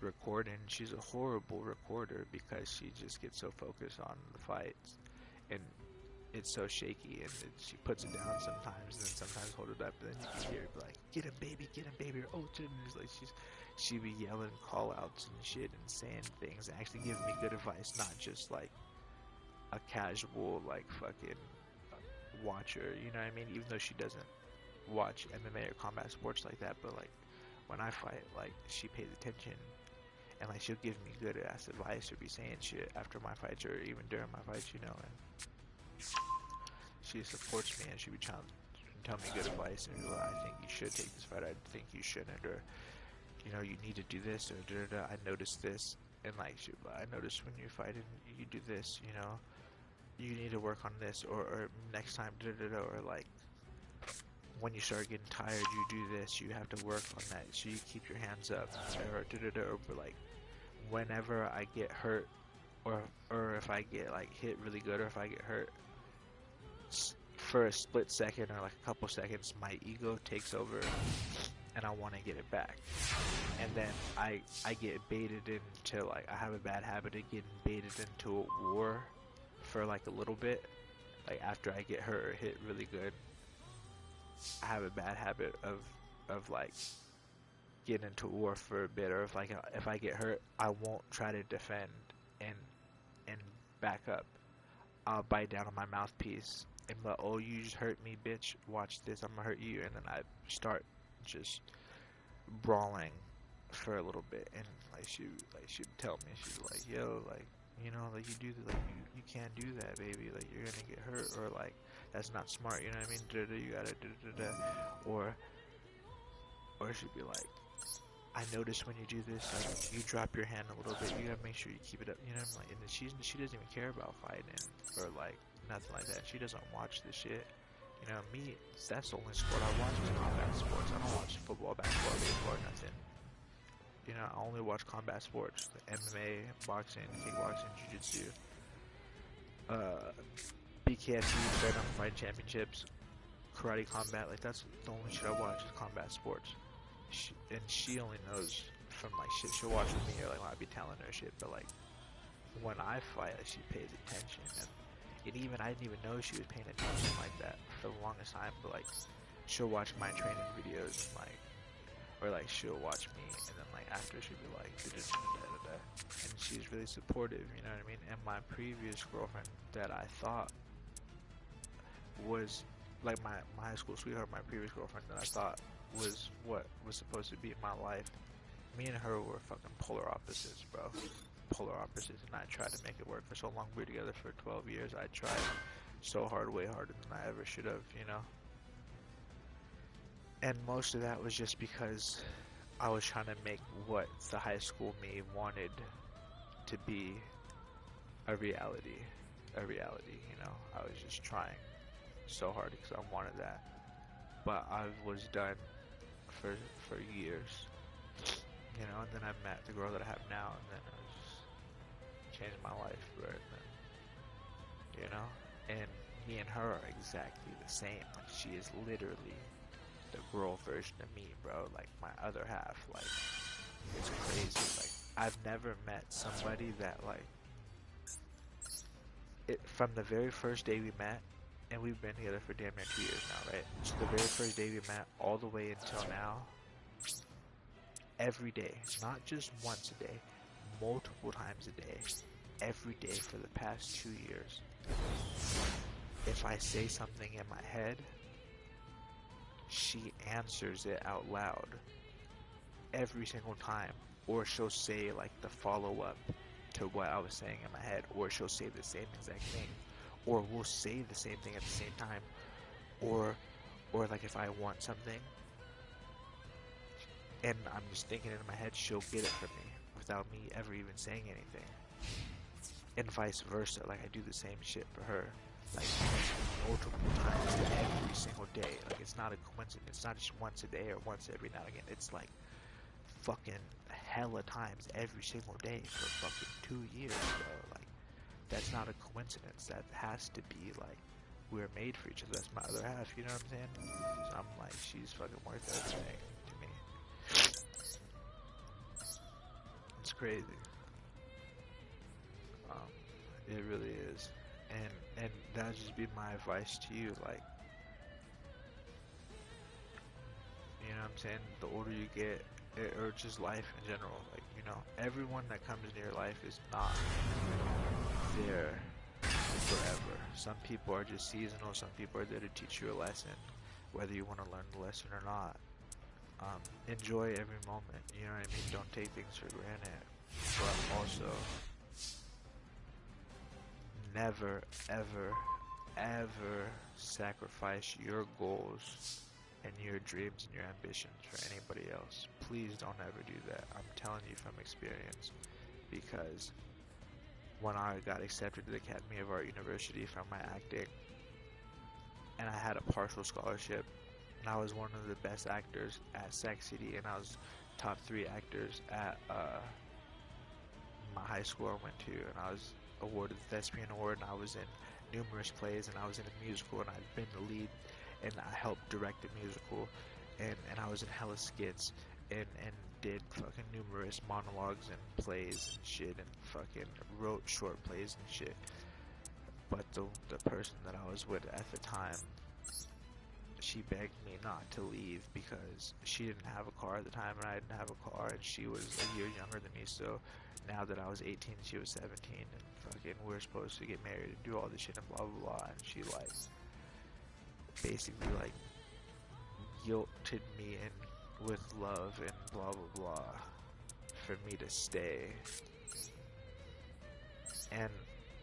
recording. She's a horrible recorder because she just gets so focused on the fights, and it's so shaky, and she puts it down sometimes, and then sometimes hold it up, and then you can hear her be like, get him baby, or oh, and it's like she be yelling call outs and shit and saying things and actually giving me good advice, not just like a casual like fucking watcher, you know what I mean? Even though she doesn't watch MMA or combat sports like that, but like when I fight, like she pays attention, and like she'll give me good ass advice or be saying shit after my fights or even during my fights, you know, and she supports me and she be trying to tell me good advice and be like, I think you should take this fight, I think you shouldn't, or you know, you need to do this, or da da da, I noticed this, and like I noticed when you're fighting you do this, you know, you need to work on this, or next time da da da, or like when you start getting tired you do this, you have to work on that so you keep your hands up, or da da da, or like whenever I get hurt, or if I get like hit really good, or if I get hurt for a split second or like a couple seconds, my ego takes over and I want to get it back, and then I get baited into, like, I have a bad habit of getting baited into a war for like a little bit, like after I get hurt or hit really good. I have a bad habit of like getting into a war for a bit, or if I get hurt, I won't try to defend and back up. I'll bite down on my mouthpiece and be like, oh, you just hurt me, bitch, watch this, I'm gonna hurt you, and then I start just brawling for a little bit, and like she'd tell me, she's like, yo, like, you know, like you you can't do that, baby, like you're gonna get hurt, or like that's not smart, you know what I mean, you gotta or she'd be like, I notice when you do this, like you drop your hand a little bit, you gotta make sure you keep it up, you know what I mean? Like, and then she doesn't even care about fighting or like nothing like that. She doesn't watch this shit. You know, me, that's the only sport I watch is combat sports. I don't watch football, basketball, baseball, or nothing. You know, I only watch combat sports, like MMA, boxing, kickboxing, jiu-jitsu, BKFC, Better Fight Championships, karate combat. Like that's the only shit I watch is combat sports. And she only knows from like shit she'll watch with me, or like when I be telling her shit, but like when I fight, like, she pays attention, and even I didn't even know she was paying attention like that for the longest time, but like she'll watch my training videos and like, or like she'll watch me, and then like after she'll be like da, da, da, da, da, da. And she's really supportive, you know what I mean? And my previous girlfriend that I thought was like my high school sweetheart, my previous girlfriend that I thought was what was supposed to be in my life, me and her were fucking polar opposites, bro. Polar opposites, and I tried to make it work for so long. We were together for 12 years. I tried so hard, way harder than I ever should have, you know? And most of that was just because I was trying to make what the high school me wanted to be a reality, you know? I was just trying so hard because I wanted that. But I was done for years, you know, and then I met the girl that I have now, and then I just changed my life, bro, and then, you know, and me and her are exactly the same. Like, she is literally the girl version of me, bro, like my other half. Like, it's crazy. Like, I've never met somebody that, like, from the very first day we met, and we've been together for damn near 2 years now, right? So the very first day we met, all the way until now, every day, not just once a day, multiple times a day, every day for the past 2 years, if I say something in my head, she answers it out loud every single time, or she'll say like the follow-up to what I was saying in my head, or she'll say the same exact thing, or we'll say the same thing at the same time, or like if I want something and I'm just thinking it in my head, she'll get it from me without me ever even saying anything, and vice versa. Like I do the same shit for her, like multiple times every single day. Like it's not a coincidence. It's not just once a day or once every now and again. It's like fucking hella times every single day for fucking 2 years, bro. Like that's not a coincidence. That has to be like we're made for each other. That's my other half. You know what I'm saying? So I'm like, she's fucking worth everything to me. It's crazy. Um, it really is. And that'd just be my advice to you. Like, you know what I'm saying? The older you get, or just life in general, like, you know, everyone that comes into your life is not there forever. Some people are just seasonal. Some people are there to teach you a lesson, whether you want to learn the lesson or not. Enjoy every moment, you know what I mean? Don't take things for granted, but also never, ever, ever sacrifice your goals and your dreams and your ambitions for anybody else. Please don't ever do that. I'm telling you from experience, because when I got accepted to the Academy of Art University from my acting, and I had a partial scholarship, and I was one of the best actors at Sac City, and I was top 3 actors at my high school I went to, and I was awarded the Thespian Award, and I was in numerous plays, and I was in a musical, and I'd been the lead, and I helped direct the musical, and I was in hella skits, and did fucking numerous monologues and plays and shit, and fucking wrote short plays and shit. But the person that I was with at the time, she begged me not to leave because she didn't have a car at the time and I didn't have a car, and she was a year younger than me. So now that I was 18, she was 17, and fucking we were supposed to get married and do all this shit and blah blah blah, and she like basically like guilted me in with love and blah blah blah for me to stay, and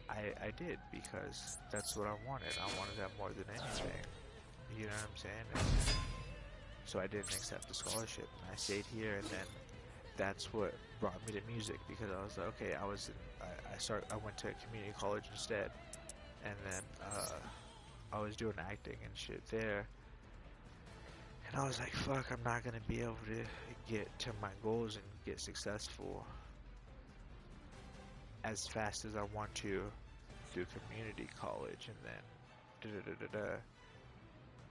I did, because that's what I wanted. I wanted that more than anything. You know what I'm saying? And so I didn't accept the scholarship, and I stayed here, and then that's what brought me to music, because I was like, okay, I went to community college instead, and then I was doing acting and shit there, and I was like, fuck, I'm not gonna be able to get to my goals and get successful as fast as I want to through community college, and then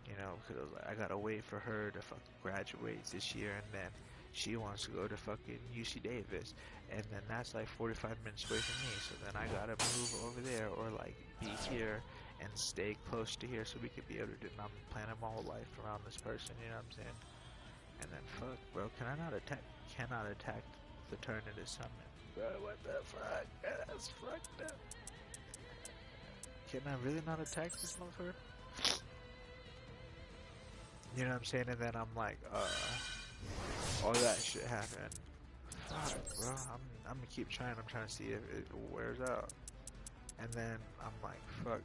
you know, because I was like, I gotta wait for her to fucking graduate this year, and then she wants to go to fucking UC Davis, and then that's like 45 minutes away from me, so then I gotta move over there, or like be here and stay close to here so we could be able to do, and I'm planning my whole life around this person, you know what I'm saying? And then fuck, bro, cannot attack the turn into summon. Bro, what the fuck? That's fucked up. Can I really not attack this motherfucker? You know what I'm saying? And then I'm like, all that shit happened. Fuck, bro. I'm gonna keep trying. I'm trying to see if it wears out. And then I'm like, fuck.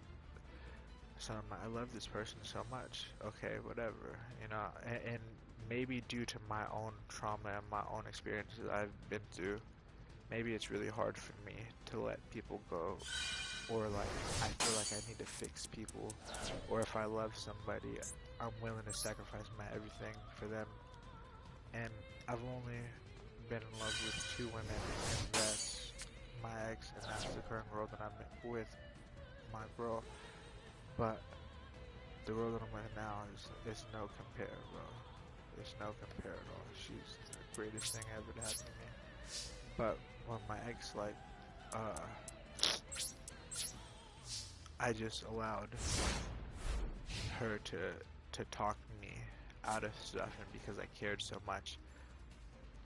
So I'm like, I love this person so much. Okay, whatever. You know, and maybe due to my own trauma and my own experiences I've been through, maybe it's really hard for me to let people go, or like I feel like I need to fix people, or if I love somebody, I'm willing to sacrifice my everything for them. And I've only been in love with 2 women, and that's my ex, and that's the current girl that I'm with, my girl. But the girl that I'm with now is no compare, bro. There's no compare at all. She's the greatest thing ever to happen to me. But when my ex, like, I just allowed her to talk me out of stuff, and because I cared so much,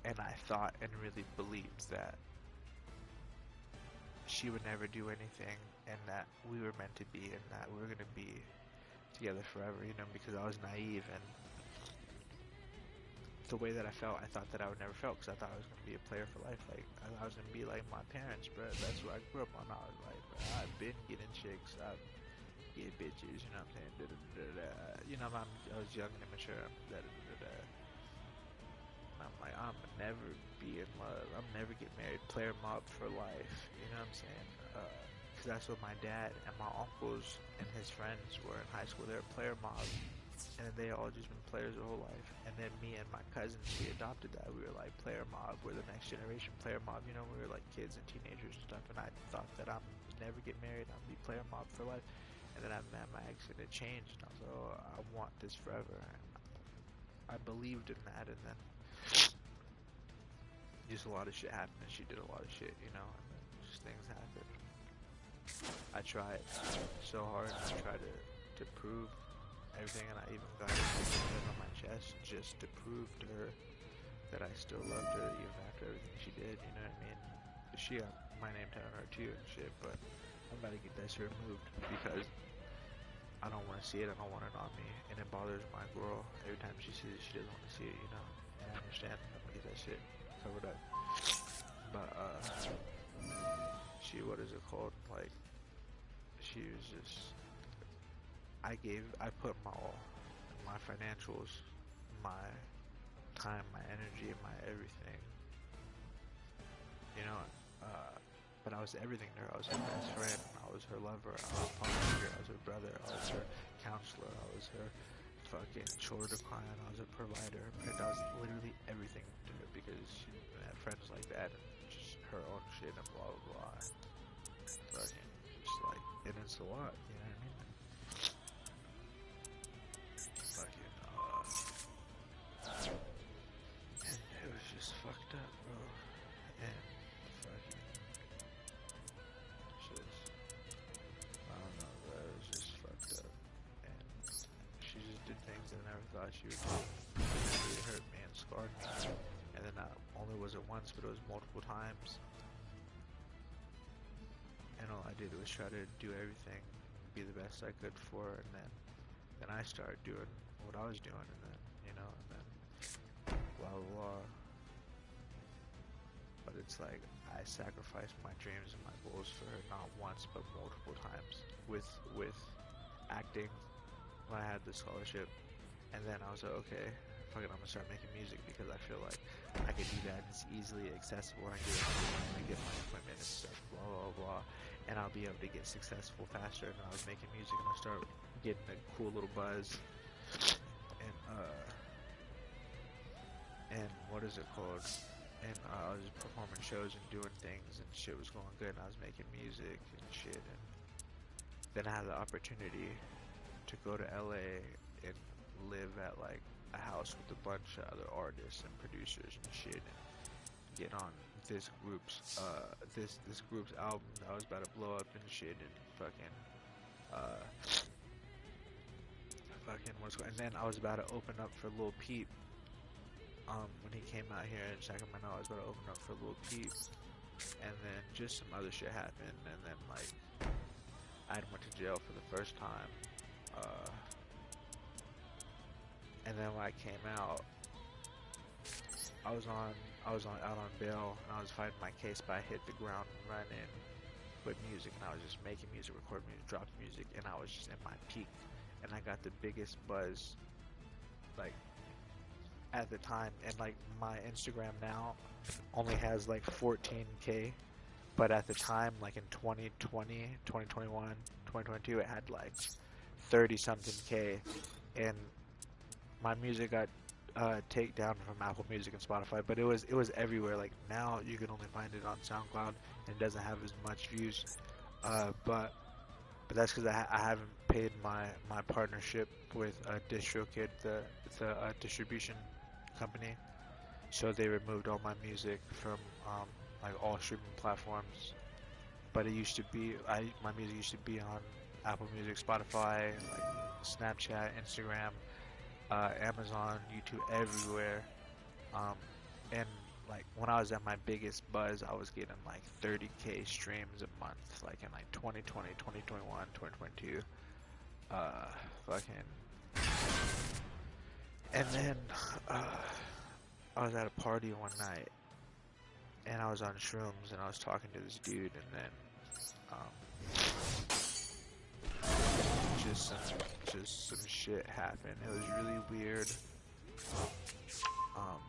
and I thought and really believed that she would never do anything, and that we were meant to be, and that we were gonna be together forever, you know, because I was naive, and the way that I felt, I thought that I would never felt, because I thought I was gonna be a player for life. Like, I thought I was gonna be like my parents, bro. That's what I grew up on. I was like, bro, I've been getting chicks, I've get bitches, you know what I'm saying? You know, I was young and immature. And I'm like, I'm never be in love. I'm never get married. Player mob for life. You know what I'm saying? Because that's what my dad and my uncles and his friends were in high school. They were player mob, and they all just been players their whole life. And then me and my cousins, we adopted that. We were like player mob. We're the next generation player mob. You know, we were like kids and teenagers and stuff. And I thought that I'm never get married. I'm be player mob for life. And then I met my ex, and it changed. And I was like, oh, I want this forever. And I believed in that, and then just a lot of shit happened, and she did a lot of shit, you know, and then just things happened. I tried so hard, and I tried to prove everything, and I even got it on my chest just to prove to her that I still loved her, even after everything she did, you know what I mean? She got my name tag on her too and shit, but I'm about to get that shit removed, because I don't want to see it. I don't want it on me, and it bothers my girl. Every time she sees it, she doesn't want to see it, you know. And I understand. I'm gonna get that shit covered up. But she, what is it called? Like, she was just. I put my all, my financials, my time, my energy, my everything. You know. But I was everything to her. I was her best friend. I was her lover. I was her partner. I was her brother. I was her counselor. I was her fucking shoulder to cry on. I was her provider. I was literally everything to her, because she had friends like that, and just her own shit and blah blah blah. Fucking just like, and it's a lot. You know what I mean? Fucking and it was just fucked up, bro. And fucking. I don't know, bro, it was just fucked up, and she just did things that I never thought she would do. It really hurt me and scarred me, and then not only was it once, but it was multiple times, and all I did was try to do everything, be the best I could for her, and then I started doing what I was doing, and then, you know, and then blah blah blah. But it's like, I sacrificed my dreams and my goals for her, not once but multiple times, with acting when I had the scholarship, and then I was like, okay, fuck it, I'm gonna start making music, because I feel like I could do that, and it's easily accessible, and I get my equipment and stuff, blah blah blah, and I'll be able to get successful faster. And I was making music, and I started getting a cool little buzz, and what is it called? And I was performing shows and doing things, and shit was going good, and I was making music and shit, and then I had the opportunity to go to LA and live at like a house with a bunch of other artists and producers and shit, and get on this group's album that was about to blow up and shit, and and then I was about to open up for Lil Peep. When he came out here in Sacramento, I was about to open up for Lil Peep, and then just some other shit happened, and then like I went to jail for the first time, and then when I came out, I was out on bail, and I was fighting my case, but I hit the ground running with music, and I was just making music, recording music, dropping music, and I was just in my peak, and I got the biggest buzz, like, at the time, and like my Instagram now only has like 14K, but at the time, like in 2020, 2021, 2022, it had like 30 something K, and my music got take down from Apple Music and Spotify, but it was everywhere. Like now you can only find it on SoundCloud, and it doesn't have as much views, but that's because I haven't paid my partnership with DistroKid, the distribution company, so they removed all my music from like all streaming platforms. But it used to be my music used to be on Apple Music, Spotify, like Snapchat, Instagram, Amazon, YouTube, everywhere. Um, and like when I was at my biggest buzz, I was getting like 30K streams a month, like in like 2020, 2021, 2022. Fucking. And then I was at a party one night, and I was on shrooms, and I was talking to this dude, and then just some shit happened. It was really weird. Um,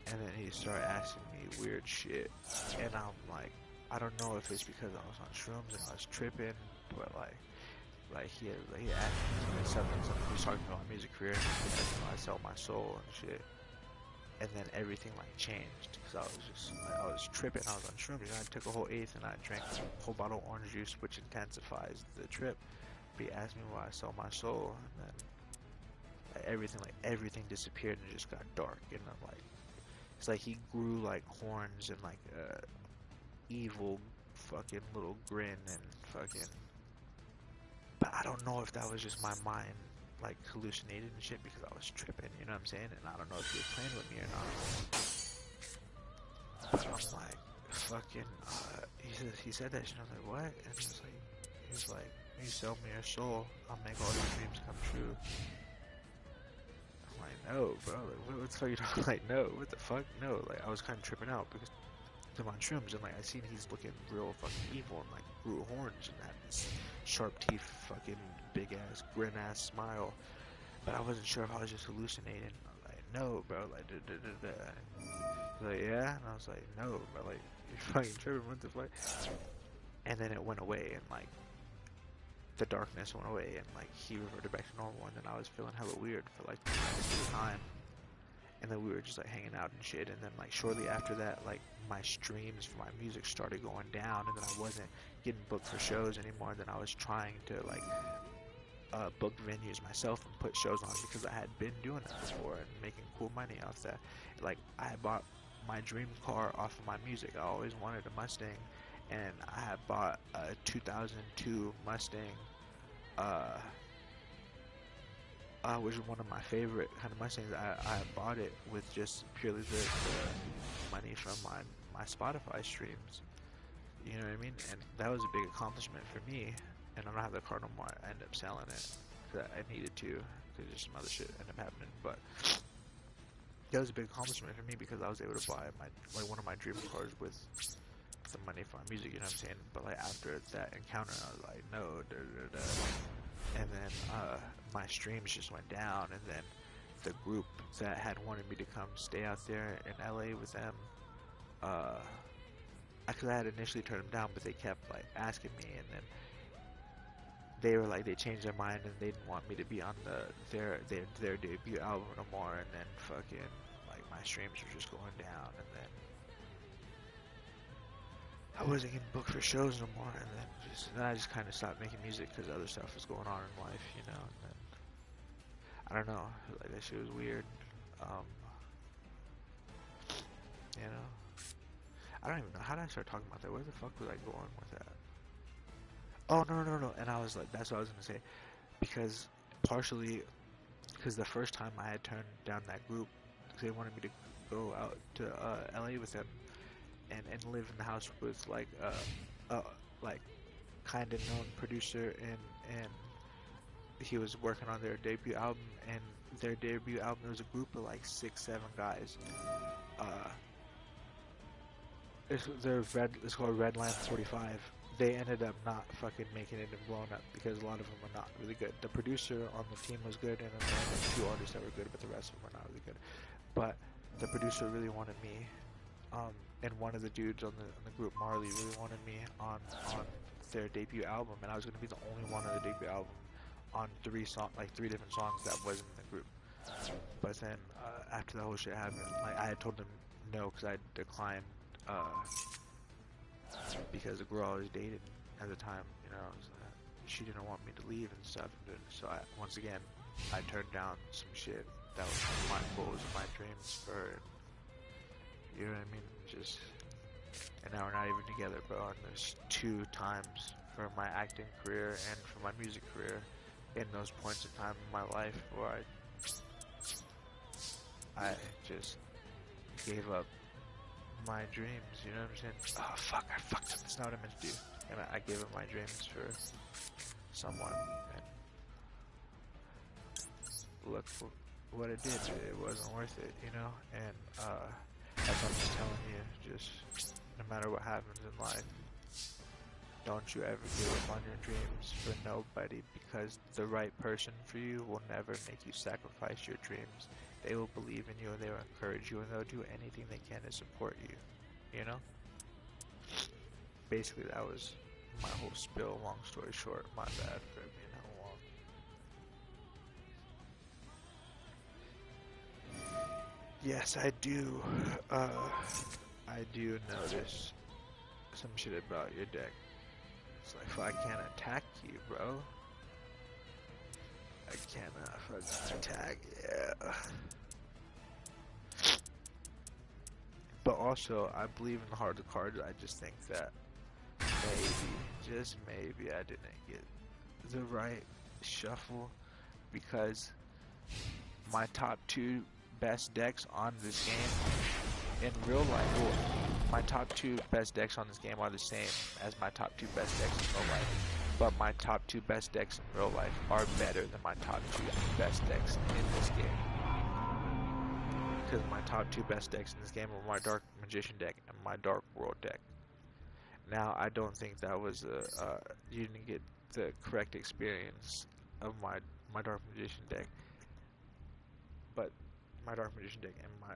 and then he started asking me weird shit, and I'm like, I don't know if it's because I was on shrooms and I was tripping, but he asked me something. He was talking about my music career, and he asked me why I sell my soul and shit. And then everything like changed because I was just like, I was tripping. I was on shrooms, and I took a whole eighth and I drank a whole bottle of orange juice, which intensifies the trip. But he asked me why I sell my soul, and then everything disappeared and it just got dark. And I'm like, it's like he grew like horns and like a evil fucking little grin and fucking. But I don't know if that was just my mind like hallucinated and shit because I was tripping, you know what I'm saying? And I don't know if he was playing with me or not. But I'm like, fucking, he said that shit, and I was like, what? And he was like, you sell me your soul, I'll make all your dreams come true. I'm like, no, bro, like, what the fuck are you talking? Like, no, what the fuck? No, like, I was kind of tripping out because I'm on shrooms, and like, I seen he's looking real fucking evil, and like, grew horns, and had this sharp teeth, fucking big ass, grin ass smile. But I wasn't sure if I was just hallucinating. I was like, no, bro, like, He's like, yeah? And I was like, no, bro, like, you're fucking tripping, what the fuck? And then it went away, and like, the darkness went away, and like, he reverted back to normal, and then I was feeling hella weird for like the rest of the time. And then we were just like hanging out and shit, and then like shortly after that, like my streams for my music started going down, and then I wasn't getting booked for shows anymore, and then I was trying to like book venues myself and put shows on because I had been doing that before and making cool money off that. Like I had bought my dream car off of my music. I always wanted a Mustang, and I had bought a 2002 Mustang, which is one of my favorite kind of Mustangs. I bought it with just purely the money from my Spotify streams. You know what I mean? And that was a big accomplishment for me. And I don't have the car no more. I ended up selling it because I needed to, because just some other shit ended up happening. But that was a big accomplishment for me because I was able to buy one of my dream cars with the money for my music. You know what I'm saying? But like after that encounter, I was like, no, and then my streams just went down. And then the group that had wanted me to come stay out there in LA with them, because I had initially turned them down, but they kept like asking me, and then they were like, they changed their mind and they didn't want me to be on their debut album no more. And then fucking like my streams were just going down, and then I wasn't getting booked for shows no more. And then I just kind of stopped making music because other stuff was going on in life, you know. And then I don't know, like that shit was weird. You know, I don't even know how did I start talking about that. Where the fuck was I going with that? Oh, no. And I was like, that's what I was going to say. Because partially, because the first time I had turned down that group, because they wanted me to go out to LA with them and live in the house with like like kind of known producer, and he was working on their debut album, and their debut album, there was a group of like 6-7 guys. It's called Redland 45. They ended up not fucking making it and blowing up because a lot of them were not really good. The producer on the team was good, and then there were like 2 artists that were good, but the rest of them were not really good. But the producer really wanted me, and one of the dudes on the group, Marley, really wanted me on their debut album, and I was gonna be the only one on the debut album on 3 different songs that wasn't in the group. But then after the whole shit happened, like I had told them no because I declined. Because the girl I was dating at the time, you know, she didn't want me to leave and stuff. And so once again, I turned down some shit that was my goals and my dreams for her. You know what I mean? And now we're not even together, bro. And there's 2 times for my acting career and for my music career in those points of time in my life where I just gave up my dreams, you know what I'm saying? Oh fuck, I fucked up, that's not what I meant to do. And I gave up my dreams for someone, and look what it did. It wasn't worth it, you know? And as I'm just telling you, just no matter what happens in life, don't you ever give up on your dreams for nobody, because the right person for you will never make you sacrifice your dreams. They will believe in you and they will encourage you and they'll do anything they can to support you, you know? Basically, that was my whole spill, long story short. My bad for it being hella long. Yes, I do notice some shit about your deck. It's like, I can't attack you, bro. I cannot fucking attack, yeah. But also, I believe in the heart of the cards. I just think that maybe, just maybe, I didn't get the right shuffle, because my top 2 best decks on this game in real life, well, my top 2 best decks on this game are the same as my top 2 best decks in real life. But my top 2 best decks in real life are better than my top 2 best decks in this game. Because my top 2 best decks in this game are my Dark Magician deck and my Dark World deck. Now, I don't think that was you didn't get the correct experience of my Dark Magician deck. But my Dark Magician deck and my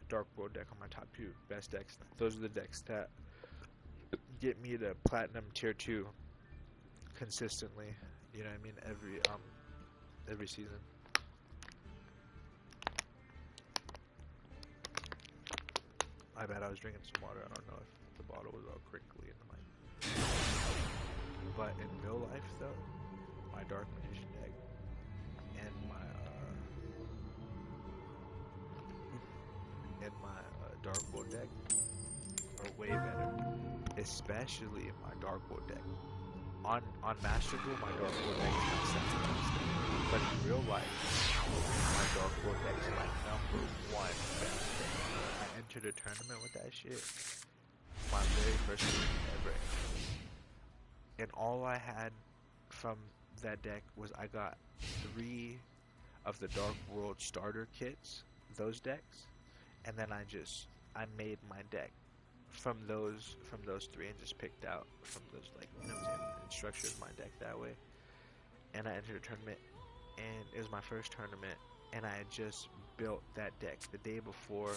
Dark World deck are my top 2 best decks. Those are the decks that get me to Platinum Tier 2 consistently. You know what I mean? Every season. I bet I was drinking some water. I don't know if the bottle was all crinkly in the mic. But in real life, though, my Dark Magician deck and my Dark World deck are way better, especially my Dark World deck. On Master Duel, my Dark World deck is my second best deck, but in real life, my Dark World deck is my number 1 best deck. I entered a tournament with that shit, my very first tournament ever, and all I had from that deck was I got 3 of the Dark World starter kits, those decks, and then I made my deck from those 3 and just picked out from those, like, you know what I'm saying, and structured my deck that way. And I entered a tournament, and it was my first tournament, and I had just built that deck the day before,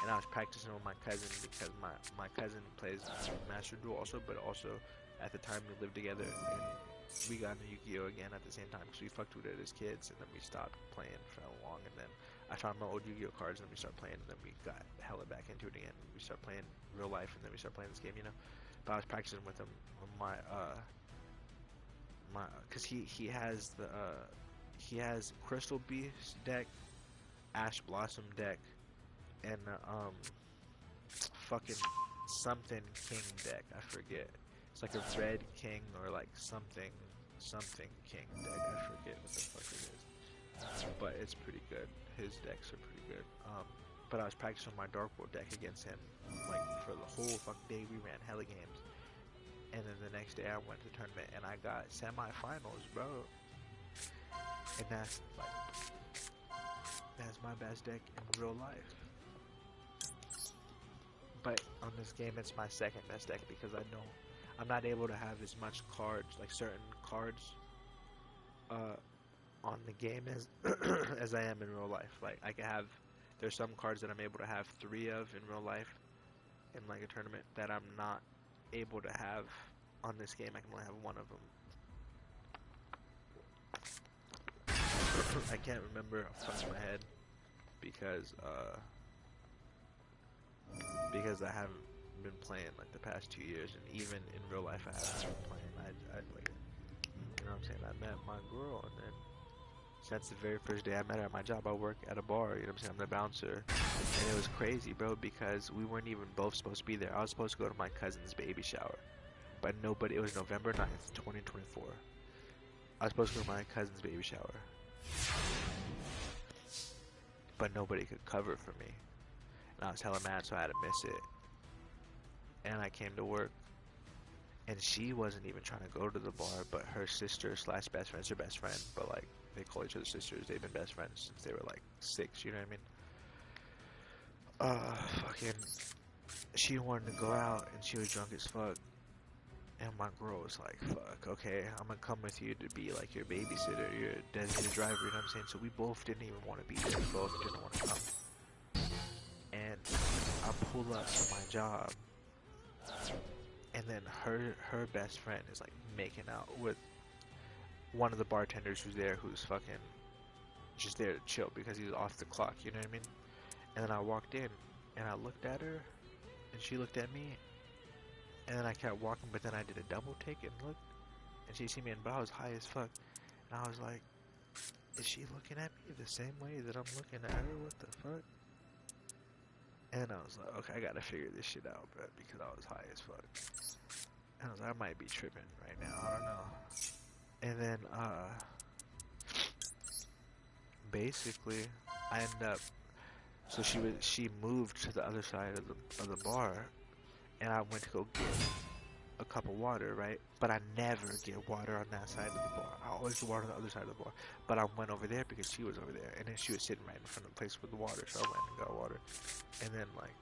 and I was practicing with my cousin, because my cousin plays Master Duel also, but also at the time we lived together, and we got into Yu-Gi-Oh! Again at the same time, because we fucked with it as kids, and then we stopped playing for a long, and then I found my old Yu-Gi-Oh! Cards, and then we started playing, and then we got hella back into it again. We started playing real life, and then we started playing this game, you know. But I was practicing with him, cause he has Crystal Beast deck, Ash Blossom deck, and fucking something King deck. I forget. It's like a Red King or like something King deck. I forget what the fuck it is. But it's pretty good. His decks are pretty good. But I was practicing my Dark World deck against him, like, for the whole fucking day. We ran hella games, and then the next day I went to the tournament and I got semifinals, bro. And that's my best deck in real life. But on this game, it's my second best deck, because I'm not able to have as much cards, like certain cards, on the game as I am in real life. Like, there's some cards that I'm able to have 3 of in real life in, like, a tournament, that I'm not able to have on this game. I can only have 1 of them. I can't remember off the top of my head, because I haven't been playing, like, the past 2 years, and even in real life I haven't been playing. I like, you know what I'm saying, I met my girl, and then since the very first day I met her at my job, I work at a bar, you know what I'm saying, I'm the bouncer, and it was crazy, bro, because we weren't even both supposed to be there. I was supposed to go to my cousin's baby shower, but nobody. It was November 9th, 2024. I was supposed to go to my cousin's baby shower, but nobody could cover for me, and I was hella mad, so I had to miss it. And I came to work, and she wasn't even trying to go to the bar, but her sister slash best friend's her best friend, but like they call each other sisters. They've been best friends since they were like 6. You know what I mean? Fucking. She wanted to go out, and she was drunk as fuck. And my girl was like, fuck, okay, I'm gonna come with you to be like your babysitter, your designated driver, you know what I'm saying? So we both didn't even want to be there, we both didn't want to come. And I pull up to my job, and then her best friend is like making out with one of the bartenders who's there, who's fucking just there to chill because he's off the clock, you know what I mean? And then I walked in, and I looked at her, and she looked at me, and then I kept walking, but then I did a double take and looked, and she see me, but I was high as fuck, and I was like, is she looking at me the same way that I'm looking at her? What the fuck? And I was like, okay, I gotta figure this shit out, bro, because I was high as fuck. And I was like, I might be tripping right now, I don't know. And then, basically, I ended up, so she moved to the other side of the bar, and I went to go get a cup of water, right? But I never get water on that side of the bar. I always get water on the other side of the bar. But I went over there because she was over there, and then she was sitting right in front of the place with the water, so I went and got water. And then, like,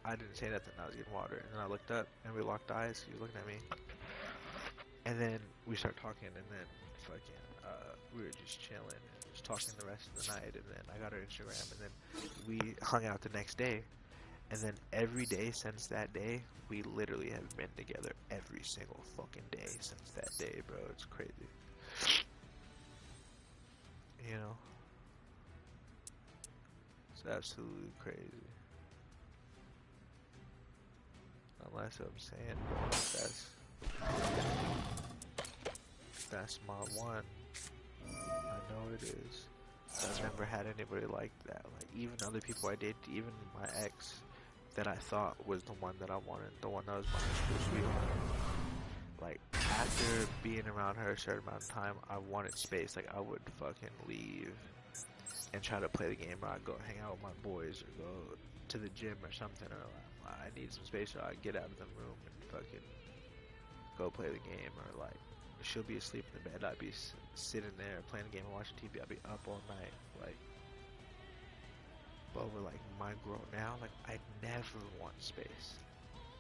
I didn't say nothing, I was getting water, and then I looked up, and we locked eyes, she was looking at me. And then we started talking, and then fucking, we were just chilling, and just talking the rest of the night, and then I got her Instagram, and then we hung out the next day. And then every day since that day, we literally have been together every single fucking day since that day, bro. It's crazy. You know? It's absolutely crazy. Unless I'm saying, bro, that's my one. I know it is. I've never had anybody like that. Like, even other people I dated, even my ex, that I thought was the one that I wanted, the one that was my school sweetheart. Like, after being around her a certain amount of time, I wanted space. Like, I would fucking leave and try to play the game, or I'd go hang out with my boys, or go to the gym or something, or like, I need some space, so I'd get out of the room and fucking go play the game, or like, she'll be asleep in the bed, I'd be sitting there playing the game and watching TV, I'd be up all night, like. But with like my girl now, like, I never want space.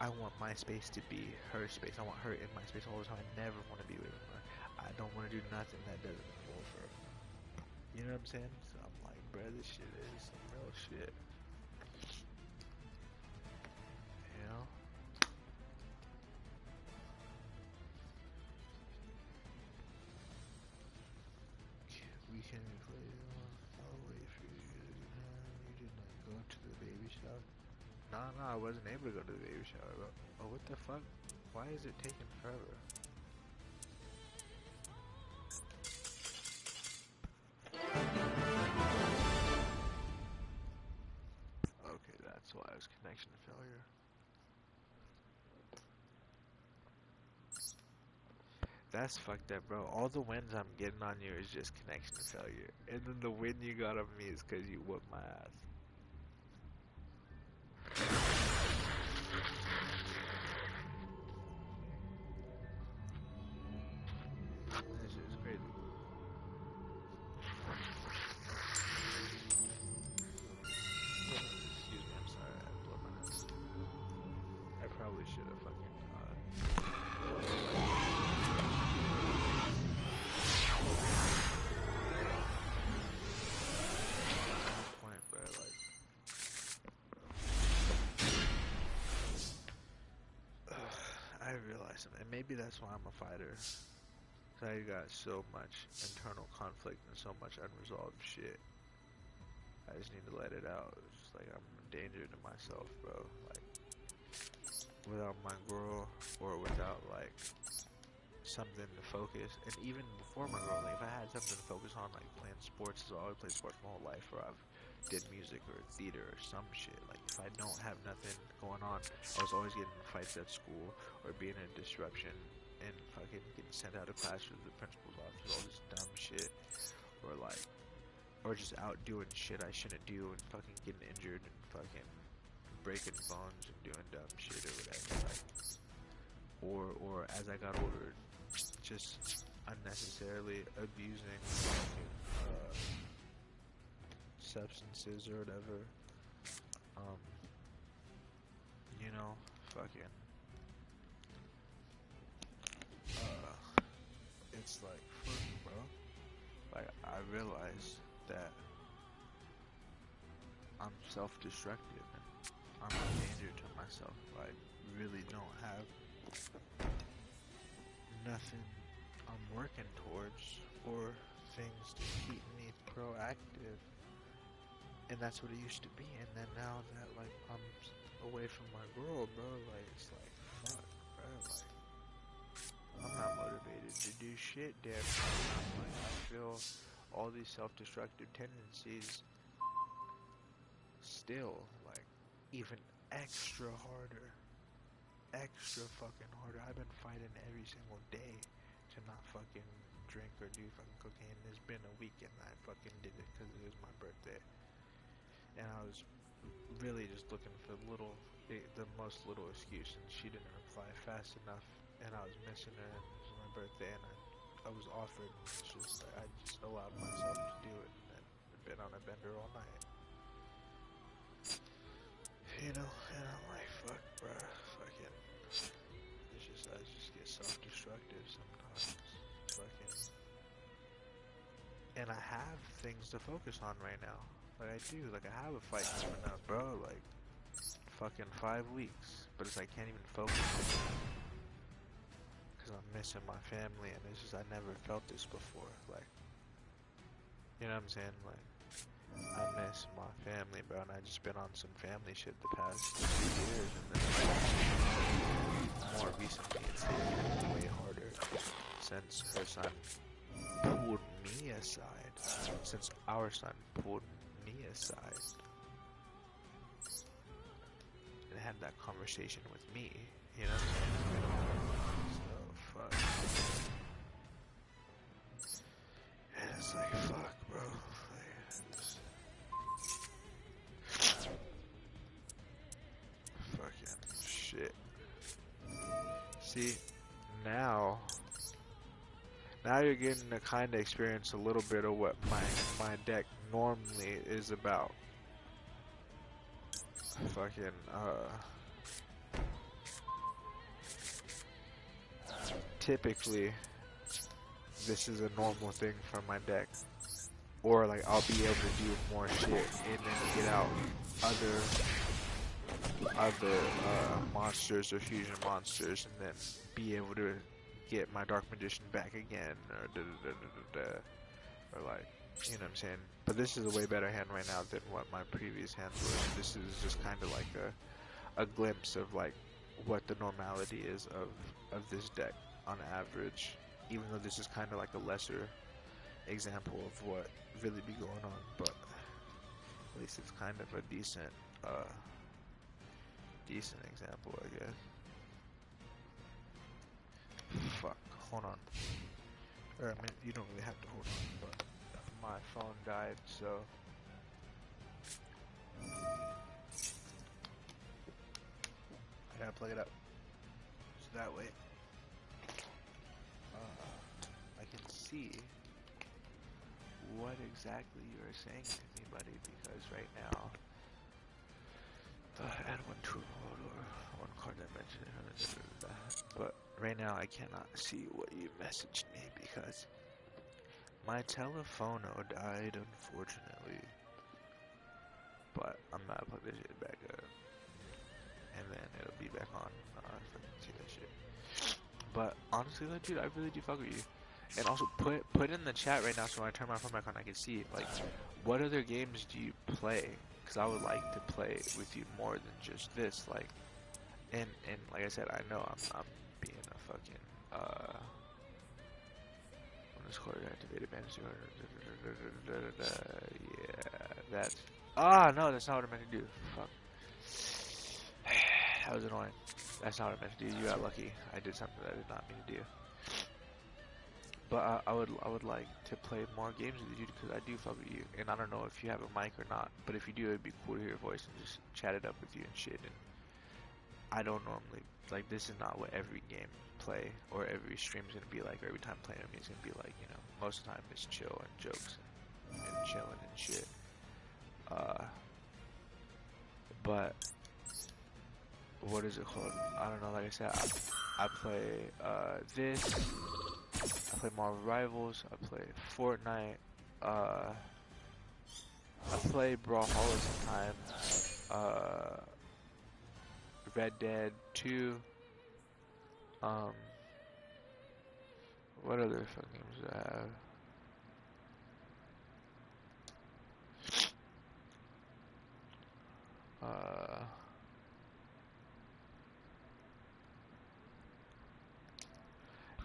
I want my space to be her space. I want her in my space all the time. I never want to be with her. I don't want to do nothing that doesn't involve her. You know what I'm saying? So I'm like, bro, this shit is some real shit. You know? We can play. I'll wait for you. You did not go to the baby shower. No, I wasn't able to go to the baby shower. But, oh, what the fuck? Why is it taking forever? Okay, that's why it was connection failure. That's fucked up, bro. All the wins I'm getting on you is just connection failure. And then the win you got on me is because you whooped my ass. That shit is crazy. Excuse me, I'm sorry. I blew my nose. I probably should have fucking point, but like, I realize something, and maybe that's why I'm a fighter. Cause I got so much internal conflict and so much unresolved shit. I just need to let it out. It's just like I'm a danger to myself, bro. Like, without my girl, or without like something to focus, and even before my girl, like if I had something to focus on, like playing sports, I've always played sports my whole life, or I've did music or theater or some shit. Like if I don't have nothing going on, I was always getting in fights at school or being a disruption and fucking getting sent out of class with the principal's office, all this dumb shit, or like, or just out doing shit I shouldn't do and fucking getting injured and fucking breaking bones and doing dumb shit or whatever. Like, or as I got older, just unnecessarily abusing fucking, substances or whatever. You know, fucking. It's like, fuck, bro. Like, I realize that I'm self-destructive and I'm a danger to myself. I really don't have nothing I'm working towards or things to keep me proactive. And that's what it used to be. And then now that, like, I'm away from my girl, bro, like, it's like, fuck, bro, like, I'm not motivated to do shit, damn. Like, I feel all these self-destructive tendencies still, like, even extra harder. Extra fucking harder. I've been fighting every single day to not fucking drink or do fucking cocaine. There's been a weekend that I fucking did it because it was my birthday. And I was really just looking for the most little excuse, and she didn't reply fast enough, and I was missing her, and it was my birthday, and I was offered, and it's just like, I just allowed myself to do it, and I've been on a bender all night. You know, and I'm like, fuck, bruh, fucking, I just get self-destructive sometimes, fucking, and I have things to focus on right now. Like, I do. Like, I have a fight coming up, bro. Like, fucking 5 weeks. But it's like, I can't even focus because I'm missing my family, and it's just, I never felt this before. Like, you know what I'm saying? Like, I miss my family, bro, and I just been on some family shit the past 2 years, and then more recently, it's hit way harder since her son pulled me aside. Since our son pulled me aside and had that conversation with me, you know? So, fuck. And it's like, fuck, bro. Fucking shit. See, now you're getting to kind of experience a little bit of what my deck normally is about. Fucking, typically, this is a normal thing for my deck. Or, like, I'll be able to do more shit and then get out other monsters or fusion monsters, and then be able to get my Dark Magician back again, or like, you know what I'm saying? But this is a way better hand right now than what my previous hands were. This is just kind of like a glimpse of like what the normality is of this deck on average, even though this is kind of like a lesser example of what really be going on, but at least it's kind of a decent example, I guess. Fuck, hold on. Or, I mean, you don't really have to hold on, but my phone died, so I gotta plug it up. So that way, I can see what exactly you are saying to me, buddy, because right now, add one tool or one card that mentioned it, but right now I cannot see what you messaged me because my telephono died, unfortunately, but I'm not putting this shit back up, and then it'll be back on. I fucking see that shit. But honestly, though, dude, I really do fuck with you. And also, put in the chat right now so when I turn my phone back on, I can see, like, what other games do you play? Because I would like to play with you more than just this, like, and like I said, I know I'm being a fucking, when this card activated, man, yeah, that Ah, no, that's not what I meant to do. Fuck. That was annoying. That's not what I meant to do. You got lucky. I did something that I did not mean to do. But I would like to play more games with you because I do fuck with you. And I don't know if you have a mic or not, but if you do, it'd be cool to hear your voice and just chat it up with you and shit. And I don't normally, like, this is not what every game play or every stream's gonna be like, or every time playing with me is gonna be like, you know. Most of the time it's chill and jokes and chilling and shit. Uh, but what is it called? I don't know. Like I said, I play this. I play Marvel Rivals. I play Fortnite. I play Brawlhalla sometimes. Red Dead 2. Um, what other fun games do I have?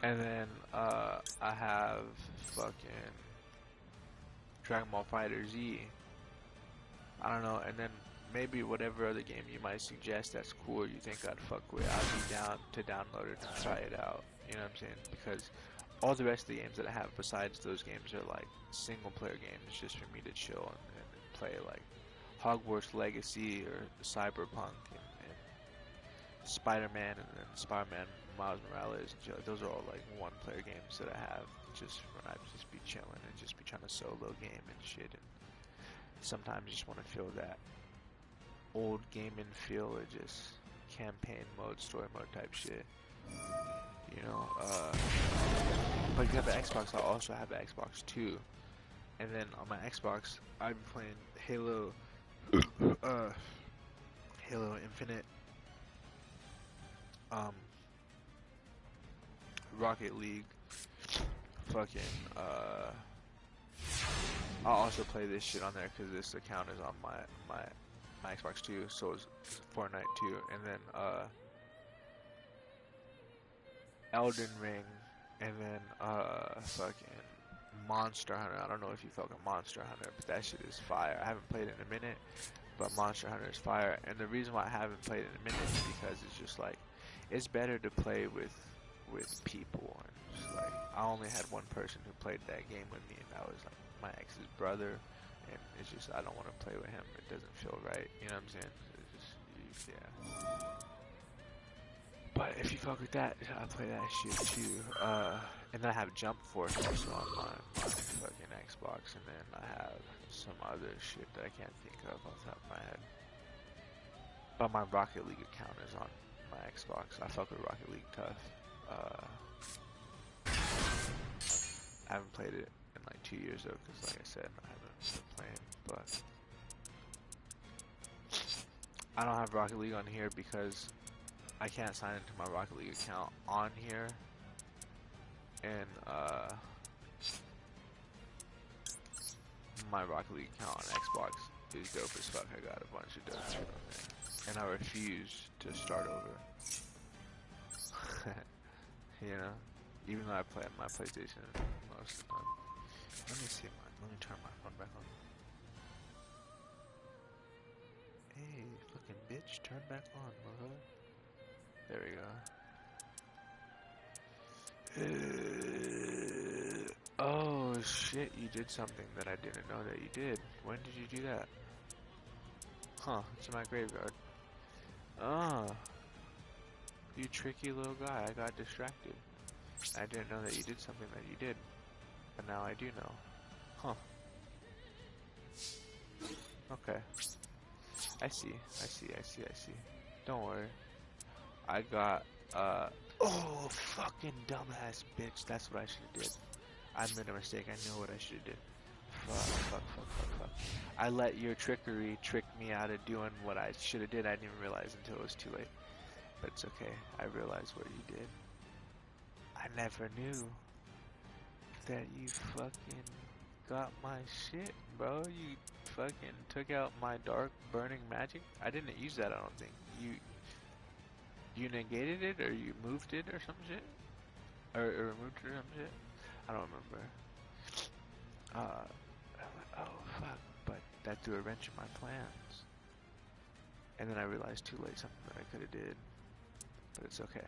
And then I have fucking Dragon Ball Fighter Z. I don't know, and then maybe whatever other game you might suggest that's cool or you think I'd fuck with, I'd be down to download it and try it out. You know what I'm saying? Because all the rest of the games that I have besides those games are like single player games just for me to chill and play, like Hogwarts Legacy or Cyberpunk and Spider-Man and then Spider-Man Miles Morales and shit. Like, those are all like one player games that I have just when I just be chilling and just be trying to solo game and shit, and sometimes just want to feel that old gaming feel of just campaign mode, story mode type shit. You know, but you have the Xbox, I also have the Xbox too. And then on my Xbox, I've been playing Halo, Halo Infinite, Rocket League, fucking, I'll also play this shit on there because this account is on my Xbox too, so it's Fortnite too, and then Elden Ring, and then fucking Monster Hunter. I don't know if you fucking Monster Hunter, but that shit is fire. I haven't played it in a minute, but Monster Hunter is fire. And the reason why I haven't played it in a minute is because it's just like it's better to play with people. And just like I only had one person who played that game with me, and that was like my ex's brother. And it's just I don't want to play with him. It doesn't feel right. You know what I'm saying? It's just yeah. But if you fuck with that, I play that shit too. And then I have Jump Force also on my fucking Xbox, and then I have some other shit that I can't think of off the top of my head. But my Rocket League account is on my Xbox. I fuck with Rocket League tough. I haven't played it in like 2 years though, because like I said, I haven't been playing. But I don't have Rocket League on here because I can't sign into my Rocket League account on here, and my Rocket League account on Xbox is dope as fuck. I got a bunch of dope shit on there, and I refuse to start over. You know, even though I play on my PlayStation most of the time. Let me see let me turn my phone back on. Hey, fucking bitch, turn back on, bro. There we go. Oh shit, you did something that I didn't know that you did. When did you do that? Huh, it's in my graveyard. Oh, you tricky little guy, I got distracted. I didn't know that you did something that you did. But now I do know. Huh. Okay. I see. Don't worry. I got, oh, fucking dumbass bitch. That's what I should have did. I made a mistake. I know what I should have did. Fuck. I let your trickery trick me out of doing what I should have did. I didn't even realize until it was too late. But it's okay. I realized what you did. I never knew that you fucking got my shit, bro. You fucking took out my dark burning magic. I didn't use that, I don't think. You negated it, or you moved it, or some shit? Or removed it, or some shit? I don't remember. Oh, fuck. But that threw a wrench in my plans. And then I realized too late something that I could have did. But it's okay.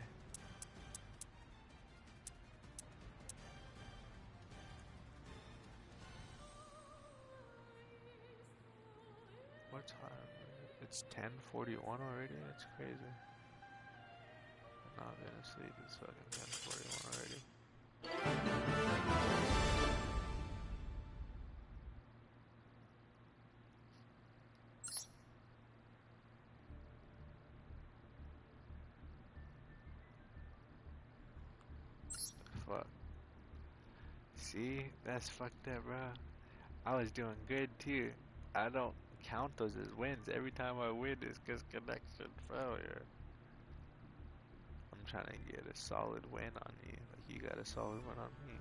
What time? It's 10:41 already? That's crazy. I'm not been asleep, it's fucking 10:41 already. Fuck. See? That's fucked up, bro. I was doing good too. I don't count those as wins. Every time I win, it's just connection failure. I'm trying to get a solid win on you. Like you got a solid win on me.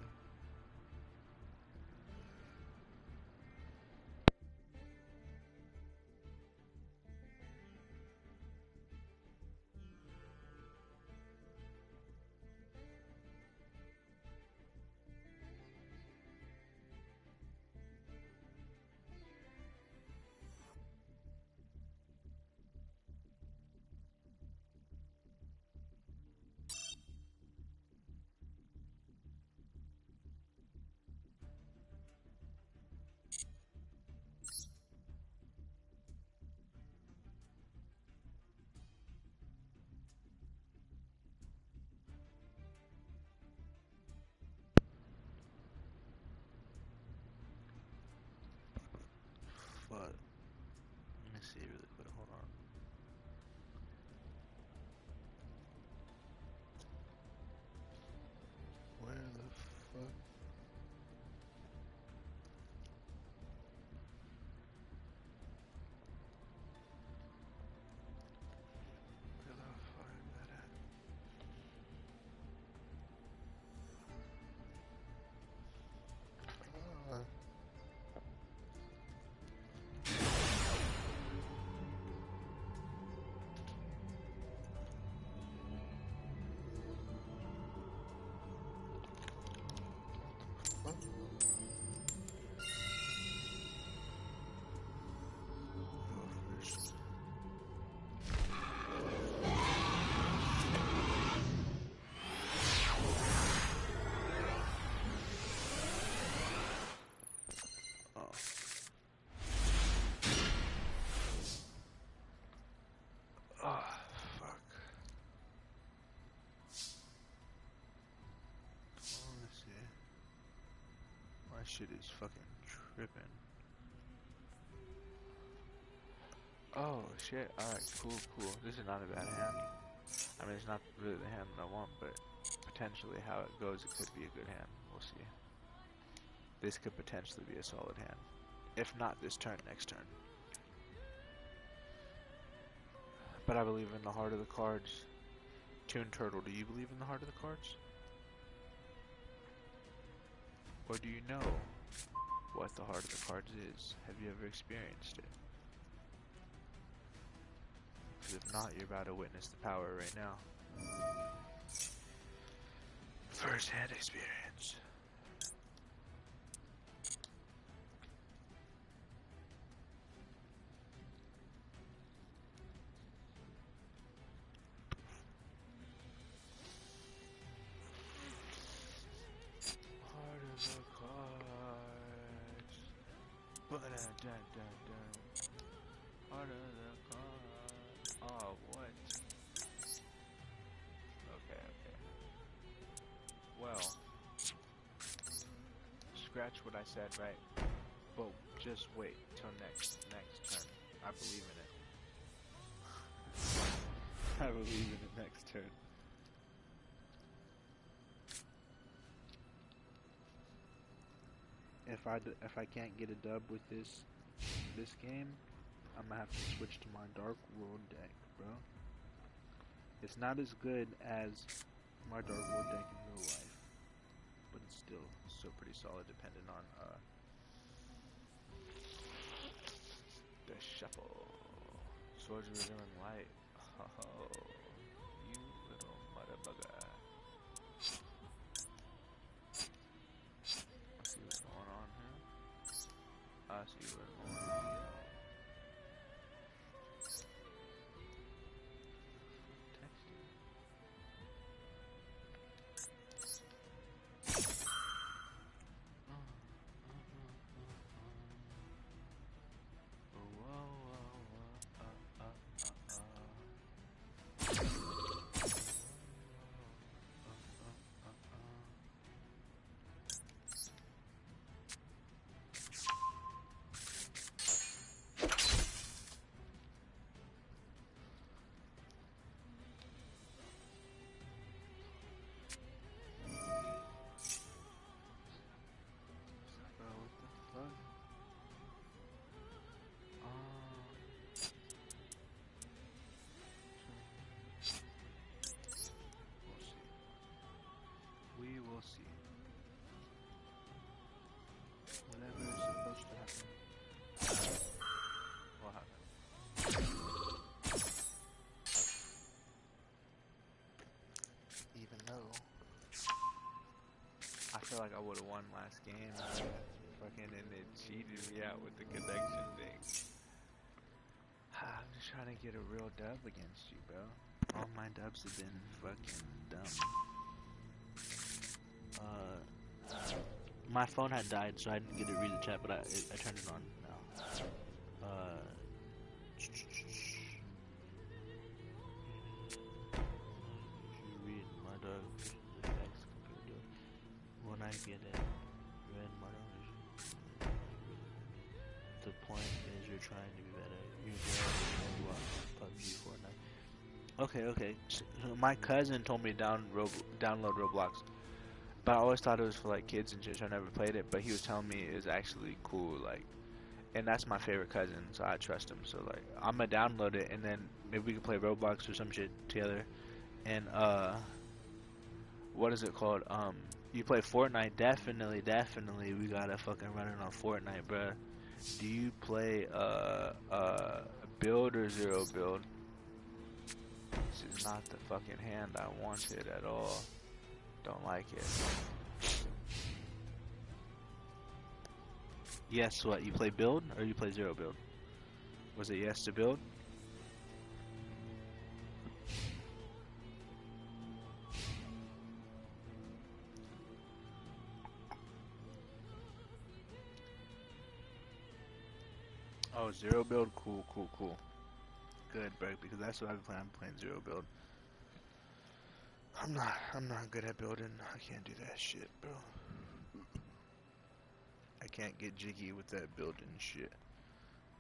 But let me see really quick. Hold on. Where the fuck? Where the fuck is that at? What? Go first. Oh. Oh, fuck. Oh, let's see. My shit is fucking tripping. Oh, shit. Alright, cool, cool. This is not a bad hand. I mean, it's not really the hand that I want, but potentially how it goes, it could be a good hand. We'll see. This could potentially be a solid hand. If not this turn, next turn. But I believe in the heart of the cards. Toon Turtle, do you believe in the heart of the cards? Or do you know what the heart of the cards is? Have you ever experienced it? Because if not, you're about to witness the power right now. First-hand experience. Heart of the cards. Ba-da-da-da-da. Heart of the cards. Oh, what? Okay, okay. Well, scratch what I said, right? But just wait till next turn. I believe in it. I believe in it next turn. If I can't get a dub with this game, I'm gonna have to switch to my Dark World deck, bro. It's not as good as my Dark World deck in real life, but it's still pretty solid, depending on the shuffle. Swords of Revealing Light. Oh, you little motherfucker. I see what's going on here. I see what's going on. like I would have won last game. Fucking and it cheated me out with the connection thing. I'm just trying to get a real dub against you, bro. All my dubs have been fucking dumb. My phone had died, so I didn't get to read the chat, but I turned it on now. You read my dog the text compared to when I get it. Read my dog. The point is you're trying to be better. You're good at PUBG, Fortnite. Okay. So my cousin told me to download Roblox. But I always thought it was for like kids and shit, so I never played it. But he was telling me it's actually cool, like, and that's my favorite cousin, so I trust him. So like, I'm gonna download it, and then maybe we can play Roblox or some shit together. And what is it called? You play Fortnite? Definitely, we gotta fucking run it on Fortnite, bruh. Do you play build or zero build? This is not the fucking hand I wanted at all. Don't like it. Yes, what? You play build or you play zero build? Was it yes to build? Oh, zero build? Cool. Good, bro, because that's what I've been playing. I'm playing zero build. I'm not good at building. I can't do that shit, bro. I can't get jiggy with that building shit.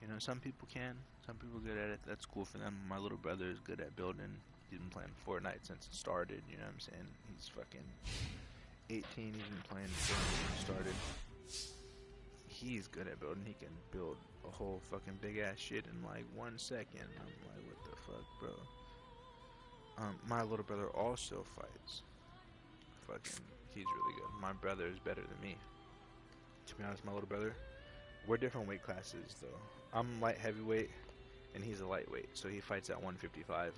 You know, some people can. Some people are good at it. That's cool for them. My little brother is good at building. He's been playing Fortnite since it started. You know what I'm saying? He's fucking 18. He's been playing since it started. He's good at building. He can build a whole fucking big ass shit in like 1 second. I'm like, what the fuck, bro? My little brother also fights. Fucking, he's really good. My brother is better than me. To be honest, my little brother, we're different weight classes though. I'm light heavyweight, and he's a lightweight. So he fights at 155,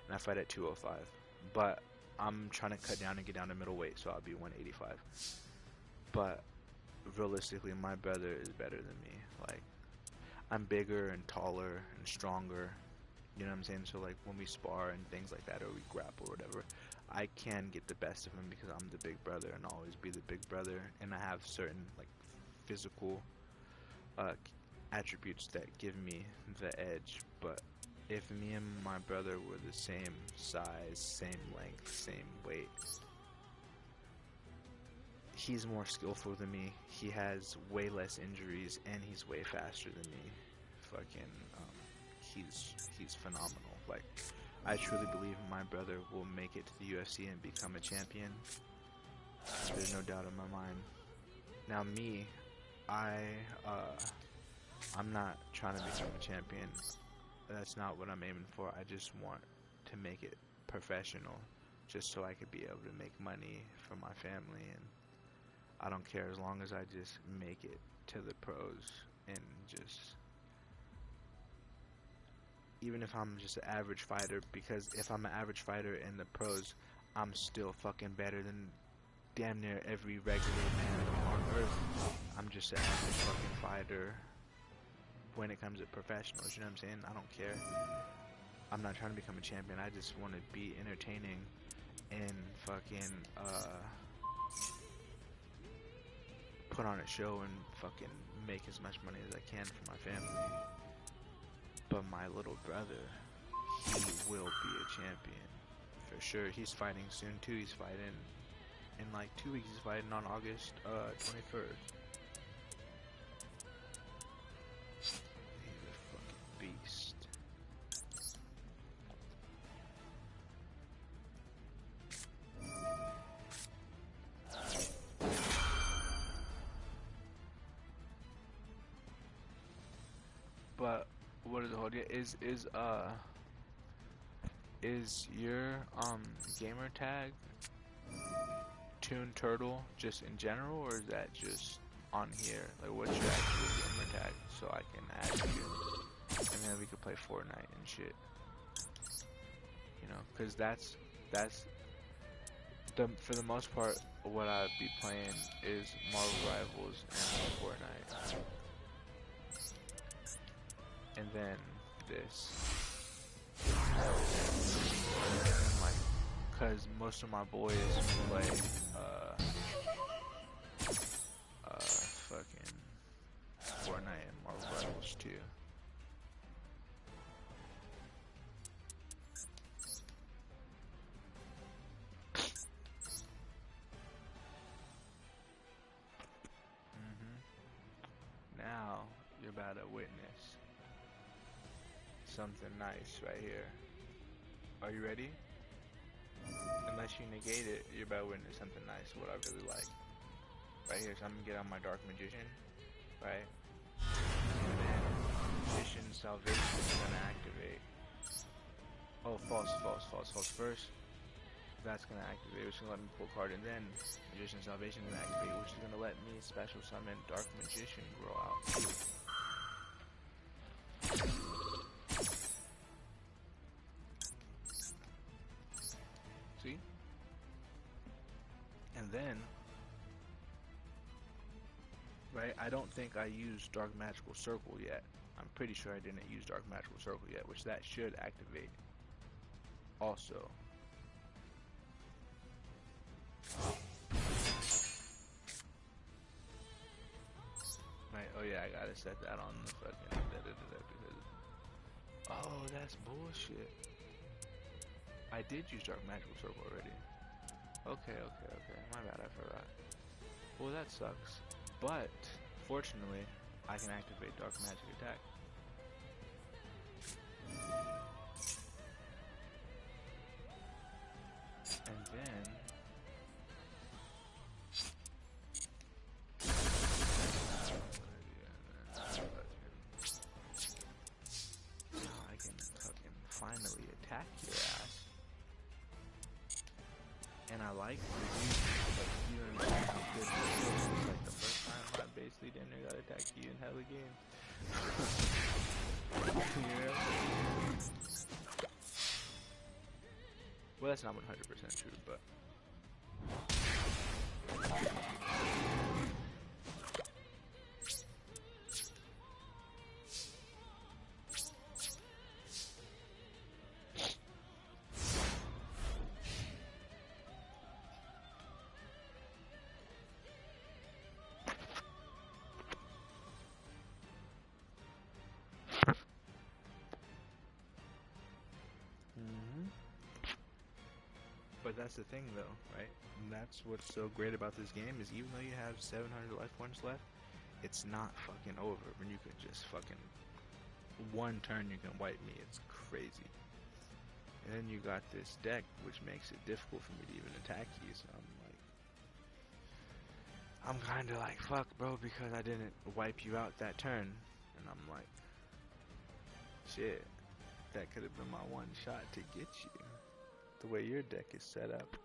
and I fight at 205. But I'm trying to cut down and get down to middleweight, so I'll be 185. But realistically, my brother is better than me. Like, I'm bigger and taller and stronger. You know what I'm saying? So like when we spar and things like that, or we grapple or whatever, I can get the best of him because I'm the big brother and I'll always be the big brother, and I have certain like physical attributes that give me the edge. But if me and my brother were the same size, same length, same weight, he's more skillful than me. He has way less injuries and he's way faster than me. Fucking he's phenomenal. Like, I truly believe my brother will make it to the UFC and become a champion. There's no doubt in my mind. Now me, I'm not trying to become a champion. That's not what I'm aiming for. I just want to make it professional, just so I could be able to make money for my family, and I don't care as long as I just make it to the pros. And just, even if I'm just an average fighter, because if I'm an average fighter in the pros, I'm still fucking better than damn near every regular man on earth. I'm just an average fucking fighter when it comes to professionals, you know what I'm saying? I don't care. I'm not trying to become a champion. I just want to be entertaining and fucking put on a show and fucking make as much money as I can for my family. But my little brother, he will be a champion for sure. He's fighting soon too. He's fighting in like 2 weeks. He's fighting on August 23rd. He's a fucking beast. But what is the whole deal? Is your gamer tag Toon Turtle just in general, or is that just on here? Like, what's your actual gamer tag so I can add you, and then we could play Fortnite and shit. You know, cause that's For the most part, what I'd be playing is Marvel Rivals and Fortnite, and then this, and then like, cause most of my boys play fucking Fortnite and Marvel Rivals too. Now you're about to witness something nice right here. Are you ready? Unless you negate it, you're about to witness something nice. What I really like. Right here, so I'm gonna get on my Dark Magician, right? And then Magician Salvation is gonna activate. Oh, false. First, that's gonna activate, which is gonna let me pull a card, and then Magician Salvation is gonna activate, which is gonna let me special summon Dark Magician grow out. See? And then, right, I don't think I used Dark Magical Circle yet. I'm pretty sure I didn't use Dark Magical Circle yet, which that should activate also. Right, oh yeah, I gotta set that on the fucking because, oh, that's bullshit. I did use Dark Magical Circle already. Okay, my bad, I forgot. Well, that sucks. But, fortunately, I can activate Dark Magic Attack. And then... I can fucking finally attack your ass. And I like you know how good this is. It's like the first time I basically damn near got attacked you in hella games. Yeah. Well, that's not 100% true, but... But that's the thing, though, right? And that's what's so great about this game is even though you have 700 life points left, it's not fucking over. When you could just fucking one turn you can wipe me. It's crazy. And then you got this deck, which makes it difficult for me to even attack you. So I'm kind of like, fuck, bro, because I didn't wipe you out that turn. And I'm like, shit, that could have been my one shot to get you. The way your deck is set up,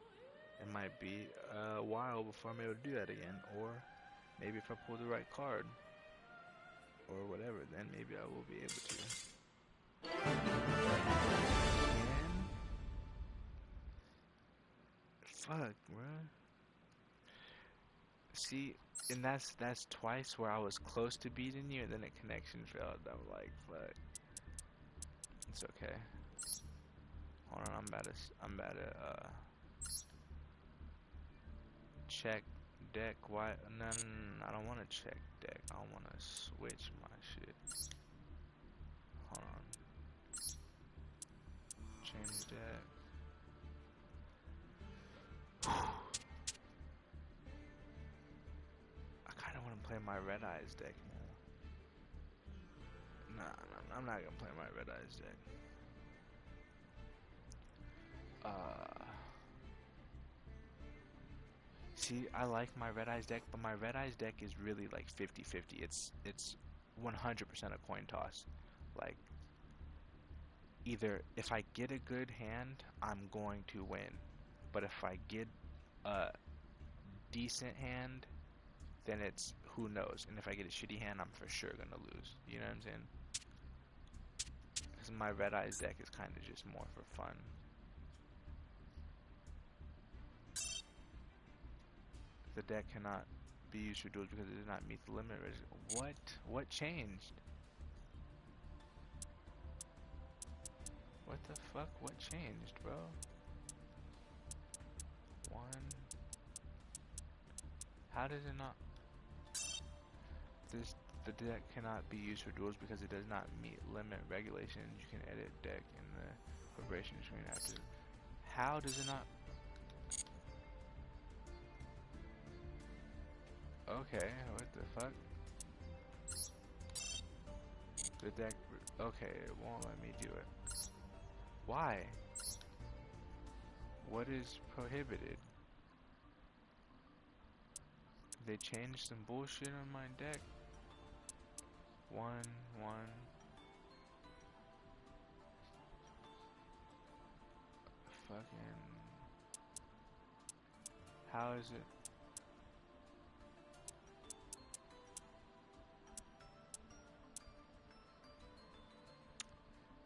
it might be a while before I'm able to do that again, or maybe if I pull the right card, or whatever, then maybe I will be able to. Again? Fuck, bro. See, and that's twice where I was close to beating you, and then a connection failed. I'm like, fuck. It's okay. Hold on, I'm about to check deck. Why? No, I don't want to check deck. I want to switch my shit. Hold on. Change deck. I kind of want to play my Red Eyes deck now. Nah, I'm not gonna play my Red Eyes deck. See, I like my Red Eyes deck, but my Red Eyes deck is really like 50-50. It's 100% a coin toss. Like, either if I get a good hand, I'm going to win. But if I get a decent hand, then it's who knows. And if I get a shitty hand, I'm for sure gonna lose. You know what I'm saying? Because my Red Eyes deck is kind of just more for fun. The deck cannot be used for duels because it does not meet the limit. What? What changed? What the fuck? What changed, bro? One. How does it not? The deck cannot be used for duels because it does not meet limit regulations. You can edit deck in the preparation screen after. How does it not? Okay, what the fuck? The deck. Okay, it won't let me do it. Why? What is prohibited? They changed some bullshit on my deck. One. Fucking. How is it?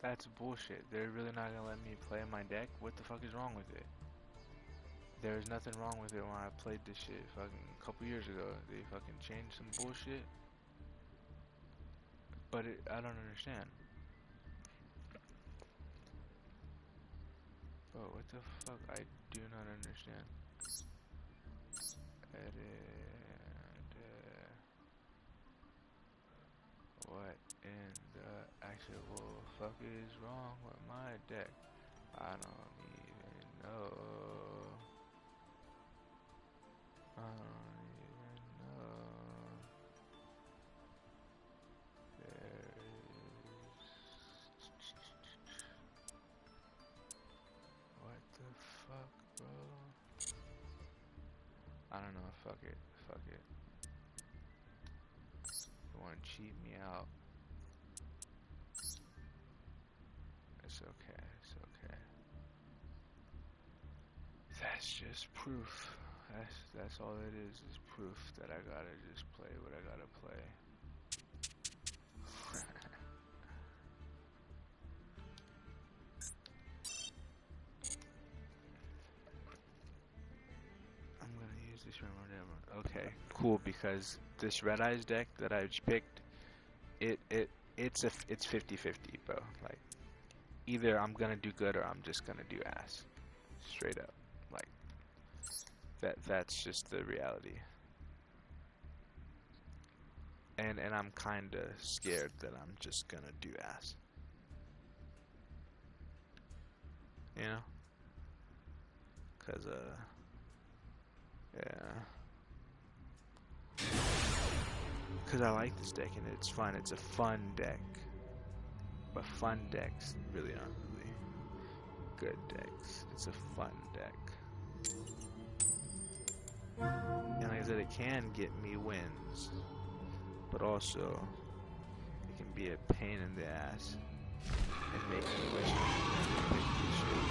That's bullshit. They're really not gonna let me play my deck? What the fuck is wrong with it? There's nothing wrong with it when I played this shit fucking a couple years ago. They fucking changed some bullshit. But I don't understand. Bro, what the fuck? I do not understand. Edit. What in the actual fuck is wrong with my deck? I don't even know. I don't even know. There is. What the fuck, bro? I don't know. Fuck it. Fuck it. You want to cheat me out? It's okay. It's okay. That's just proof. That's all it is proof that I gotta just play what I gotta play. I'm gonna use this one whatever. Okay, cool, because this Red Eyes deck that I picked, it's 50-50, bro. Like, either I'm gonna do good or I'm just gonna do ass. Straight up. Like, that's just the reality. And I'm kinda scared that I'm just gonna do ass. You know? Cause yeah. Cause I like this deck and it's fun. It's a fun deck. But fun decks really aren't really good decks. It's a fun deck. And like I said, it can get me wins. But also, it can be a pain in the ass and make me wish I picked this shit.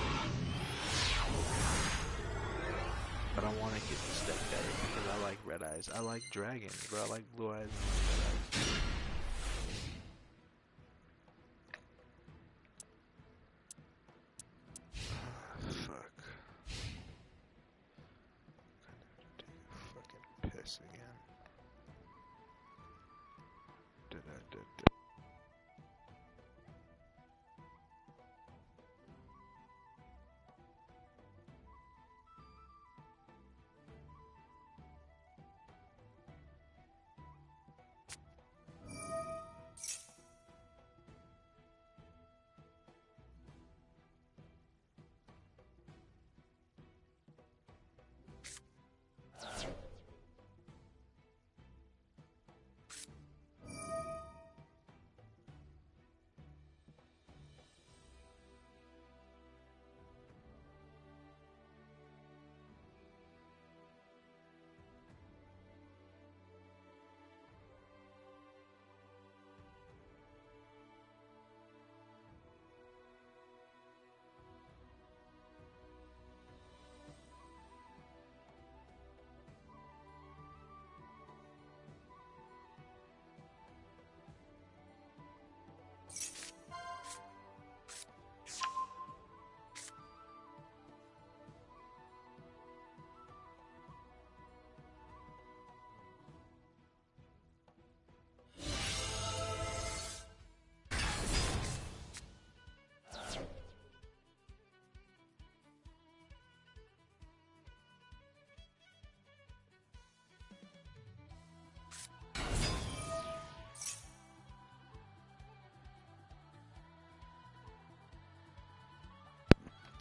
But I want to get this deck better because I like Red Eyes. I like Dragons, bro. I like Blue Eyes and I like Red Eyes. Fuck. I'm gonna have to take a fucking piss again. Da-da-da-da.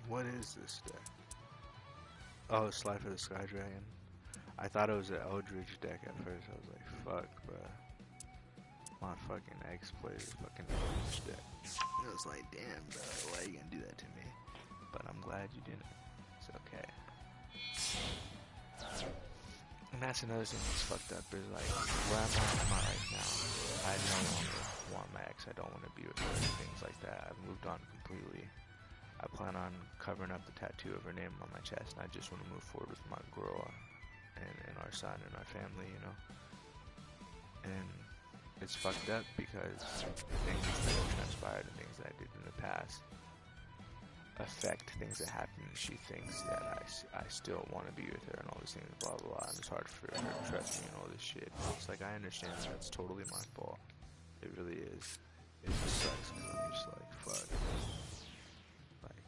What is this deck? Oh, Slide for the Sky Dragon. I thought it was an Eldritch deck at first. I was like, fuck, bruh. My fucking ex played this fucking Eldritch deck. It was like, damn, bro, why are you gonna do that to me? But I'm glad you didn't. It's okay. And that's another thing that's fucked up is like, where I'm at in my life now, I no longer want my ex. I don't want to be with her and things like that. I've moved on completely. I plan on covering up the tattoo of her name on my chest, and I just want to move forward with my girl and our son and our family, you know. And it's fucked up because things that have transpired and things that I did in the past affect things that happen. She thinks that I still want to be with her and all these things, blah blah blah. And it's hard for her to trust me and all this shit. It's like I understand that's totally my fault. It really is. It just sucks because I'm just like, fuck. Like,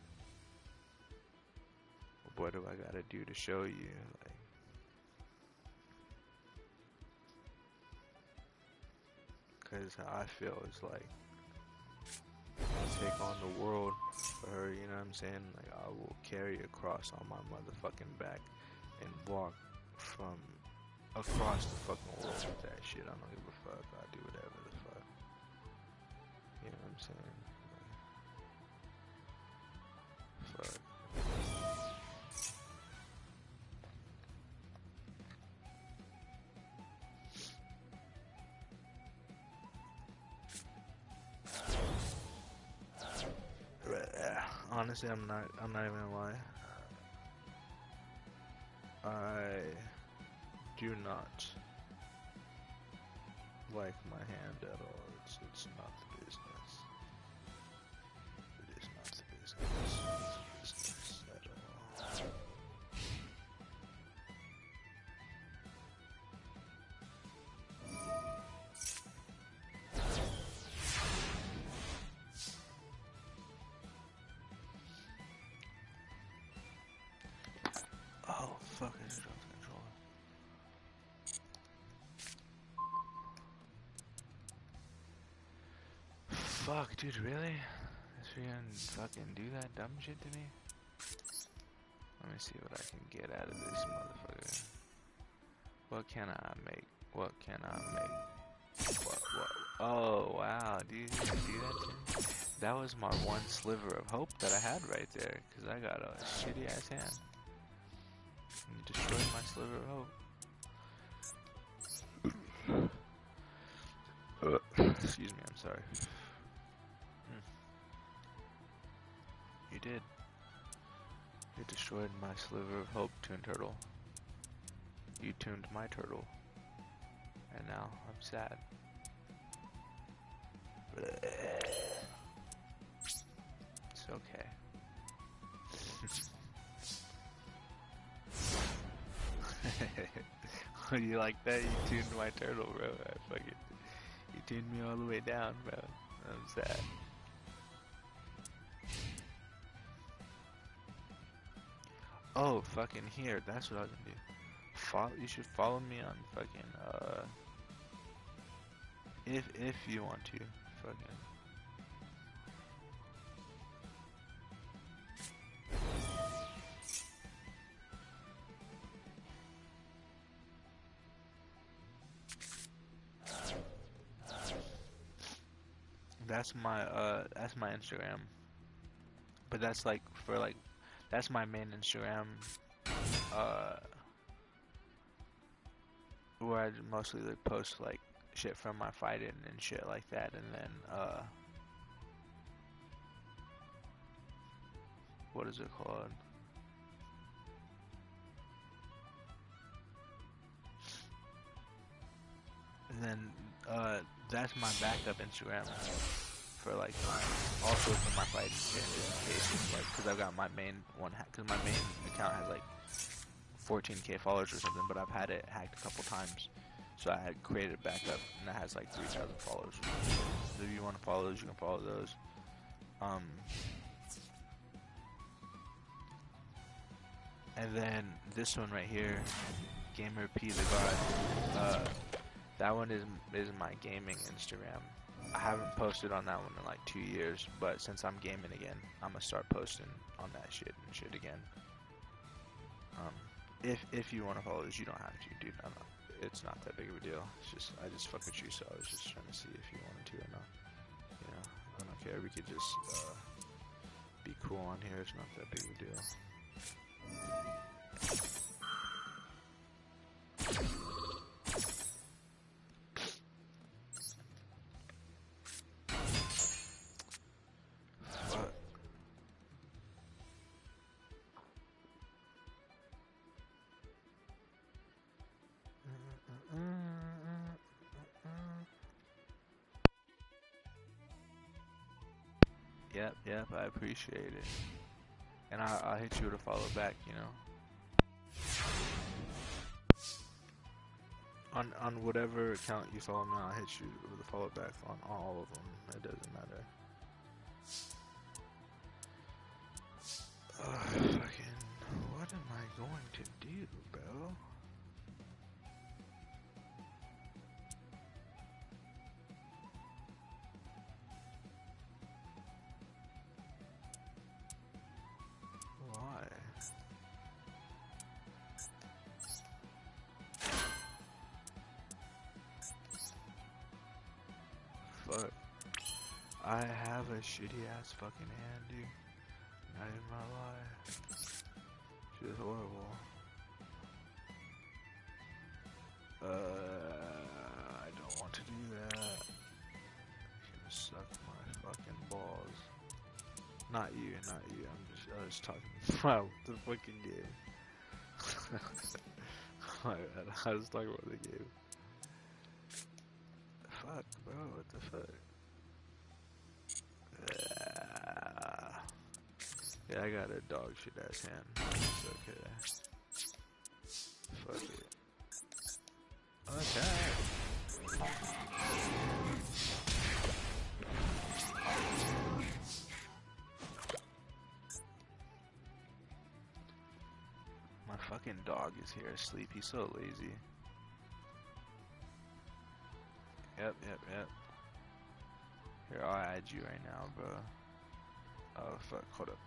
what do I gotta do to show you? Like, because how I feel is like, I'll take on the world for her, you know what I'm saying? Like, I will carry a cross on my motherfucking back and walk from across the fucking world with that shit. I don't give a fuck. I'll do whatever the fuck. You know what I'm saying? Like, fuck. Honestly, I'm not even gonna lie. I do not like my hand at all. It's not the business. It is not the business. It's the business at all. Oh fuck! I just dropped the controller. Fuck, dude, really? Is he gonna fucking do that dumb shit to me? Let me see what I can get out of this motherfucker. What can I make? What can I make? What? Oh, wow, dude, you do that to me? That was my one sliver of hope that I had right there, because I got a shitty ass hand. You destroyed my sliver of hope. Excuse me, I'm sorry. You did. You destroyed my sliver of hope, Toon Turtle. You tuned my turtle. And now I'm sad. It's okay. You like that? You tuned my turtle, bro. I fucking... You tuned me all the way down, bro. I'm sad. Oh, fucking here. That's what I was gonna do. You should follow me on fucking, if you want to, fucking. That's my Instagram. But that's like, for like, that's my main Instagram, where I mostly like post like shit from my fighting and shit like that, and then what is it called? And then that's my backup Instagram for like also for my fighting shit, just in case it's like, because I've got my main one, because my main account has like 14k followers or something, but I've had it hacked a couple times. So I had created a backup, and that has like 3,000 followers. So if you want to follow those, you can follow those. And then this one right here, GamerPtheGod. That one is my gaming Instagram. I haven't posted on that one in like 2 years, but since I'm gaming again, I'm gonna start posting on that shit and shit again. If you want to follow this, you don't have to, dude. It's not that big of a deal. It's just I just fuck with you, so I was just trying to see if you wanted to or not. You know, I don't care. We could just be cool on here. It's not that big of a deal. Yep, I appreciate it. And I'll hit you with a follow back, you know. On whatever account you follow me, I'll hit you with a follow back on all of them. It doesn't matter. Fucking, what am I going to do, bro? Why? Fuck. I have a shitty ass fucking hand, dude. Not even gonna lie. She's horrible. I don't want to do that. She's gonna suck my fucking balls. Not you. I was talking about the fucking game. My bad. I was talking about the game. Fuck, bro. What the fuck? Yeah, I got a dog shit ass hand. It's okay. Fuck it. Okay. My fucking dog is here asleep. He's so lazy. Yep. Here, I'll add you right now, bro. Oh, fuck. Hold up.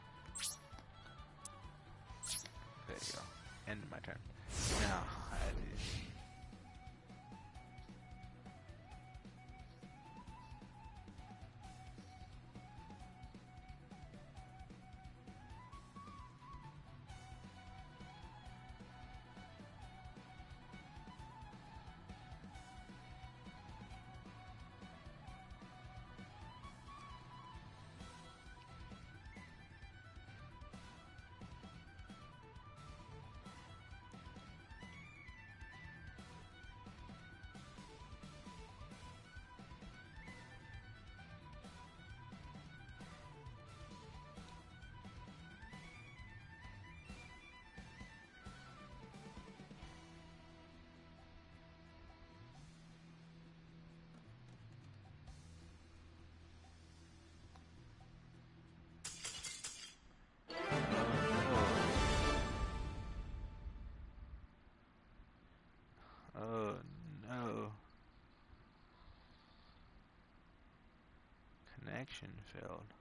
There you go. End my turn. Now, I add you. Oh no. Connection failed.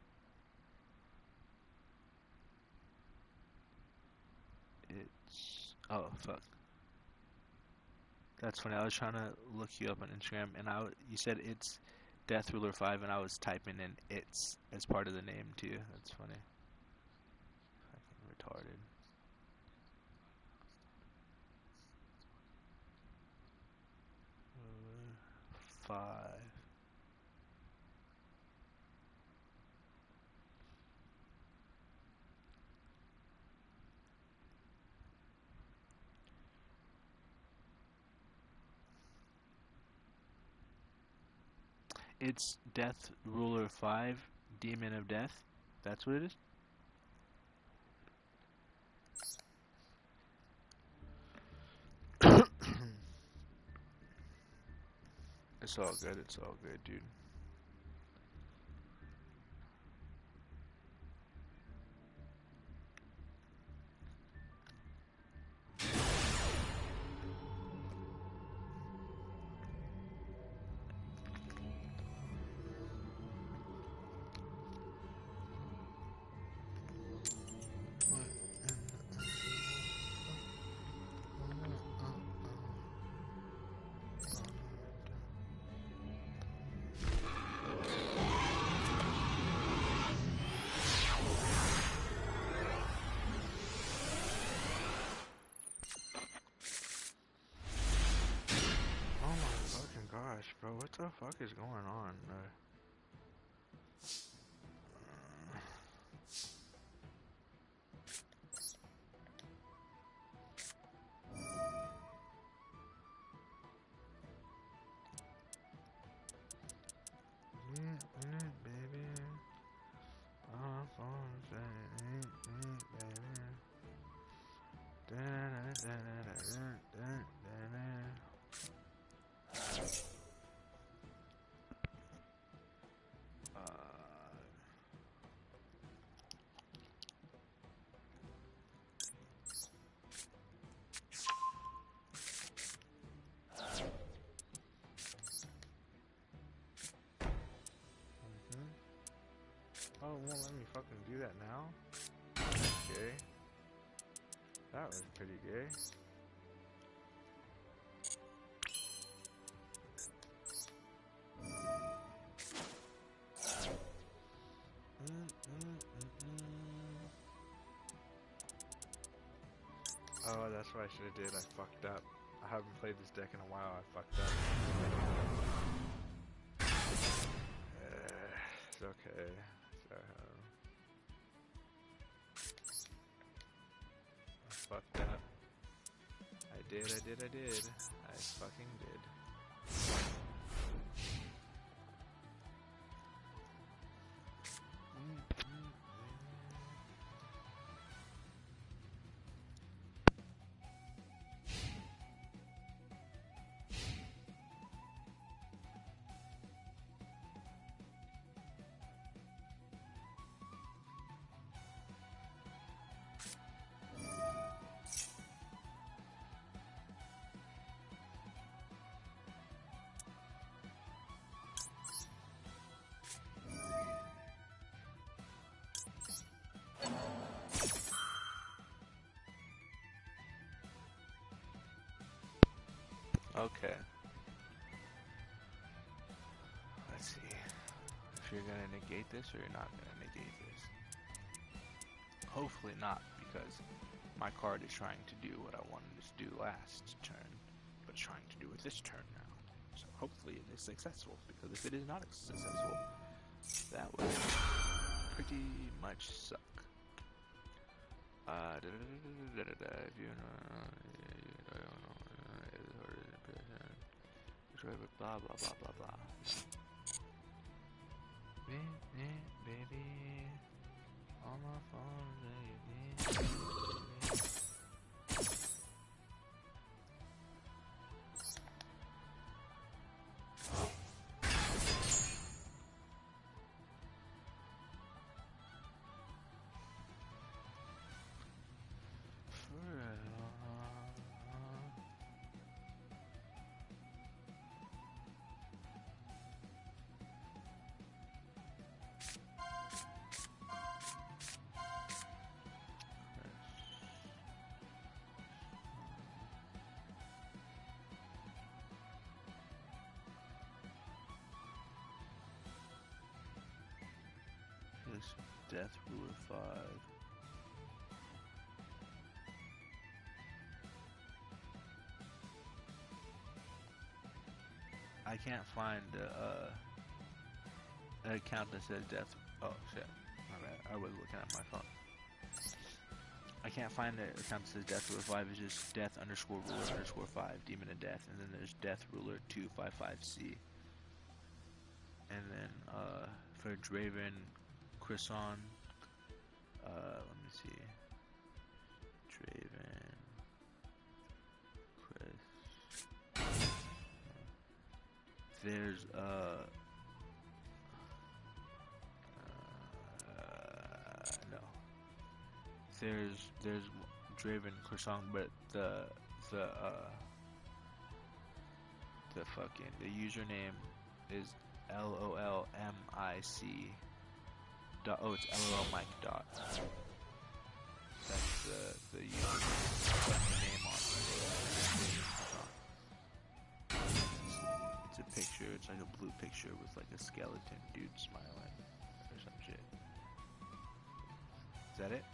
It's... Oh, fuck. That's funny. I was trying to look you up on Instagram, and you said it's Death Ruler 5, and I was typing in it's as part of the name, too. That's funny. Fucking retarded. Five. It's Death Ruler 5, Demon of Death. That's what it is? It's all good, dude. the fuck is going on? Baby. Oh, it won't let me fucking do that now? Okay. That was pretty gay. Oh, that's what I should have did. I fucked up. I haven't played this deck in a while. I fucked up. It's okay. So, I fucked up. I did. I fucking did. Okay. Let's see. If you're gonna negate this or you're not gonna negate this. Hopefully not, because my card is trying to do what I wanted it to do last turn, but it's trying to do it this turn now. So hopefully it is successful, because if it is not successful, that would pretty much suck. If you blah blah blah blah blah. Baby, on my phone, baby. Death Ruler 5. I can't find an account that says Death. Oh shit, my bad. I was looking at my phone. I can't find an account that says Death Ruler 5. It's just Death _Ruler _5 Demon of Death, and then there's Death Ruler 255C. And then for Draven, Chrison. Let me see. Draven, Chris. There's no. There's Draven Croissant, but the username is LOLMIC. Oh, it's LOLMike dot. That's the name on it. It's a picture. It's like a blue picture with like a skeleton dude smiling or some shit. Is that it?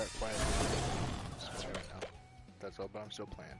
got quiet right now. That's all, but I'm still playing.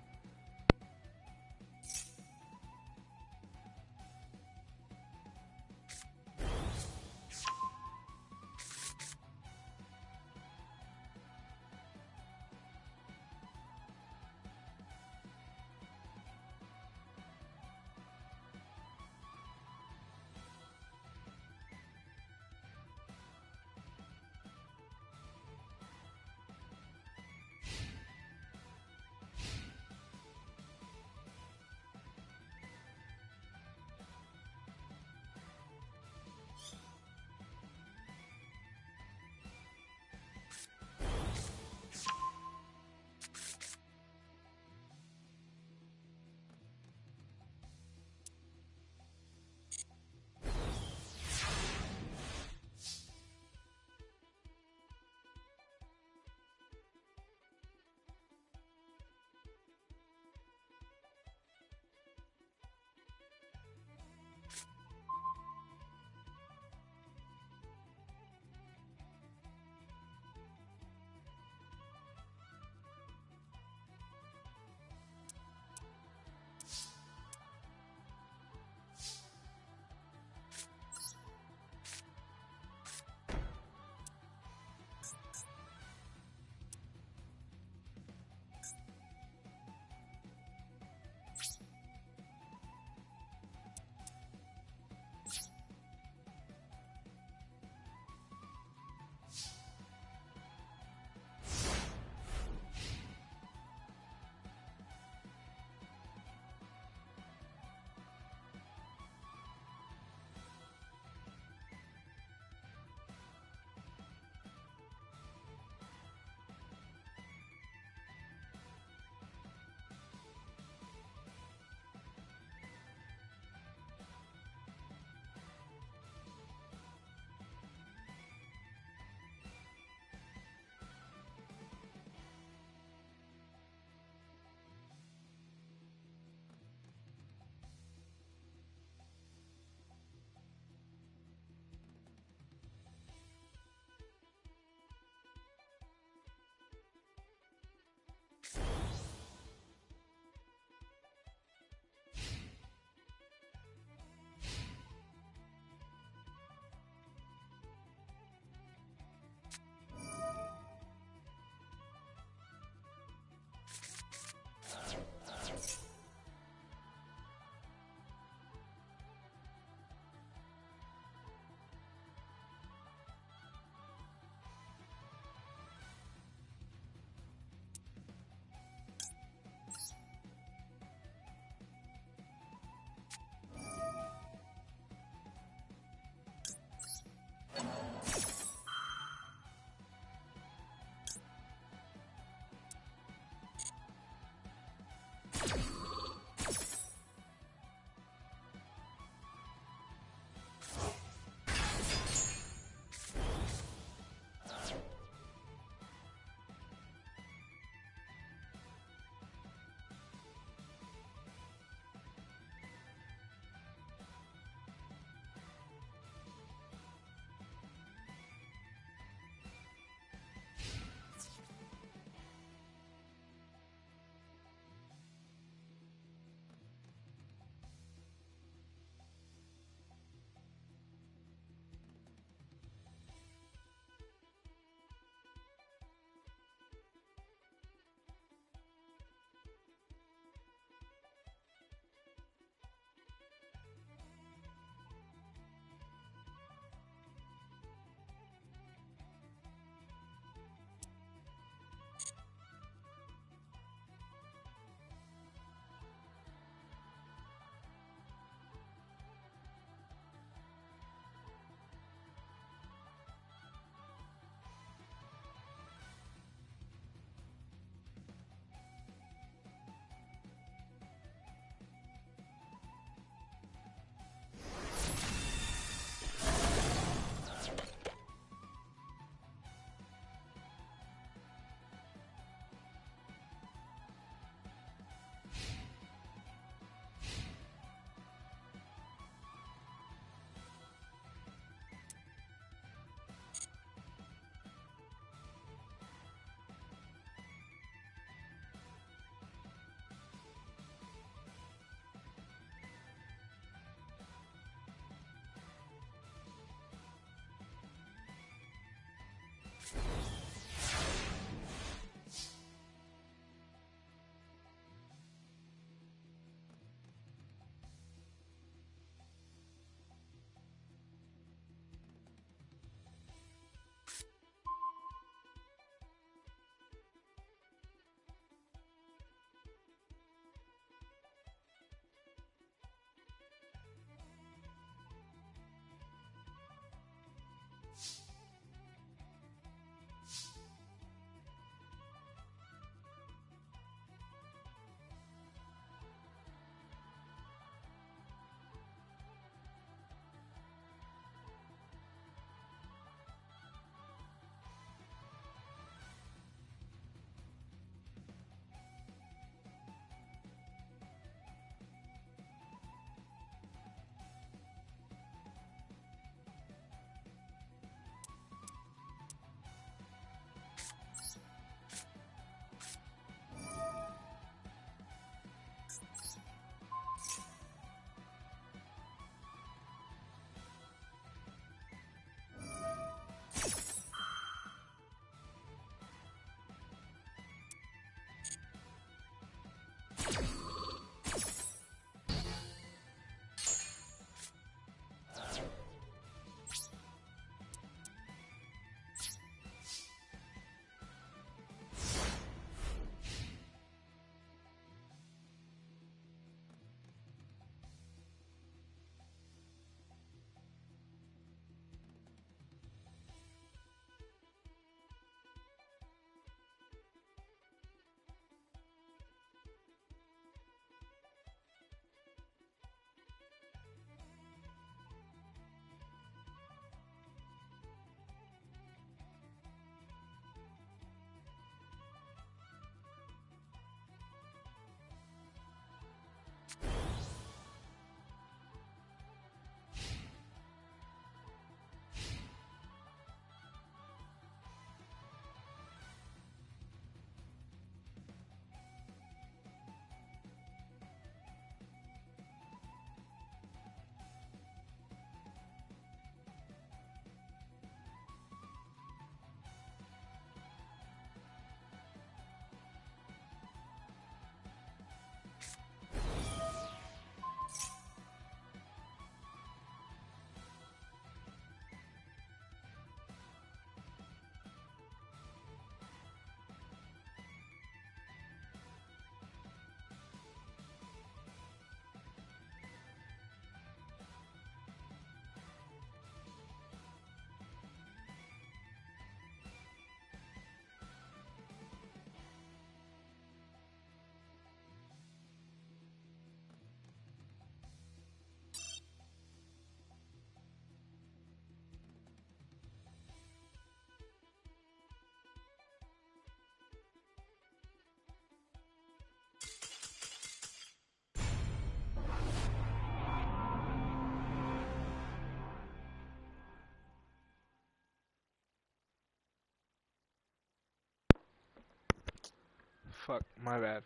Fuck, my bad.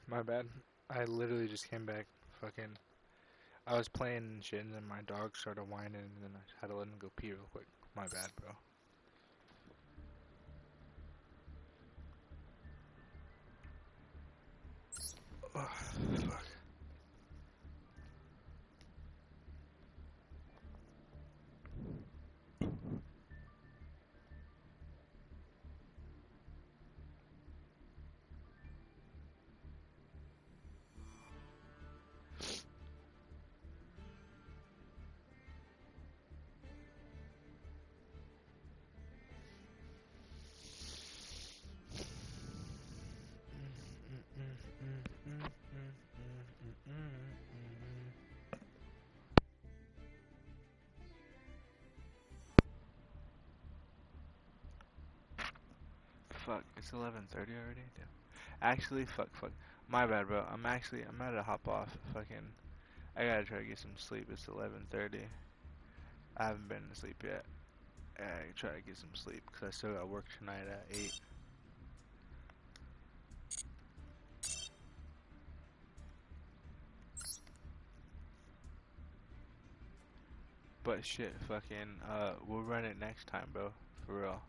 I literally just came back. Fucking, I was playing and shit, and then my dog started whining, and then I had to let him go pee real quick. My bad, bro. Ugh, fuck. Fuck, it's 11:30 already? Damn. Actually, fuck. My bad, bro. I'm about to hop off. Fucking, I gotta try to get some sleep. It's 11:30. I haven't been to sleep yet. I gotta try to get some sleep, because I still got work tonight at 8. But shit, fucking, we'll run it next time, bro. For real.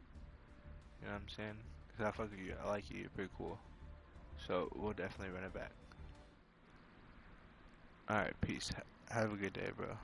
You know what I'm saying? Because I fuck with you. I like you. You're pretty cool. So, we'll definitely run it back. Alright, peace. Have a good day, bro.